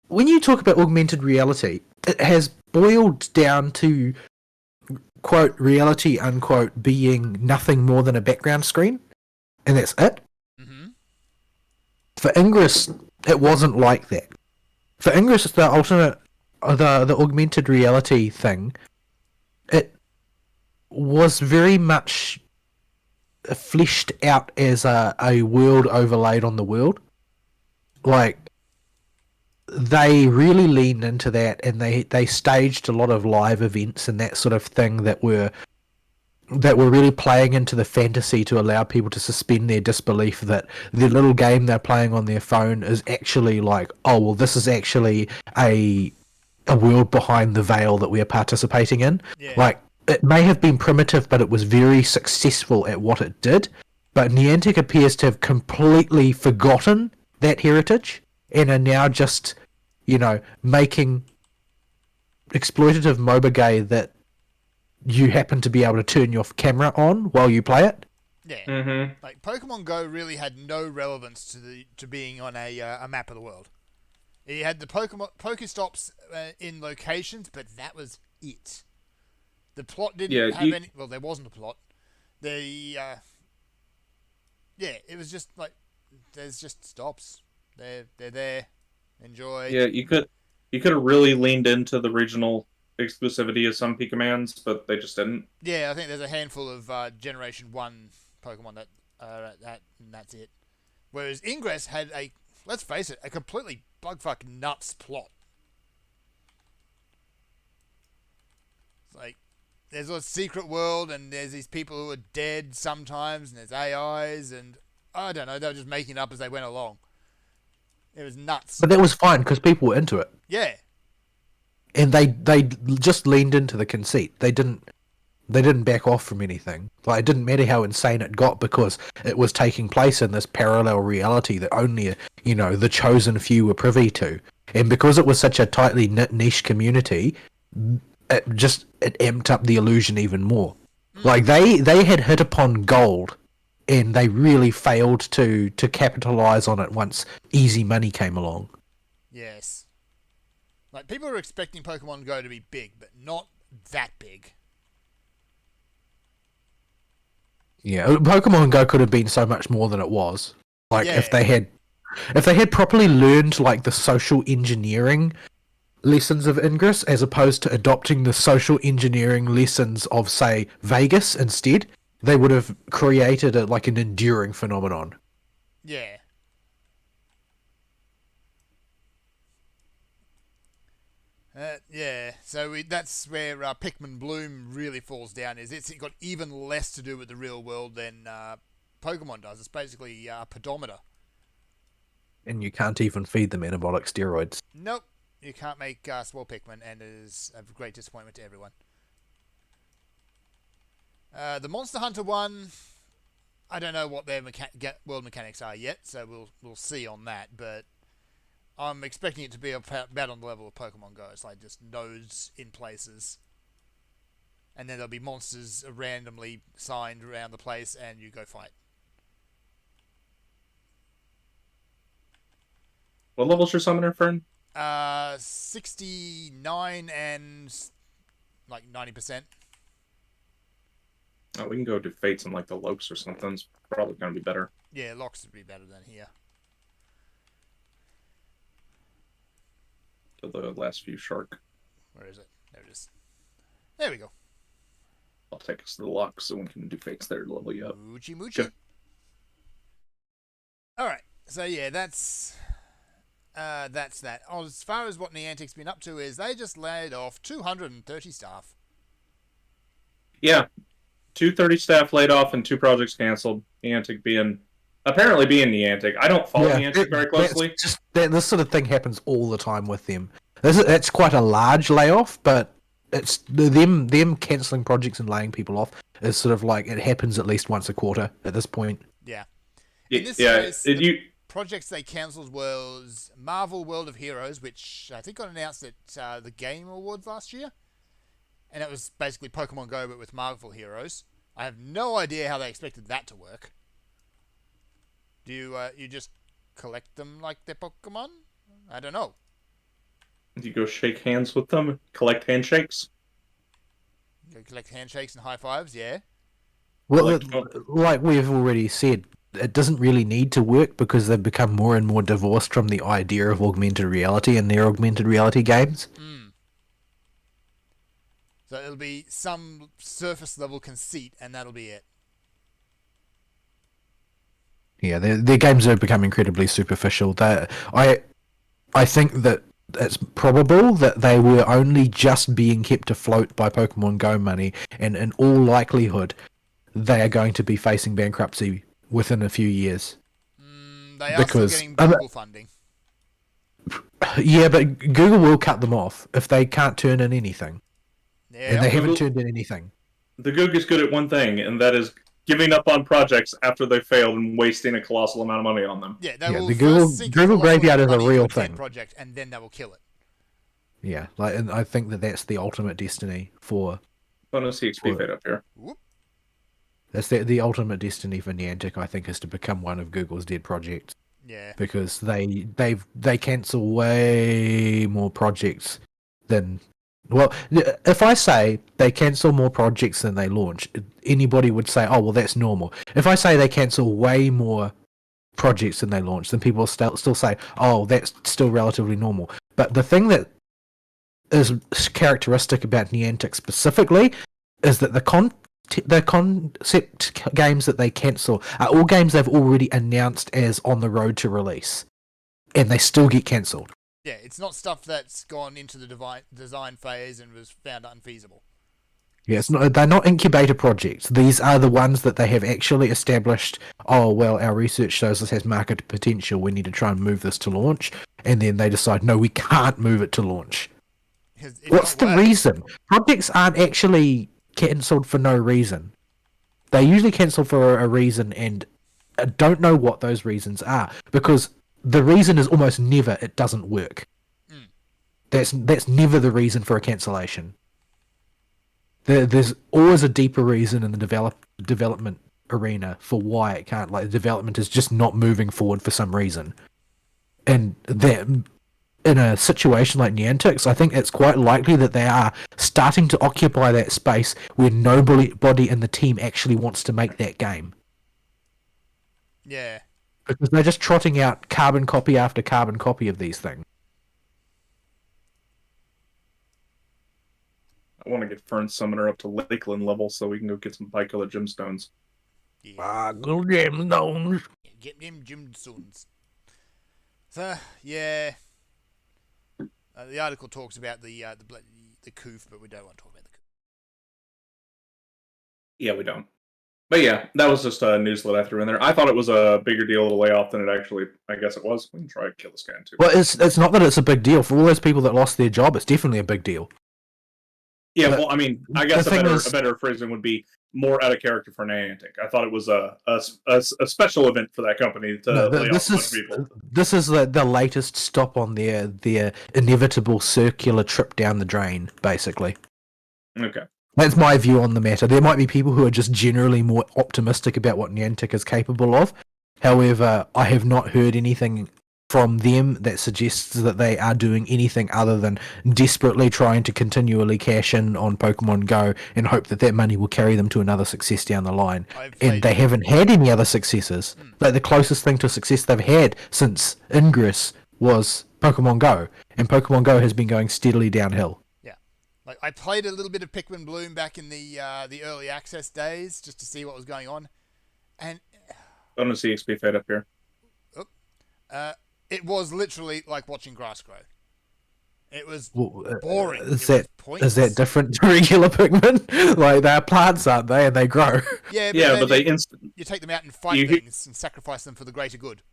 when you talk about augmented reality, it has boiled down to, quote, reality, unquote, being nothing more than a background screen, and that's it. Mm-hmm. For Ingress, it wasn't like that. For Ingress, the augmented reality thing, it was very much fleshed out as a world overlaid on the world. Like, they really leaned into that, and they staged a lot of live events and that sort of thing that were really playing into the fantasy to allow people to suspend their disbelief that the little game they're playing on their phone is actually like, oh, well, this is actually a world behind the veil that we are participating in. Yeah. Like, it may have been primitive, but it was very successful at what it did. But Niantic appears to have completely forgotten that heritage and are now just, making exploitative MOBA that you happen to be able to turn your camera on while you play it. Yeah. Mm-hmm. Like, Pokemon Go really had no relevance to being on a map of the world. It had the Pokestops in locations, but that was it. The plot didn't have any... Well, there wasn't a plot. The yeah, it was just like there's just stops. They're there. Enjoy. Yeah, you could have really leaned into the regional exclusivity of some P commands, but they just didn't. Yeah, I think there's a handful of Generation 1 Pokemon and that's it. Whereas Ingress had let's face it, a completely bugfuck nuts plot. It's like, there's a secret world and there's these people who are dead sometimes and there's AIs and, I don't know, they were just making it up as they went along. It was nuts. But that was fine because people were into it, Yeah. and they just leaned into the conceit. They didn't back off from anything. Like, it didn't matter how insane it got because it was taking place in this parallel reality that only the chosen few were privy to, and because it was such a tightly knit niche community, it amped up the illusion even more. Like they had hit upon gold, and they really failed to capitalize on it once easy money came along. Yes. Like, people were expecting Pokemon Go to be big, but not that big. Yeah, Pokemon Go could have been so much more than it was. Like, Yeah. if they had properly learned like the social engineering lessons of Ingress as opposed to adopting the social engineering lessons of, say, Vegas instead, they would have created an enduring phenomenon. Yeah. Yeah, so that's where Pikmin Bloom really falls down. It's got even less to do with the real world than Pokemon does. It's basically a pedometer. And you can't even feed them anabolic steroids. Nope, you can't make small Pikmin, and it is a great disappointment to everyone. The Monster Hunter one, I don't know what their world mechanics are yet, so we'll see on that. But I'm expecting it to be about on the level of Pokemon Go. It's like just nodes in places, and then there'll be monsters randomly signed around the place, and you go fight. What level's your Summoner Fern? 69 and like 90%. Oh, we can go do Fates in like the Lokes or something. It's probably going to be better. Yeah, Locks would be better than here. To the last few Shark. Where is it? There it is. There we go. I'll take us to the Lokes so we can do Fates there to level you up. Moochie moochie. Sure. Alright, so yeah, that's that. Oh, as far as what Niantic's been up to is they just laid off 230 staff. Yeah. 230 staff laid off and 2 projects canceled. Niantic apparently being Niantic. I don't follow Niantic very closely. This sort of thing happens all the time with them. That's quite a large layoff, but it's them cancelling projects and laying people off is sort of like it happens at least once a quarter at this point. Yeah. In this yeah. case, projects they cancelled was Marvel World of Heroes, which I think got announced at the Game Awards last year. And it was basically Pokemon Go, but with Marvel heroes. I have no idea how they expected that to work. Do you just collect them like they're Pokemon? I don't know. You go shake hands with them, collect handshakes. You collect handshakes and high fives, yeah. Well, like we've already said, it doesn't really need to work because they've become more and more divorced from the idea of augmented reality in their augmented reality games. So it'll be some surface level conceit, and that'll be it. Yeah, their games have become incredibly superficial. I think that it's probable that they were only just being kept afloat by Pokemon Go money, and in all likelihood, they are going to be facing bankruptcy within a few years. They are still getting Google funding. Yeah, but Google will cut them off if they can't turn in anything. Yeah, And they haven't turned in anything. The Goog is good at one thing, and that is giving up on projects after they failed and wasting a colossal amount of money on them. Yeah, they will the first Google graveyard is a real thing. Project, and then they will kill it. Yeah, and I think that's the ultimate destiny for. Bonus EXP fade up here. Whoop. That's the ultimate destiny for Niantic. I think is to become one of Google's dead projects. Yeah. Because they cancel way more projects than Well, if I say they cancel more projects than they launch, anybody would say, "Oh, well, that's normal." If I say they cancel way more projects than they launch, then people still say, "Oh, that's still relatively normal." But the thing that is characteristic about Niantic specifically is that the concept games that they cancel are all games they've already announced as on the road to release, and they still get cancelled. Yeah, it's not stuff that's gone into the design phase and was found unfeasible. Yeah, they're not incubator projects. These are the ones that they have actually established. Oh, well, our research shows this has market potential. We need to try and move this to launch. And then they decide, no, we can't move it to launch. What's the reason? Projects aren't actually cancelled for no reason. They usually cancel for a reason, and I don't know what those reasons are, because the reason is almost never it doesn't work. That's never the reason for a cancellation. There's always a deeper reason in the development arena for why it can't. Like, the development is just not moving forward for some reason, and that in a situation like Niantic's, I think it's quite likely that they are starting to occupy that space where nobody in the team actually wants to make that game. Yeah. Because they're just trotting out carbon copy after carbon copy of these things. I want to get Fern Summoner up to Lakeland level so we can go get some bicolor gemstones. Yeah. Go gemstones. Get them gemstones. So, yeah. The article talks about the Coof, but we don't want to talk about the Coof. Yeah, we don't. But yeah, that was just a news that I threw in there. I thought it was a bigger deal of a layoff than it actually, I guess it was. We can try to kill this guy too. Well, it's not that it's a big deal. For all those people that lost their job, it's definitely a big deal. Yeah, but well, I mean, I guess the a better phrasing would be more out of character for Niantic. I thought it was a special event for that company to lay off a bunch of people. This is the latest stop on their inevitable circular trip down the drain, basically. Okay. That's my view on the matter. There might be people who are just generally more optimistic about what Niantic is capable of. However, I have not heard anything from them that suggests that they are doing anything other than desperately trying to continually cash in on Pokemon Go and hope that that money will carry them to another success down the line. And they haven't had any other successes. Like, the closest thing to success they've had since Ingress was Pokemon Go, and Pokemon Go has been going steadily downhill. Yeah, like, I played a little bit of Pikmin Bloom back in the early access days just to see what was going on, and I want to see XP fade up here. It was literally like watching grass grow. It was Well, boring. Is that different to regular Pikmin? Like, they're plants, aren't they? And they grow. Yeah, but you take them out and fight things and sacrifice them for the greater good.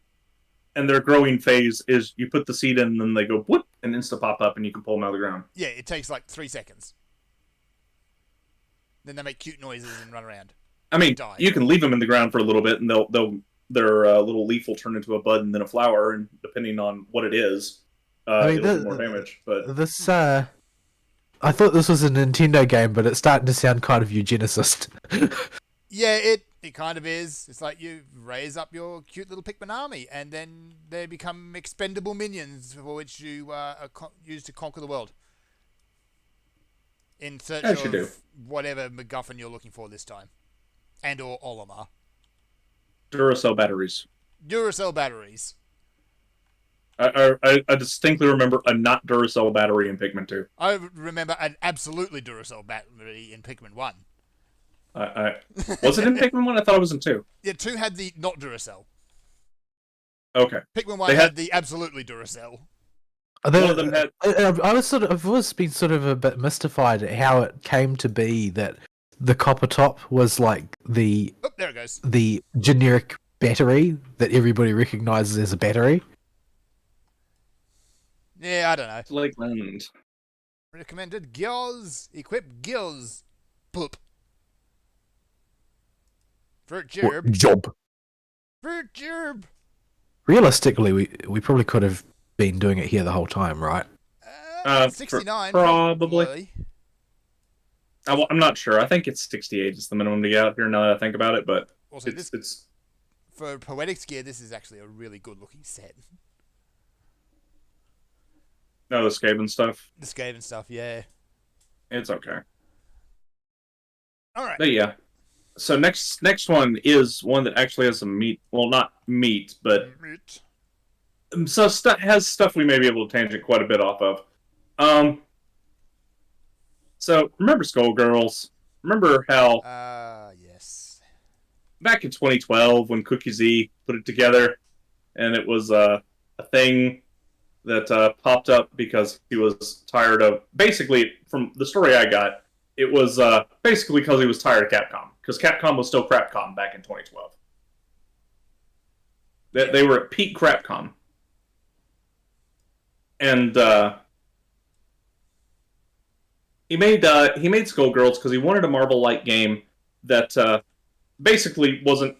And their growing phase is you put the seed in, and then they go whoop and insta pop up, and you can pull them out of the ground. Yeah, it takes like 3 seconds. Then they make cute noises and run around. I mean, you can leave them in the ground for a little bit, and their little leaf will turn into a bud and then a flower, and depending on what it is, it'll do more damage. But this, I thought this was a Nintendo game, but it's starting to sound kind of eugenicist. Yeah, it kind of is. It's like you raise up your cute little Pikmin army, and then they become expendable minions for which you use to conquer the world. In search of whatever MacGuffin you're looking for this time. And or Olimar. Duracell batteries. Duracell batteries. I distinctly remember a not Duracell battery in Pikmin 2. I remember an absolutely Duracell battery in Pikmin 1. Was it in Pikmin 1? I thought it was in 2. Yeah, 2 had the not Duracell. Okay. Pikmin 1 had the absolutely Duracell. One of them had... I've always been sort of a bit mystified at how it came to be that the copper top was like the there it goes. The generic battery that everybody recognizes as a battery. Yeah, I don't know. Lakeland. Recommended Gears. Equip Gears. Poop. Fruit gerb. Job. Fruit gerb. Realistically, we probably could have been doing it here the whole time, right? 69. Probably. I'm not sure. I think it's 68 is the minimum to get out here now that I think about it, but also, it's... For Poetics gear, this is actually a really good looking set. No, the Skaven stuff. The Skaven stuff, yeah. It's okay. All right. But yeah. So next one is one that actually has some meat. Well, not meat, but Meat. has stuff we may be able to tangent quite a bit off of. So remember Skullgirls? Remember how Yes. back in 2012 when Cookie Z put it together, and it was a thing that popped up because he was tired of. Basically, from the story I got, it was basically because he was tired of Capcom, because Capcom was still Crapcom back in 2012. They were at peak Crapcom, and he made Skullgirls because he wanted a Marvel-like game that basically wasn't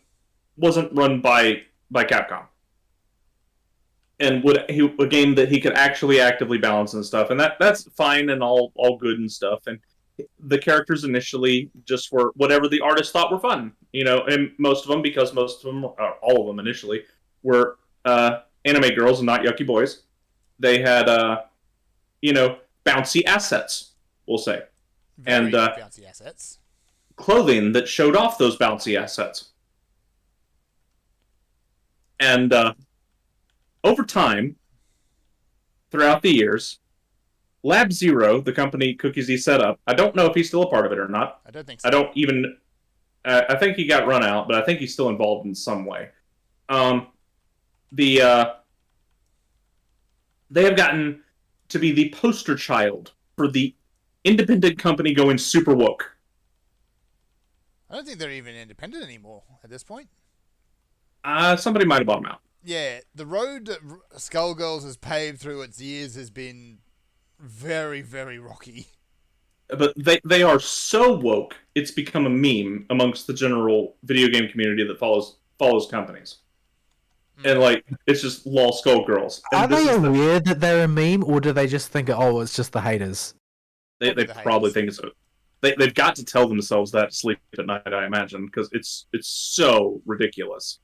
run by Capcom, and a game that he could actually actively balance and stuff, and that's fine and all good and stuff. And the characters initially just were whatever the artist thought were fun, and most of them, because most of them, all of them initially, were anime girls and not yucky boys. They had bouncy assets, we'll say, Very and bouncy assets. clothing that showed off those bouncy assets. And over time, throughout the years, Lab Zero, the company Cookie Z set up, I don't know if he's still a part of it or not. I don't think so. I don't even. I think he got run out, but I think he's still involved in some way. They have gotten to be the poster child for the independent company going super woke. I don't think they're even independent anymore at this point. Somebody might have bought them out. Yeah, the road that Skullgirls has paved through its years has been very, very rocky. But they are so woke, it's become a meme amongst the general video game community that follows companies. And it's just lol Skullgirls. Are they aware that they're a meme, or do they just think, oh, it's just the haters? They probably think so. They've got to tell themselves that to sleep at night, I imagine, because it's so ridiculous.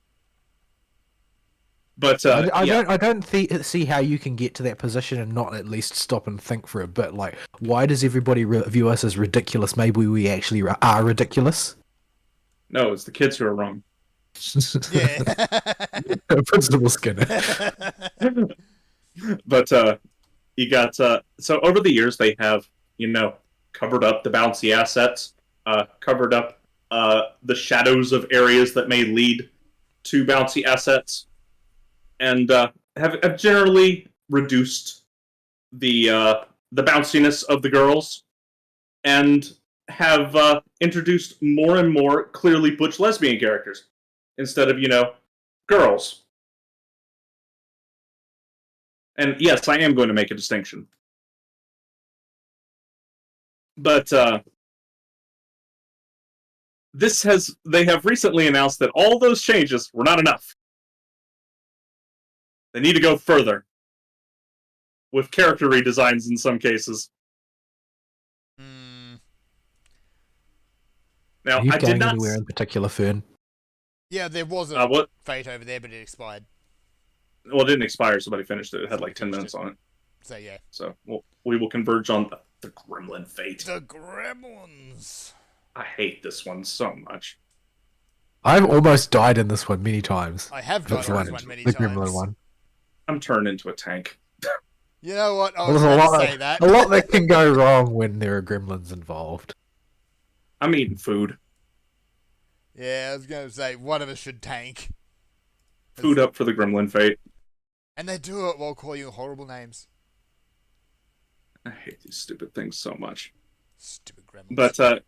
But I don't see how you can get to that position and not at least stop and think for a bit. Like, why does everybody view us as ridiculous? Maybe we actually are ridiculous. No, it's the kids who are wrong. Yeah. Principal Skinner. But you got so over the years they have covered up the bouncy assets, covered up the shadows of areas that may lead to bouncy assets, and have generally reduced the bounciness of the girls, and have introduced more and more clearly butch lesbian characters instead of girls. And yes, I am going to make a distinction. But they have recently announced that all those changes were not enough. They need to go further. With character redesigns in some cases. Now, Are you I going did not anywhere in particular, Fern? Yeah, there was a what? fate over there, but it expired. Well, it didn't expire. Somebody finished it. It had like 10 minutes on it. So, yeah. So we will converge on the Gremlin fate. The Gremlins. I hate this one so much. I've almost died in this one many times. I have died on this one many the times. Gremlin one. I'm turned into a tank. You know what? I There's was a about lot, to say that. a lot that can go wrong when there are gremlins involved. I'm eating food. Yeah, I was going to say, one of us should tank. Food up for the Gremlin fate. And they do it while calling you horrible names. I hate these stupid things so much. Stupid Gremlins.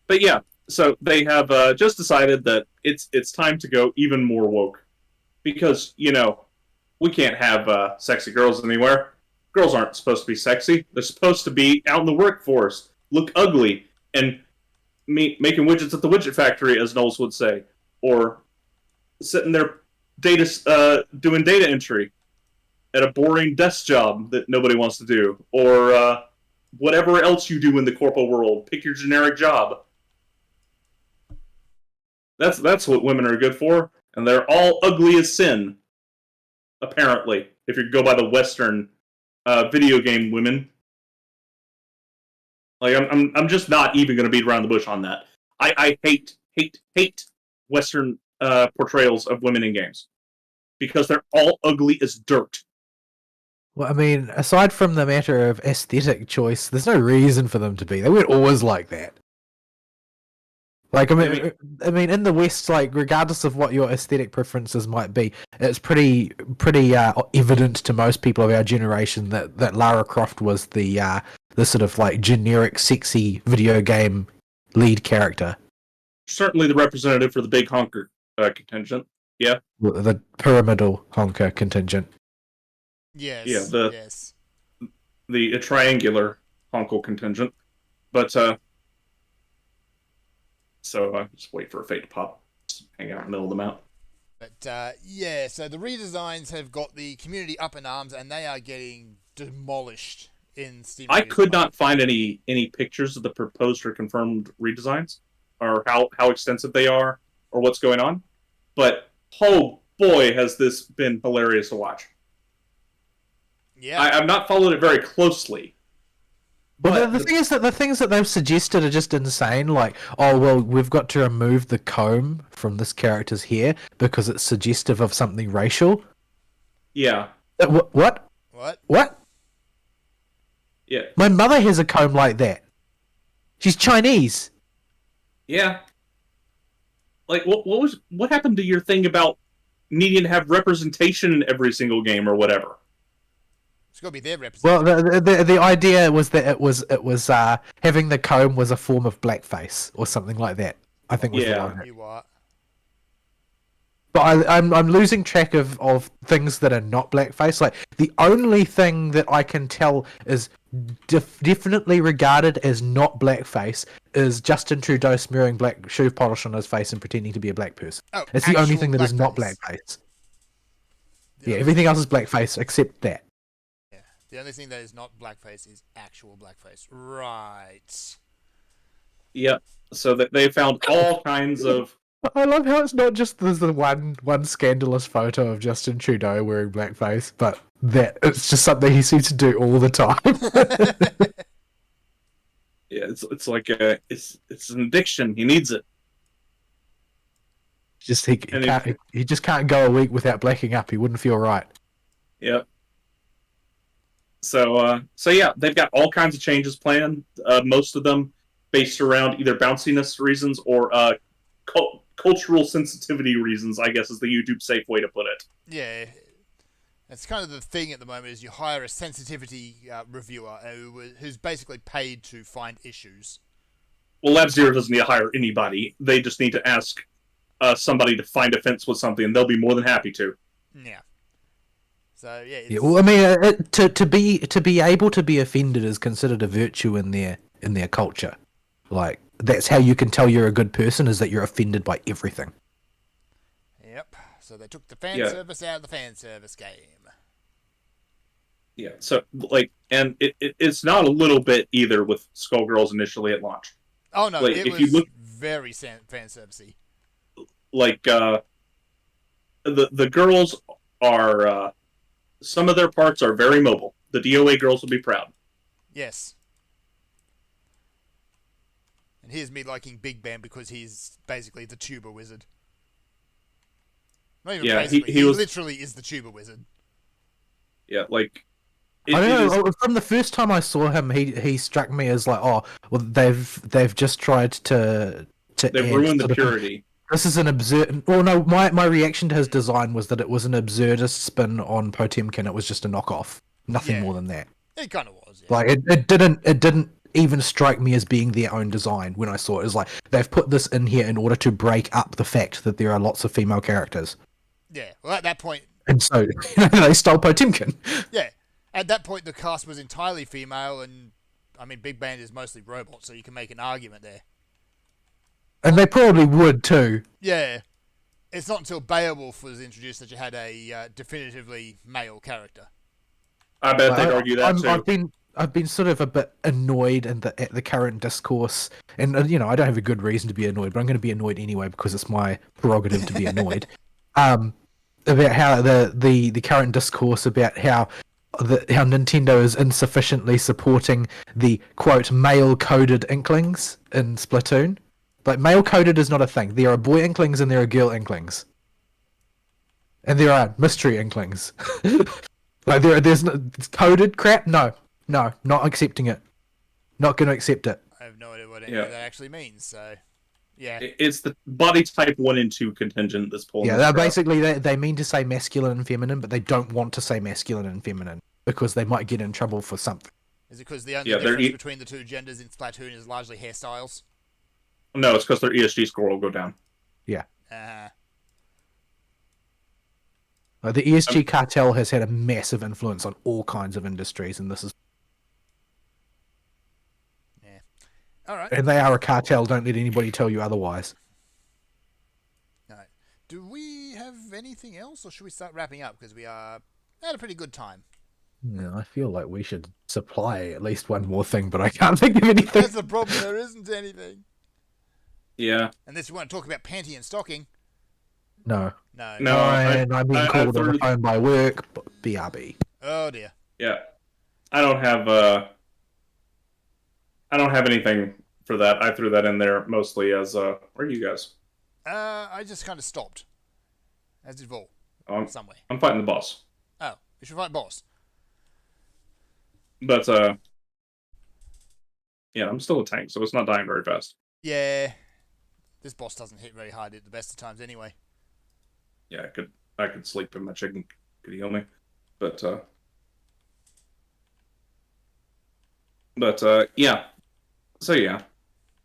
But yeah, so they have just decided that it's time to go even more woke. Because, we can't have sexy girls anywhere. Girls aren't supposed to be sexy. They're supposed to be out in the workforce, look ugly, and making widgets at the widget factory, as Knowles would say. Or sitting there doing data entry at a boring desk job that nobody wants to do. Or whatever else you do in the corpo world. Pick your generic job. That's what women are good for. And they're all ugly as sin. Apparently, if you go by the Western video game women. Like I'm just not even going to beat around the bush on that. I hate Western portrayals of women in games because they're all ugly as dirt. Well, I mean, aside from the matter of aesthetic choice, there's no reason for them to be. They weren't always like that. Like, I mean, in the West, like, regardless of what your aesthetic preferences might be, it's pretty evident to most people of our generation that Lara Croft was the sort of like generic, sexy video game lead character. Certainly, the representative for the big honker contingent. Yeah, The pyramidal honker contingent. Yes. Yeah, yes. the triangular honkel contingent. But so I just wait for a fate to pop. Just hang out in the middle of the mount. But yeah, so the redesigns have got the community up in arms, and they are getting demolished in Steam. I could not find any pictures of the proposed or confirmed redesigns, or how extensive they are, or what's going on. But oh boy, has this been hilarious to watch. Yeah, I've not followed it very closely. But the thing is that the things that they've suggested are just insane. Like, oh well, we've got to remove the comb from this character's hair because it's suggestive of something racial. Yeah. What? what? What? Yeah. My mother has a comb like that. She's Chinese. Yeah. Like, what happened to your thing about needing to have representation in every single game or whatever? It's got to be their Well, representation. the idea was that it was having the comb was a form of blackface or something like that. I think was the Yeah. line. You what? But I'm losing track of things that are not blackface. Like the only thing that I can tell is definitely regarded as not blackface is Justin Trudeau smearing black shoe polish on his face and pretending to be a black person. Oh, It's the only actual thing that is not blackface. blackface. The Yeah, only- everything else is blackface except that. Yeah. The only thing that is not blackface is actual blackface. Right. Yep. So that they found all kinds of. I love how it's not just there's the one scandalous photo of Justin Trudeau wearing blackface, but that it's just something he seems to do all the time. Yeah, it's like it's an addiction. He needs it. Just he just can't go a week without blacking up. He wouldn't feel right. Yep. So yeah, they've got all kinds of changes planned. Most of them based around either bounciness reasons or cultural sensitivity reasons, I guess is the YouTube safe way to put it. Yeah. It's kind of the thing at the moment is you hire a sensitivity reviewer who's basically paid to find issues. Well, Lab Zero doesn't need to hire anybody. They just need to ask somebody to find offense with something, and they'll be more than happy to. Yeah. So yeah. Yeah, well, I mean, to be able to be offended is considered a virtue in their culture. Like that's how you can tell you're a good person is that you're offended by everything. Yep. So they took the fan Yeah. service out of the fan service game. Yeah. So like, and it's not a little bit either with Skullgirls initially at launch. Oh no, Like, it if was you look- very fan servicey. Like the girls are some of their parts are very mobile. The DOA girls will be proud. Yes. And here's me liking Big Bang because he's basically the tuber wizard. Not even Yeah, basically, he was- literally is the tuber wizard. Yeah, like I it don't is- know. From the first time I saw him, he struck me as like, oh, well, they've just tried to they've add ruined the sort of- purity. This is an absurd. Well, no, my reaction to his design was that it was an absurdist spin on Potemkin. It was just a knockoff, nothing Yeah. more than that. It kind of was, yeah. Like it didn't even strike me as being their own design when I saw it. It was like they've put this in here in order to break up the fact that there are lots of female characters, Yeah, well at that point, and so they stole Potemkin. yeah. At that point the cast was entirely female and, I mean, Big Bang is mostly robots, so you can make an argument there. And they probably would too. Yeah. It's not until Beowulf was introduced that you had a definitively male character. I bet they'd argue that too. I've been sort of a bit annoyed at the current discourse, and you know I don't have a good reason to be annoyed, but I'm going to be annoyed anyway because it's my prerogative to be annoyed. About how the current discourse about how how Nintendo is insufficiently supporting the quote male coded Inklings in Splatoon. Like male coded is not a thing. There are boy Inklings and there are girl Inklings, and there are mystery Inklings. Like there's no, coded crap. No, not accepting it. Not going to accept it. I have no idea what any of that actually means. So, yeah. It's the body type 1 and 2 contingent that's pulling. Yeah, they're basically they mean to say masculine and feminine, but they don't want to say masculine and feminine because they might get in trouble for something. Is it because the only difference between the two genders in Splatoon is largely hairstyles? No, it's because their ESG score will go down. Yeah. Uh-huh. The ESG cartel has had a massive influence on all kinds of industries, and this is. Yeah. All right. And they are a cartel. Don't let anybody tell you otherwise. All right. Do we have anything else, or should we start wrapping up? Because we are at a pretty good time. Yeah, I feel like we should supply at least one more thing, but I can't think of anything. That's the problem. There isn't anything. Yeah. Unless you want to talk about panty and stocking. No. No. I'm being called on the phone by work. BRB. Oh dear. Yeah. I don't have anything for that. I threw that in there mostly as where are you guys? I just kind of stopped. As did Vol. Somewhere. I'm fighting the boss. Oh, you should fight boss. But yeah, I'm still a tank, so it's not dying very fast. Yeah. This boss doesn't hit very hard at the best of times anyway. Yeah, I could sleep and my chicken could heal me. But yeah. So yeah.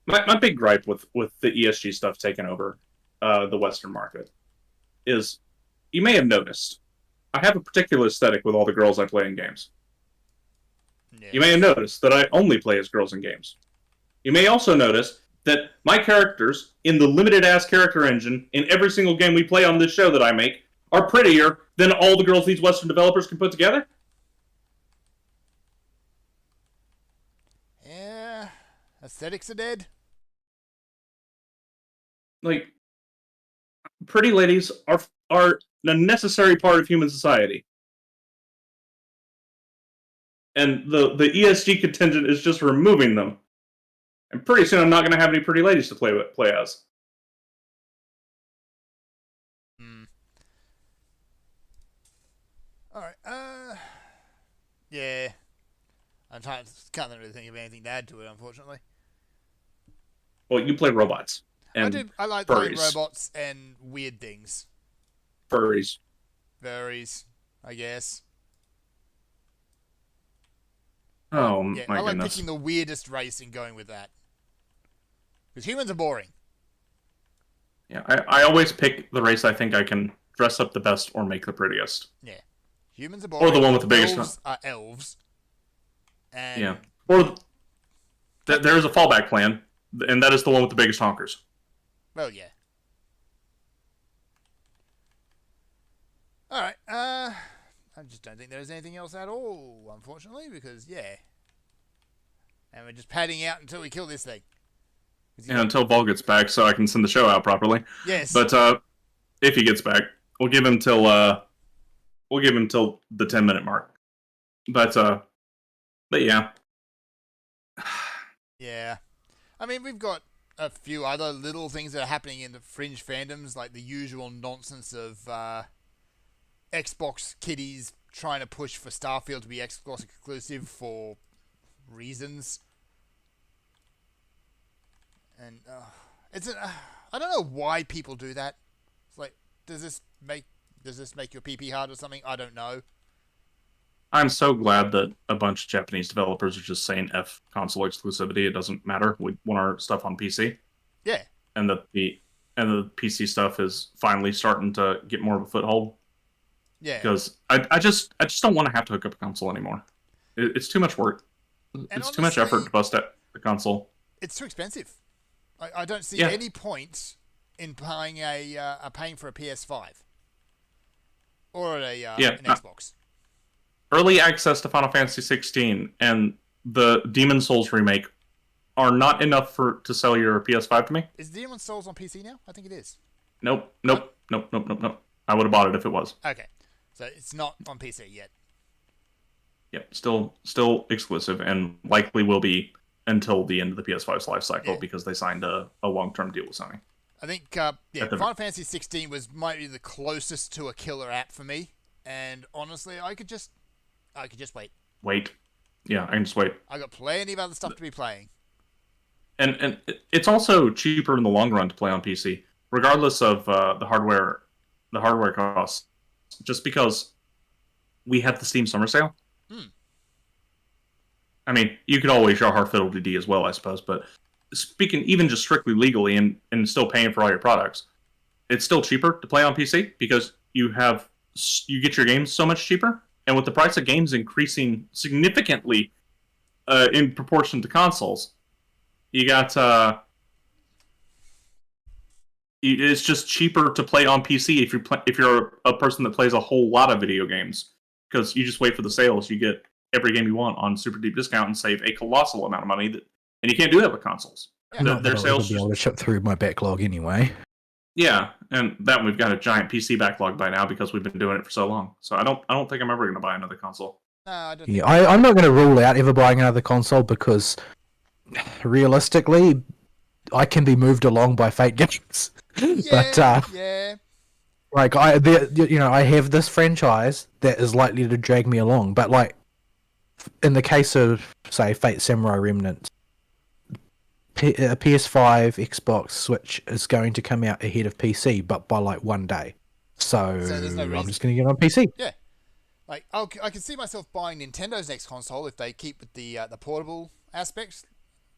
My big gripe with the ESG stuff taking over the Western market is you may have noticed I have a particular aesthetic with all the girls I play in games. Yeah. You may have noticed that I only play as girls in games. You may also notice that my characters in the limited-ass character engine in every single game we play on this show that I make are prettier than all the girls these Western developers can put together. Yeah. Aesthetics are dead. Like, pretty ladies are a necessary part of human society. And the ESG contingent is just removing them. And pretty soon I'm not going to have any pretty ladies to play as. Alright, yeah. Can't really think of anything to add to it, unfortunately. Well, you play robots. And I like furries. playing robots and weird things. Furries. Furries, I guess. Oh, Yeah, my I like goodness. picking the weirdest race and going with that. Because humans are boring. Yeah, I always pick the race I think I can dress up the best or make the prettiest. Yeah. Humans are boring. Or the one with the biggest... Elves are elves. And Yeah. Or there is a fallback plan, and that is the one with the biggest honkers. well, yeah. Alright, I just don't think there's anything else at all, unfortunately, because, yeah. And we're just padding out until we kill this thing. And until Vol gets back so I can send the show out properly. Yes. But if he gets back, we'll give him till the 10-minute mark. But yeah. Yeah. I mean, we've got a few other little things that are happening in the fringe fandoms, like the usual nonsense of Xbox kiddies trying to push for Starfield to be Xbox exclusive for reasons. And I don't know why people do that. It's like, does this make your PP hard or something? I don't know. I'm so glad that a bunch of Japanese developers are just saying F console exclusivity. It doesn't matter. We want our stuff on PC. Yeah. And the PC stuff is finally starting to get more of a foothold. Yeah. Because I just don't want to have to hook up a console anymore. It's too much work. It's too much effort to bust out the console. It's too expensive. I don't see Yeah. any point in paying paying for a PS5 or an Xbox. Early access to Final Fantasy 16 and the Demon Souls remake are not enough to sell your PS5 to me. Is Demon's Souls on PC now? I think it is. Nope. I would have bought it if it was. Okay, so it's not on PC yet. Yep, still exclusive, and likely will be until the end of the PS5's life cycle because they signed a long-term deal with Sony. I think Final Fantasy 16 might be the closest to a killer app for me, and honestly, I could just wait. Wait, yeah, I can just wait. I got plenty of other stuff to be playing. And it's also cheaper in the long run to play on PC, regardless of the hardware costs. Just because we have the Steam Summer Sale. I mean, you could always show Heart Fidelity D as well, I suppose. But speaking even just strictly legally and still paying for all your products, it's still cheaper to play on PC because you get your games so much cheaper. And with the price of games increasing significantly in proportion to consoles, you got it's just cheaper to play on PC if you're a person that plays a whole lot of video games because you just wait for the sales. You get every game you want on super deep discount and save a colossal amount of money. And you can't do that with consoles. Yeah, their sales be able to chip through my backlog anyway. Yeah, and that we've got a giant PC backlog by now because we've been doing it for so long. So I don't think I'm ever going to buy another console. No, I don't. Yeah, I'm not going to rule out ever buying another console because realistically, I can be moved along by Fate games. Yeah. Like I have this franchise that is likely to drag me along, but like in the case of say Fate Samurai Remnants, PS5, Xbox, Switch is going to come out ahead of PC, but by like one day. So there's no reason. I'm just going to get on PC. Yeah, like I can see myself buying Nintendo's next console if they keep with the portable aspects.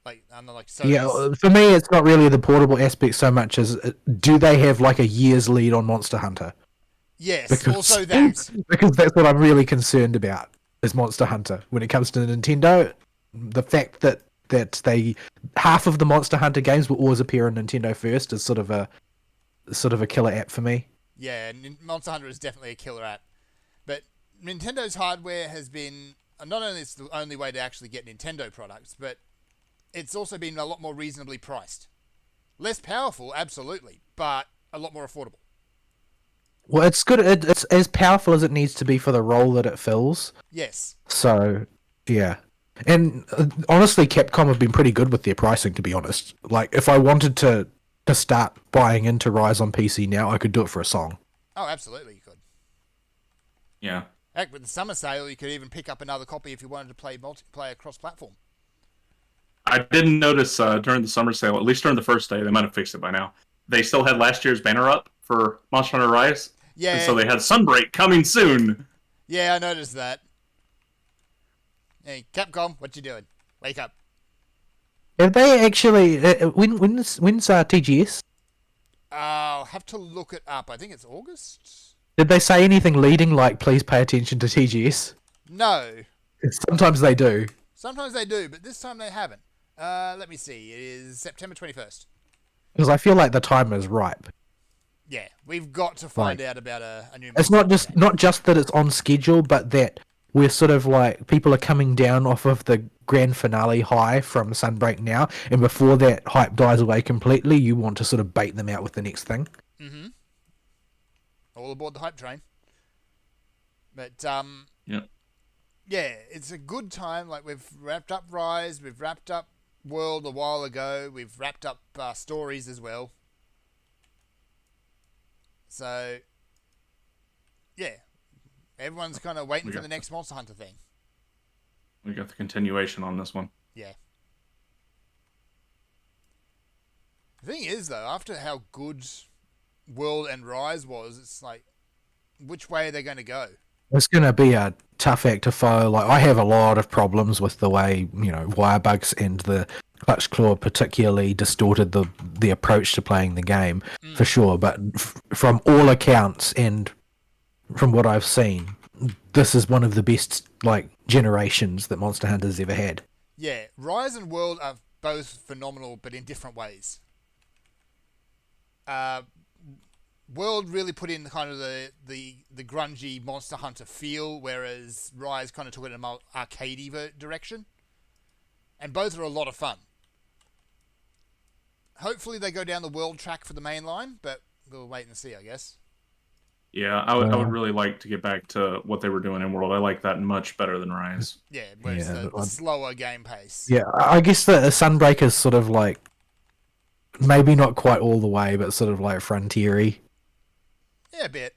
Like Sony's. Yeah, for me, it's not really the portable aspect so much as do they have like a year's lead on Monster Hunter? Yes, also that. Because that's what I'm really concerned about is Monster Hunter when it comes to Nintendo. The fact that half of the Monster Hunter games will always appear on Nintendo first is sort of a killer app for me. Yeah, Monster Hunter is definitely a killer app, but Nintendo's hardware has been not only it's the only way to actually get Nintendo products, but it's also been a lot more reasonably priced. Less powerful, absolutely, but a lot more affordable. Well, it's good. It's as powerful as it needs to be for the role that it fills. Yes. So, yeah. And honestly, Capcom have been pretty good with their pricing, to be honest. Like, if I wanted to start buying into Rise on PC now, I could do it for a song. Oh, absolutely, you could. Yeah. Heck, with the summer sale, you could even pick up another copy if you wanted to play multiplayer cross-platform. I didn't notice during the summer sale, at least during the first day, they might have fixed it by now. They still had last year's banner up for Monster Hunter Rise. Yeah. And so they had Sunbreak coming soon. Yeah, I noticed that. Hey, Capcom, what you doing? Wake up. Have they actually... when's TGS? I'll have to look it up. I think it's August? Did they say anything leading like, please pay attention to TGS? No. Sometimes they do. Sometimes they do, but this time they haven't. Let me see. It is September 21st. Because I feel like the time is ripe. Yeah, we've got to find out about a new... It's not just that it's on schedule, but that we're sort of like... People are coming down off of the grand finale high from Sunbreak now, and before that hype dies away completely, you want to sort of bait them out with the next thing. Mm-hmm. All aboard the hype train. But, yeah, it's a good time. Like, we've wrapped up Rise, we've wrapped up World a while ago, we've wrapped up Stories as well. So, yeah, everyone's kind of waiting for the next Monster Hunter thing. We got the continuation on this one. Yeah. The thing is, though, after how good World and Rise was, it's like, which way are they going to go? It's going to be a tough act to follow. Like, I have a lot of problems with the way, wire bugs and the Clutch Claw particularly distorted the approach to playing the game, for sure. But from all accounts and from what I've seen, this is one of the best, generations that Monster Hunter's ever had. Yeah, Rise and World are both phenomenal, but in different ways. World really put in kind of the grungy Monster Hunter feel, whereas Rise kind of took it in a more arcadey direction. And both are a lot of fun. Hopefully they go down the World track for the main line, but we'll wait and see, I guess. Yeah, I would really like to get back to what they were doing in World. I like that much better than Rise. Yeah, where it's Yeah, the slower game pace. Yeah, I guess the Sunbreaker's sort of like maybe not quite all the way, but sort of like frontiery. Yeah, a bit.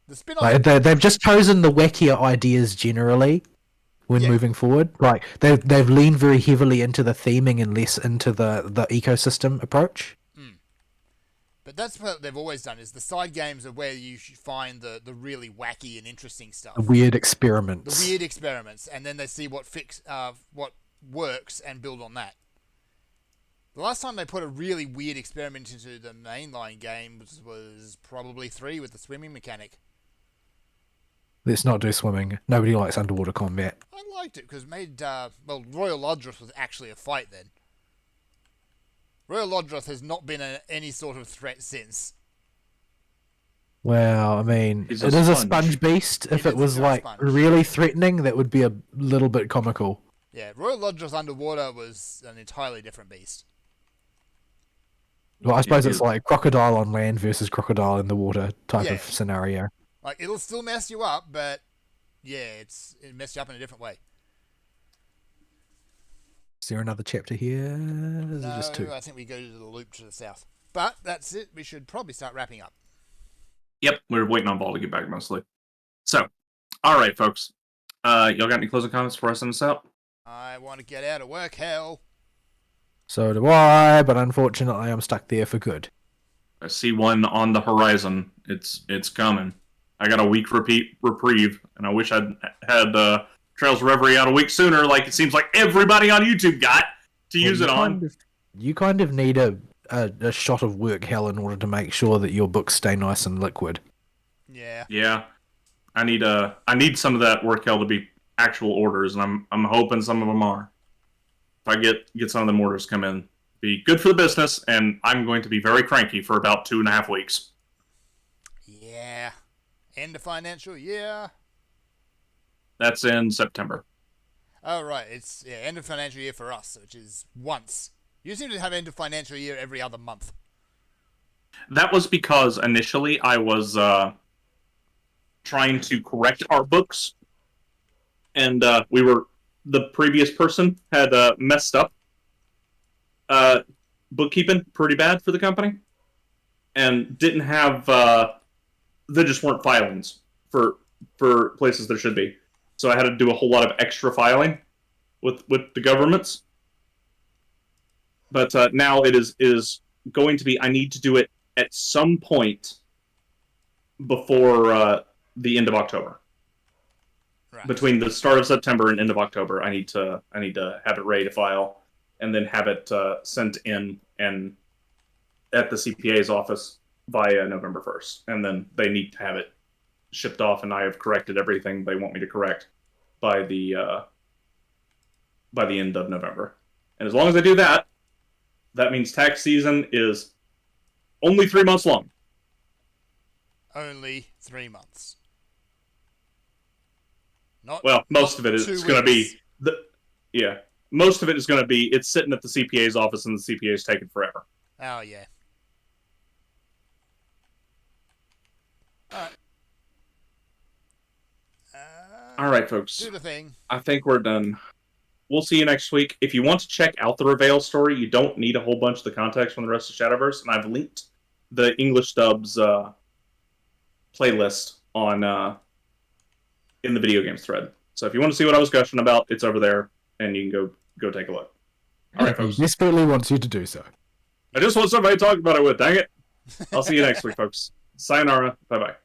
The spin-off. Like they've just chosen the wackier ideas generally when Yeah. moving forward. Like they've leaned very heavily into the theming and less into the ecosystem approach. But that's what they've always done, is the side games are where you should find the really wacky and interesting stuff. The weird experiments. The weird experiments, and then they see what works and build on that. The last time they put a really weird experiment into the mainline game was probably 3 with the swimming mechanic. Let's not do swimming. Nobody likes underwater combat. I liked it because it made Royal Lodros was actually a fight then. Royal Lodros has not been any sort of threat since. Well, I mean, He's it a is a sponge. sponge beast. If It it is was a like sponge. really threatening, that would be a little bit comical. Yeah, Royal Lodros underwater was an entirely different beast. Well, I suppose Yeah, it's like crocodile on land versus crocodile in the water type Yeah. of scenario. Like, it'll still mess you up, but yeah, it messed you up in a different way. Is there another chapter here? Is it just 2? I think we go to the loop to the south. But that's it. We should probably start wrapping up. Yep, we're waiting on Ball to get back mostly. So, all right, folks. Y'all got any closing comments for us on this out? I want to get out of work, hell. So do I, but unfortunately I'm stuck there for good. I see one on the horizon. It's coming. I got a week reprieve, and I wish I'd had Trails of Reverie out a week sooner, like it seems like everybody on YouTube got to use Well, it on. You kind of need a shot of work hell in order to make sure that your books stay nice and liquid. Yeah. Yeah, I need some of that work hell to be actual orders, and I'm hoping some of them are. If I get some of them orders come in, be good for the business, and I'm going to be very cranky for about 2.5 weeks. Yeah. End of financial year. That's in September. Oh, right. It's end of financial year for us, which is once. You seem to have end of financial year every other month. That was because initially I was trying to correct our books, and the previous person had messed up bookkeeping pretty bad for the company, and didn't have there just weren't filings for places there should be. So I had to do a whole lot of extra filing with the governments. But now it is going to be, I need to do it at some point before the end of October. Right. Between the start of September and end of October, I need to have it ready to file, and then have it sent in and at the CPA's office by November 1st. And then they need to have it shipped off, and I have corrected everything they want me to correct by the end of November. And as long as I do that, that means tax season is only 3 months long. Only 3 months. Not Well, most of it not is 2 going to be weeks. most of it is going to be it's sitting at the CPA's office, and the CPA's taking forever. Oh, yeah. Alright. All right, folks. Do the thing. I think we're done. We'll see you next week. If you want to check out the Reveal story, you don't need a whole bunch of the context from the rest of Shadowverse, and I've linked the English dubs playlist on in the video games thread. So if you want to see what I was gushing about, it's over there, and you can go take a look. All right, folks. Desperately wants you to do so. I just want somebody to talk about it with. Dang it! I'll see you next week, folks. Sayonara. Bye bye.